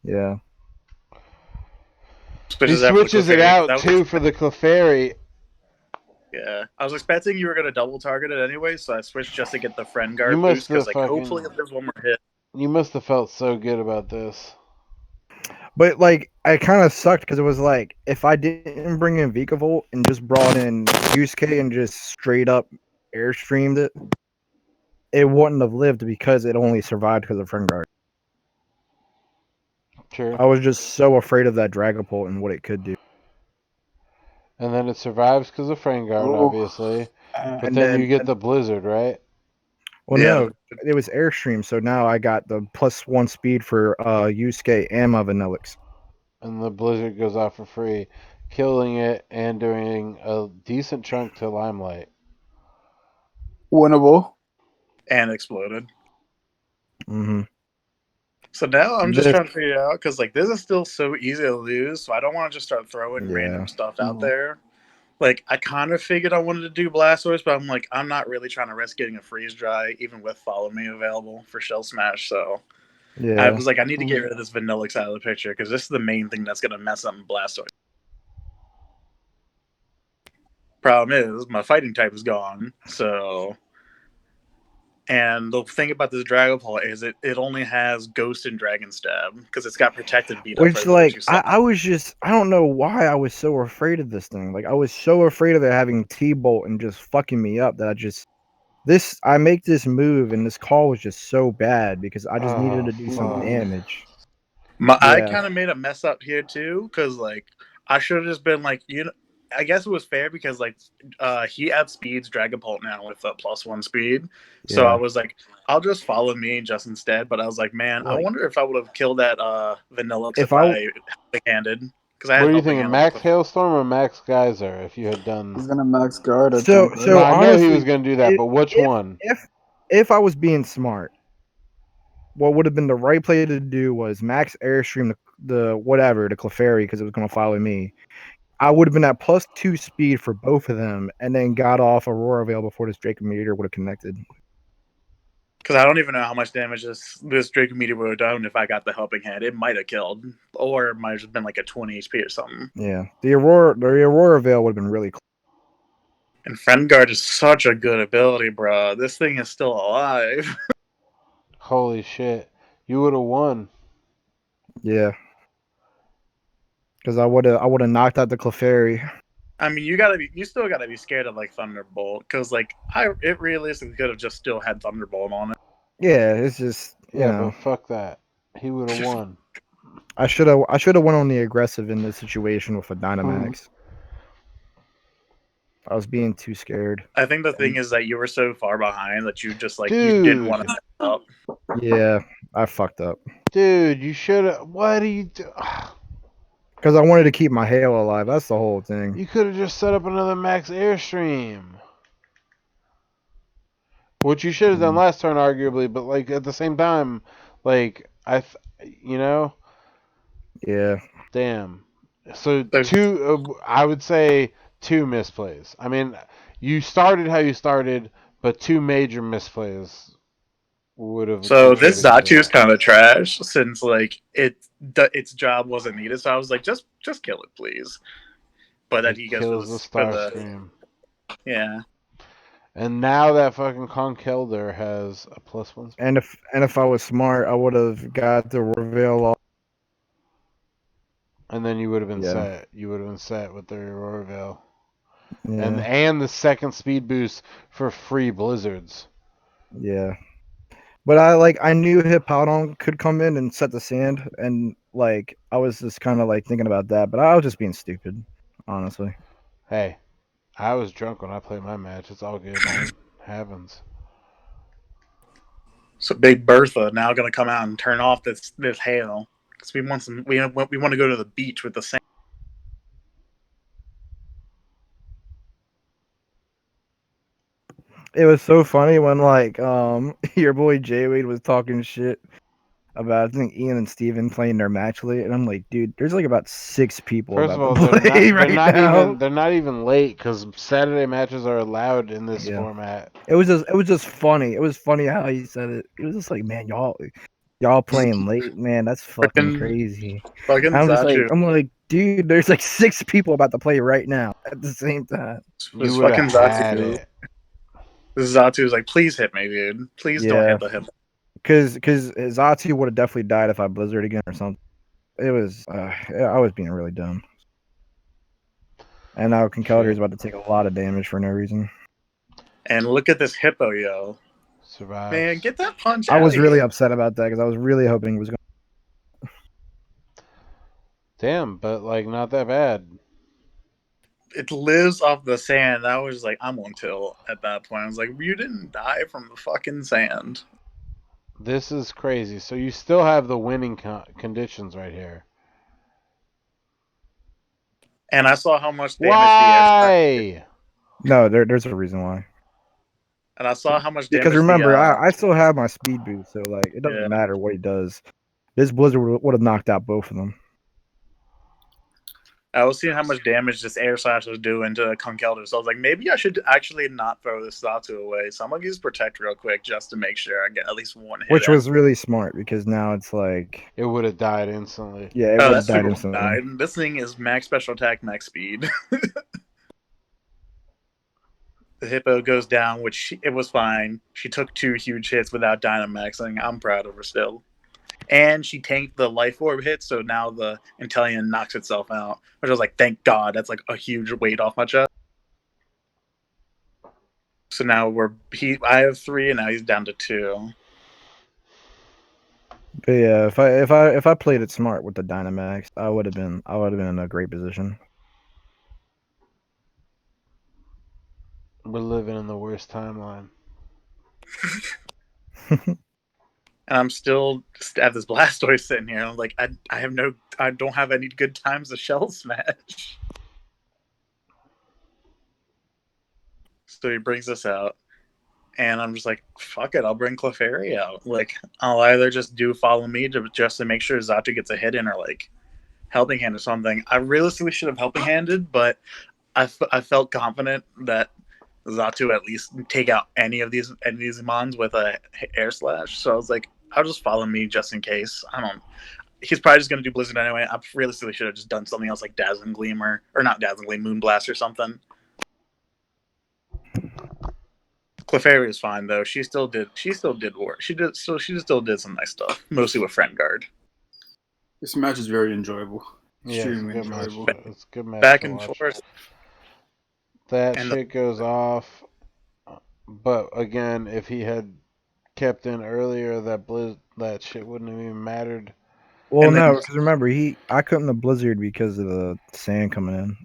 really. Yeah. He switches it out too for the Clefairy. Yeah, I was expecting you were gonna double target it anyway, so I switched just to get the friend guard You must boost because have like hopefully if there's one more hit. You must have felt so good about this. But like, I kind of sucked because it was like if I didn't bring in Vikavolt and just brought in Yusuke and just straight up airstreamed it, it wouldn't have lived because it only survived because of friend guard. Sure. I was just so afraid of that Dragapult and what it could do. And then it survives because of Frame Guard, Oh. obviously. But And then you get the Blizzard, right? Well, Yeah. no, it was airstream, so now I got the +1 speed for Yusuke and my Vanillix. And the Blizzard goes off for free, killing it and doing a decent chunk to Limelight. Winnable. And exploded. Mm-hmm. So now I'm just This- trying to figure out because like this is still so easy to lose, so I don't want to just start throwing Yeah. random stuff out Mhm. there. Like I kind of figured I wanted to do Blastoise, but I'm like I'm not really trying to risk getting a freeze dry, even with Follow Me available for Shell Smash. So Yeah. I was like, I need to get rid of this Vanillix out of the picture because this is the main thing that's gonna mess up Blastoise. Problem is, my fighting type is gone, so. And the thing about this Dragapult is it only has Ghost and Dragon Stab because it's got Protected beat up. Which, for like, two I was just, I don't know why I was so afraid of this thing. Like, I was so afraid of it having T-Bolt and just fucking me up that I make this move and this call was just so bad because I just needed to do some fuck. damage. I Yeah. kind of made a mess up here too because like I should have just been like I guess it was fair because like he outspeeds Dragapult now with a +1 speed, so Yeah. I was like I'll just Follow Me just instead. But I was like, man, I Like, wonder if I would have killed that Vanillix If if I- I helping handed because I had What are you helping thinking, hand Max with- Hailstorm or Max Geyser? If you had He's done, gonna max guard. I So- think, so- no, I know he honestly, was going to do that, if- but which one? if I was being smart, what would have been the right play to do was max airstream the Clefairy because it was going to follow me. I would have been at +2 speed for both of them, and then got off Aurora Veil before this Draco Meteor would have connected. Because I don't even know how much damage this Draco Meteor would have done if I got the helping hand. It might have killed, or it might have just been like a 20 HP or something. Yeah, the Aurora Veil would have been really close. And Friend Guard is such a good ability, bro. This thing is still alive. Holy shit. You would have won. Yeah, because I would have knocked out the Clefairy. I mean, you still gotta be scared of like Thunderbolt, because like it realistically could have just still had Thunderbolt on it. Yeah, it's just you Yeah, know but fuck that. He would have won. I should have went on the aggressive in this situation with a Dynamax. I was being too scared. I think the thing is that you were so far behind that you just like Dude. you didn't want to mess up. Yeah, I fucked up Dude, you should have. What do you do? because I wanted to keep my hail alive. That's the whole thing. You could have just set up another Max Airstream. Which you should have done last turn, arguably, but like at the same time, like Yeah, damn. So I would say two misplays. I mean, you started how you started, but two major misplays would have. So this Zatu is kind of trash since like its job wasn't needed. So I was like, just kill it, please. But then he goes kills for the for Starscream. yeah. And now that fucking Conkeldurr has a +1. and if I was smart, I would have got the reveal off. And then you would have been Yeah. set. You would have been set with the Aurora Veil. Yeah, And the second speed boost for free blizzards. yeah. But I knew Hippowdon could come in and set the sand, and like I was just kind of like thinking about that, but I was just being stupid, honestly. Hey, I was drunk when I played my match. It's all good, man. Happens. So Big Bertha now going to come out and turn off this hail because we want to go to the beach with the sand. It was so funny when like your boy Jay Wade was talking shit about I think Ian and Steven playing their match late, and I'm like, dude, there's like about 6 people First of about all, to play right now. they're not even late because Saturday matches are allowed in this Yeah. format. It was just funny. It was funny how he said it. It was just like, man, y'all, Y'all playing late, man. That's fucking Fucking crazy. fucking Zatu. I'm like, dude, there's like 6 people about to play right now at the same time. You This would have fucking had Zatu. it. This Zatu's like, please hit me, dude. Please don't Yeah. hit the hip. Cause Zati would have definitely died if I blizzard again or something. It was I was being really dumb. And now Conkeldurr is about to take a lot of damage for no reason. And look at this hippo, yo. Survives. Man, get that punch I out was of really here. upset about that because I was really hoping it was going. Damn, but like not that bad. It lives off the sand. I was like, I'm on tilt at that point. I was like, you didn't die from the fucking sand. This is crazy. So you still have the winning conditions right here. And I saw how much damage the air. Why? No, there's a reason why. And I saw how much damage Because remember, the I still have my speed boost, so like it doesn't Yeah. matter what he does. This blizzard would have knocked out both of them. I was seeing how much damage this air slash was doing to Conkeldurr, so I was like, maybe I should actually not throw this Zatu away. So I'm gonna use Protect real quick just to make sure I get at least one hit. Which in. was really smart because now it's like, It would have died instantly. yeah, it Oh, would have that's died super instantly. died. This thing is max special attack, max speed. The hippo goes down, which it was fine. She took 2 huge hits without Dynamaxing. I'm proud of her still. And she tanked the life orb hit, so now the Intellion knocks itself out. Which I was like, thank God, that's like a huge weight off my chest. So now I have 3 and now he's down to 2. But yeah, if I played it smart with the Dynamax, I would have been in a great position. We're living in the worst timeline. And I'm still just at this Blastoise sitting here. I'm like, I don't have any good times to Shell Smash. So he brings us out. And I'm just like, fuck it, I'll bring Clefairy out. Like, I'll either just do follow me just to make sure Zatu gets a hit in, or like helping hand or something. I realistically should have helping handed, but I felt confident that Zatu at least take out any of these mons with a air slash. So I was like, I'll just follow me just in case. He's probably just gonna do Blizzard anyway. I realistically should have just done something else like Dazzling Gleam or not Dazzling Gleam, Moonblast or something. Clefairy is fine though. She still did work. She still did some nice stuff, mostly with Friend Guard. This match is very enjoyable. Yeah, Extremely it's a good match. enjoyable. It's a good match. Back to and watch. forth. That And shit goes off. But again, if he had kept in earlier, that shit wouldn't have even mattered. Well, And then- no, because remember, I couldn't have blizzard because of the sand coming in.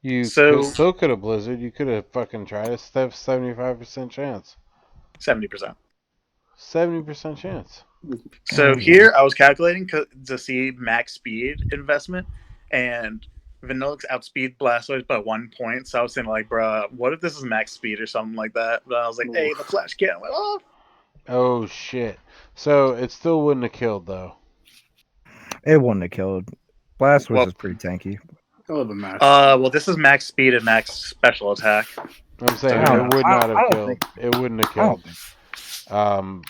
You So- still could have blizzard. You could have fucking tried it. 75% chance. 70%. 70% chance. So here I was calculating to see max speed investment, and Vanillix outspeed Blastoise by 1 point. So I was saying like, bruh, what if this is max speed or something like that? But I was like, hey, the flash cannon went off. Oh shit. So it still wouldn't have killed though. It wouldn't have killed. Blastoise Well- was pretty tanky. Hell of a match. Well, this is max speed and max special attack. I'm saying I don't it would know. not I have don't killed. think- It wouldn't have I don't killed. think.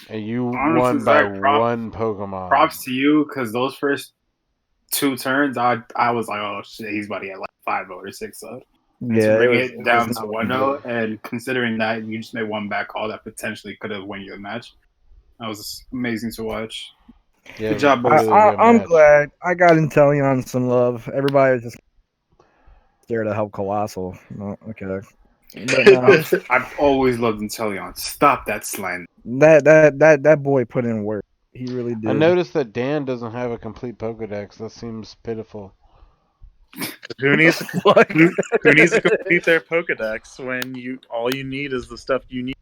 And you Honestly, won by Zach, props- one Pokemon. Props to you, because those first 2 turns, I was like, oh shit, he's about to get like 5 or 6 up. Yeah, To bring was- it down was to not 1 good. and considering that you just made one back call that potentially could have won you the match, that was amazing to watch. Yeah, Good job, it was boys. a really good I'm match. glad I got Intellion some love. Everybody was just there to help Colossal. No, okay. But no, I've always loved Inteleon. Stop that slander. that boy put in work. He really did. I noticed that Dan doesn't have a complete Pokedex. That seems pitiful. Who needs What? who needs to complete their Pokedex when all you need is the stuff you need?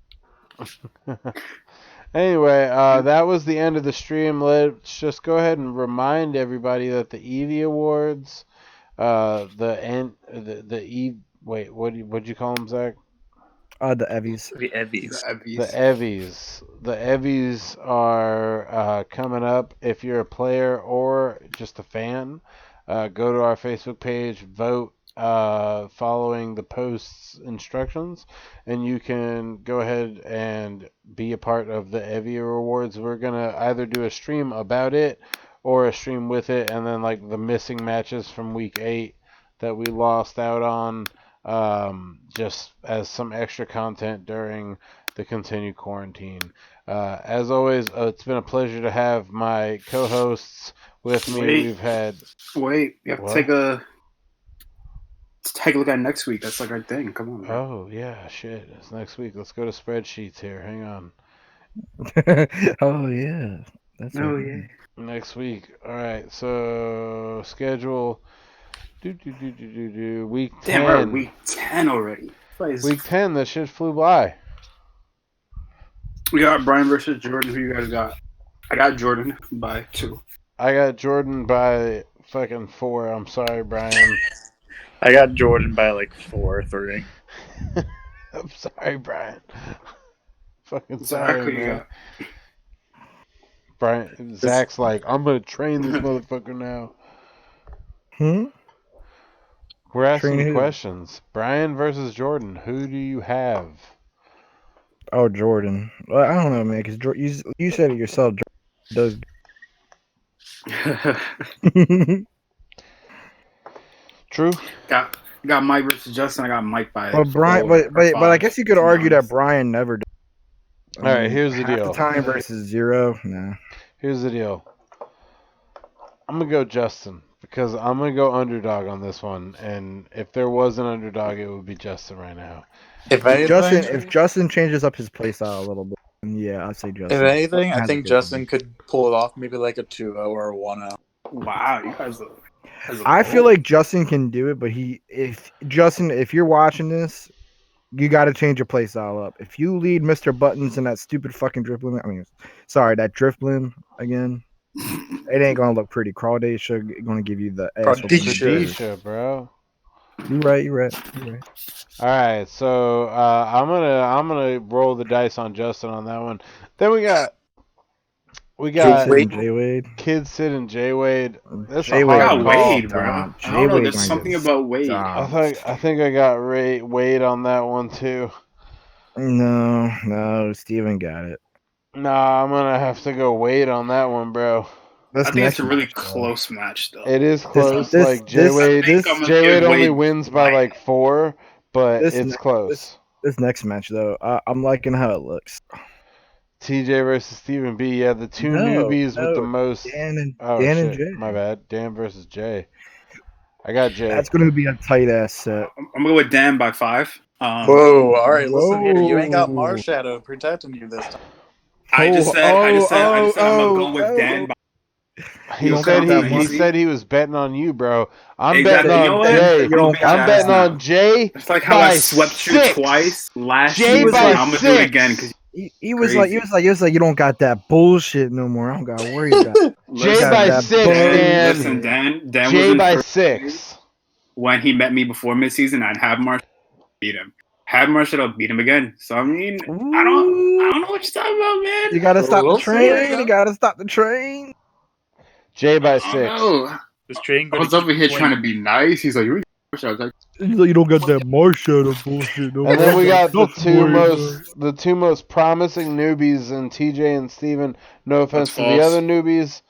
Anyway, that was the end of the stream. Let's just go ahead and remind everybody that the Eevee Awards, what'd you call them, Zach? The Evies. The Evies. The Evies are coming up. If you're a player or just a fan, go to our Facebook page, vote, following the post's instructions, and you can go ahead and be a part of the Evia rewards. We're gonna either do a stream about it or a stream with it, and then like the missing matches from week 8 that we lost out on, just as some extra content during the continued quarantine. As always, it's been a pleasure to have my co-hosts with me. Wait. We've had Wait, you have What? to take a look at next week. That's like our thing. Come on, bro. Oh yeah, shit. It's next week. Let's go to spreadsheets here. Hang on. Oh yeah, that's Oh, right. yeah. Next week. All right. So schedule. Week 10. Damn, we're at week 10 already. Week 10. That shit flew by. We got Brian versus Jordan. Who you guys got? I got Jordan by 2. I got Jordan by fucking 4. I'm sorry, Brian. I got Jordan by like 4-3. I'm sorry, Brian. Fucking Zach, sorry, who you man. got? Brian. Zach's like, I'm gonna train this motherfucker now. We're asking Train you who? questions. Brian versus Jordan. Who do you have? Oh, Jordan. Well, I don't know, man. Because you said it yourself. Jordan does. True. got Mike versus Justin. I got Mike by. But Brian, 4 or but I 5, guess you could to be argue that honest. Brian never. All right, here's the half deal. the time versus 0. Nah. Here's the deal. I'm gonna go Justin because I'm gonna go underdog on this one, and if there was an underdog, it would be Justin right now. If If Justin changes up his playstyle a little bit, then yeah, I'd say Justin. If anything, I Has think a good Justin one. could pull it off, maybe like a 2-0 or a 1-0. Wow, you guys. I feel like Justin can do it, but if you're watching this, you got to change your playstyle up. If you lead Mr. Buttons in that stupid fucking dribbling, that dribbling again, it ain't gonna look pretty. Crawdasha gonna give you the ass. Khadisha, bro. You're right. All right, so I'm gonna roll the dice on Justin on that one. Then we got J Wade. Kid Sid and J Wade. That's Jay a Wade I hard got call. Wade, bro. Dom. I don't know. Wade There's gonna something get about Wade. Dom. I think I got Wade on that one too. No, Steven got it. Nah, I'm gonna have to go Wade on that one, bro. I think it's a really match, though. close match, though. It is close. this- like J Wade, I think I'm gonna J Wade give only Wade wins by like 4, but This it's ne- close. This next match though, I'm liking how it looks. TJ versus Stephen B. Yeah, the two No, newbies with the no, most. Dan and Oh Dan shit, and Jay. my bad. Dan versus Jay. I got Jay. That's gonna be a tight ass set. I'm gonna go with Dan by 5. Whoa, all right, listen here. You ain't got Whoa. Marshadow protecting you this time. I just said I'm gonna go with oh. Dan by. He don't said count that he one? said he was betting on you, bro. I'm Exactly. betting You know on what? Jay. You don't I'm count betting that. on Jay. It's like how I by swept you 6. twice last Jay season. by I'm gonna do it 6. again because He was Crazy. like, you don't got that bullshit no more. I don't gotta worry about it. Jay got by that 6, bug. Dan. Listen, Dan Jay was in by first 6. when he met me before midseason. I'd have Marshall beat him. Had Marshall beat him again. So I mean, I don't know what you're talking about, man. You gotta stop We'll the see. train. You gotta stop the train. Jay by I 6. don't know. This train I was over here trying to be nice. He's like, "You." I was like, You don't got that Marshadow bullshit no more. And then we got the Nothing to worry about. two most promising newbies in TJ and Steven. No offense to the false. other newbies.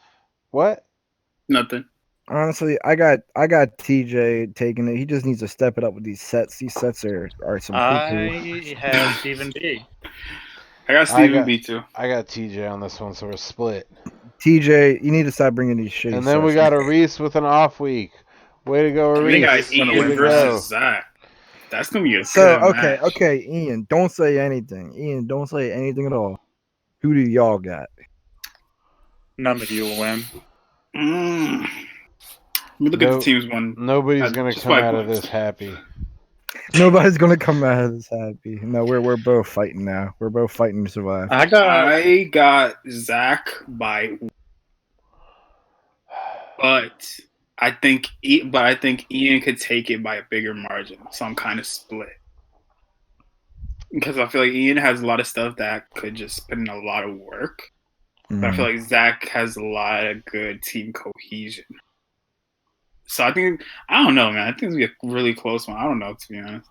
What? nothing. Honestly, I got TJ taking it. He just needs to step it up with these sets. These sets are some poo-poo. I have Stephen B. I got Steven B too. I got TJ on this one, so we're split. TJ, you need to stop bringing these shitty And then we sets. got a Reese with an off week. Way to go, And we Reese. got Way to Ian go. versus Zach. That's gonna be a So good match. okay, Ian, don't say anything. Ian, don't say anything at all. Who do y'all got? None of you will win. Let me look at the teams one. Nobody's gonna Just come by out of points. this happy. Nobody's gonna come out of this happy. No, we're both fighting now. We're both fighting to survive. I got Zach by, but I think Ian could take it by a bigger margin. So I'm kind of split because I feel like Ian has a lot of stuff that could just put in a lot of work, but I feel like Zach has a lot of good team cohesion. So I don't know, man. I think it's gonna be a really close one. I don't know, to be honest.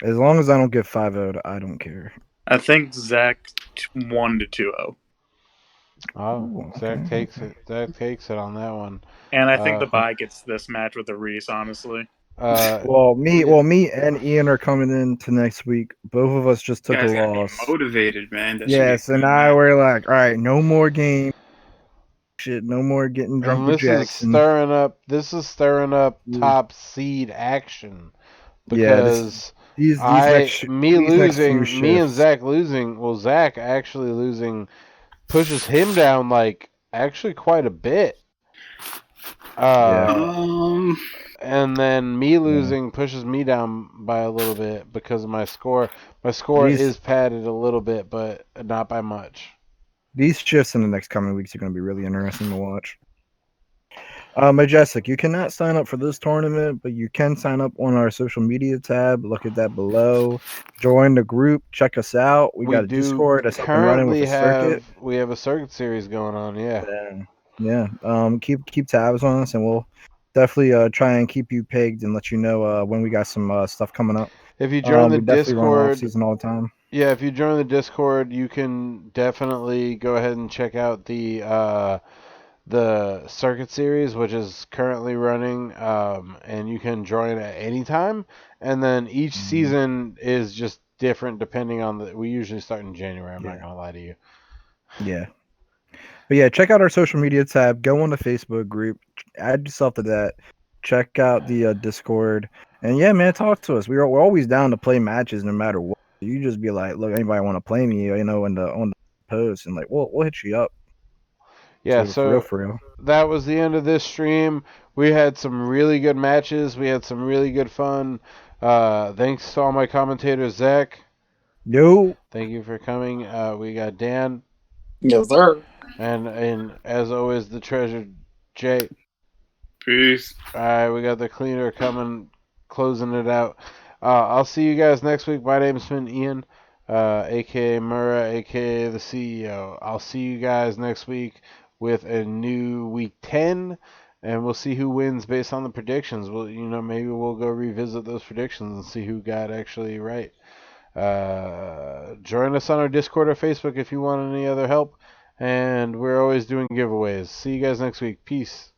As long as I don't get 5-0, I don't care. I think Zach 1-2-0. Oh, Ooh, Zach okay, takes okay. it. Zach takes it on that one. And I think the Uh, bye gets this match with the Reese, honestly. Well, me and Ian are coming into next week. Both of us just You took a guys gotta be loss. motivated, man. That should be a Yes, and good now match. we're like, all right, no more game shit, no more getting drunk and with this is Jackson. stirring up. This is stirring up Ooh. top seed action Yeah, because these next few me and shifts. Zach losing. Well, Zach actually losing pushes him down like actually quite a bit. Yeah. And then me losing pushes me down by a little bit because of my score. My score These is padded a little bit, but not by much. these shifts in the next coming weeks are going to be really interesting to watch. Majestic, you cannot sign up for this tournament, but you can sign up on our social media tab. Look at that below. Join the group. Check us out. We We got a do Discord that's up and running with currently a circuit. have a circuit series going on. Yeah. Yeah. Keep tabs on us, and we'll definitely try and keep you pegged and let you know when we got some stuff coming up. If you join the We definitely run off Discord, season all the time. yeah, if you join the Discord, you can definitely go ahead and check out the circuit series, which is currently running, and you can join at any time. And then each season is just different depending on the. We usually start in January. I'm not gonna lie to you. Yeah. But yeah, check out our social media tab. Go on the Facebook group. Add yourself to that. Check out the Discord. And yeah, man, talk to us. We're always down to play matches no matter what. You just be like, look, anybody want to play me? You know, in the on the post, and like, we'll hit you up. Yeah, For real, so for real. that was the end of this stream. We had some really good matches. We had some really good fun. Thanks to all my commentators, Zach. Yo. Thank you for coming. We got Dan. Yes, sir. And as always, the treasure, Jay. Peace. All right, we got the cleaner coming, closing it out. I'll see you guys next week. My name's been Ian, aka Murrah, aka the CEO. I'll see you guys next week with a new week 10, and we'll see who wins based on the predictions. Maybe we'll go revisit those predictions and see who got actually right. Join us on our Discord or Facebook if you want any other help. And we're always doing giveaways. See you guys next week. Peace.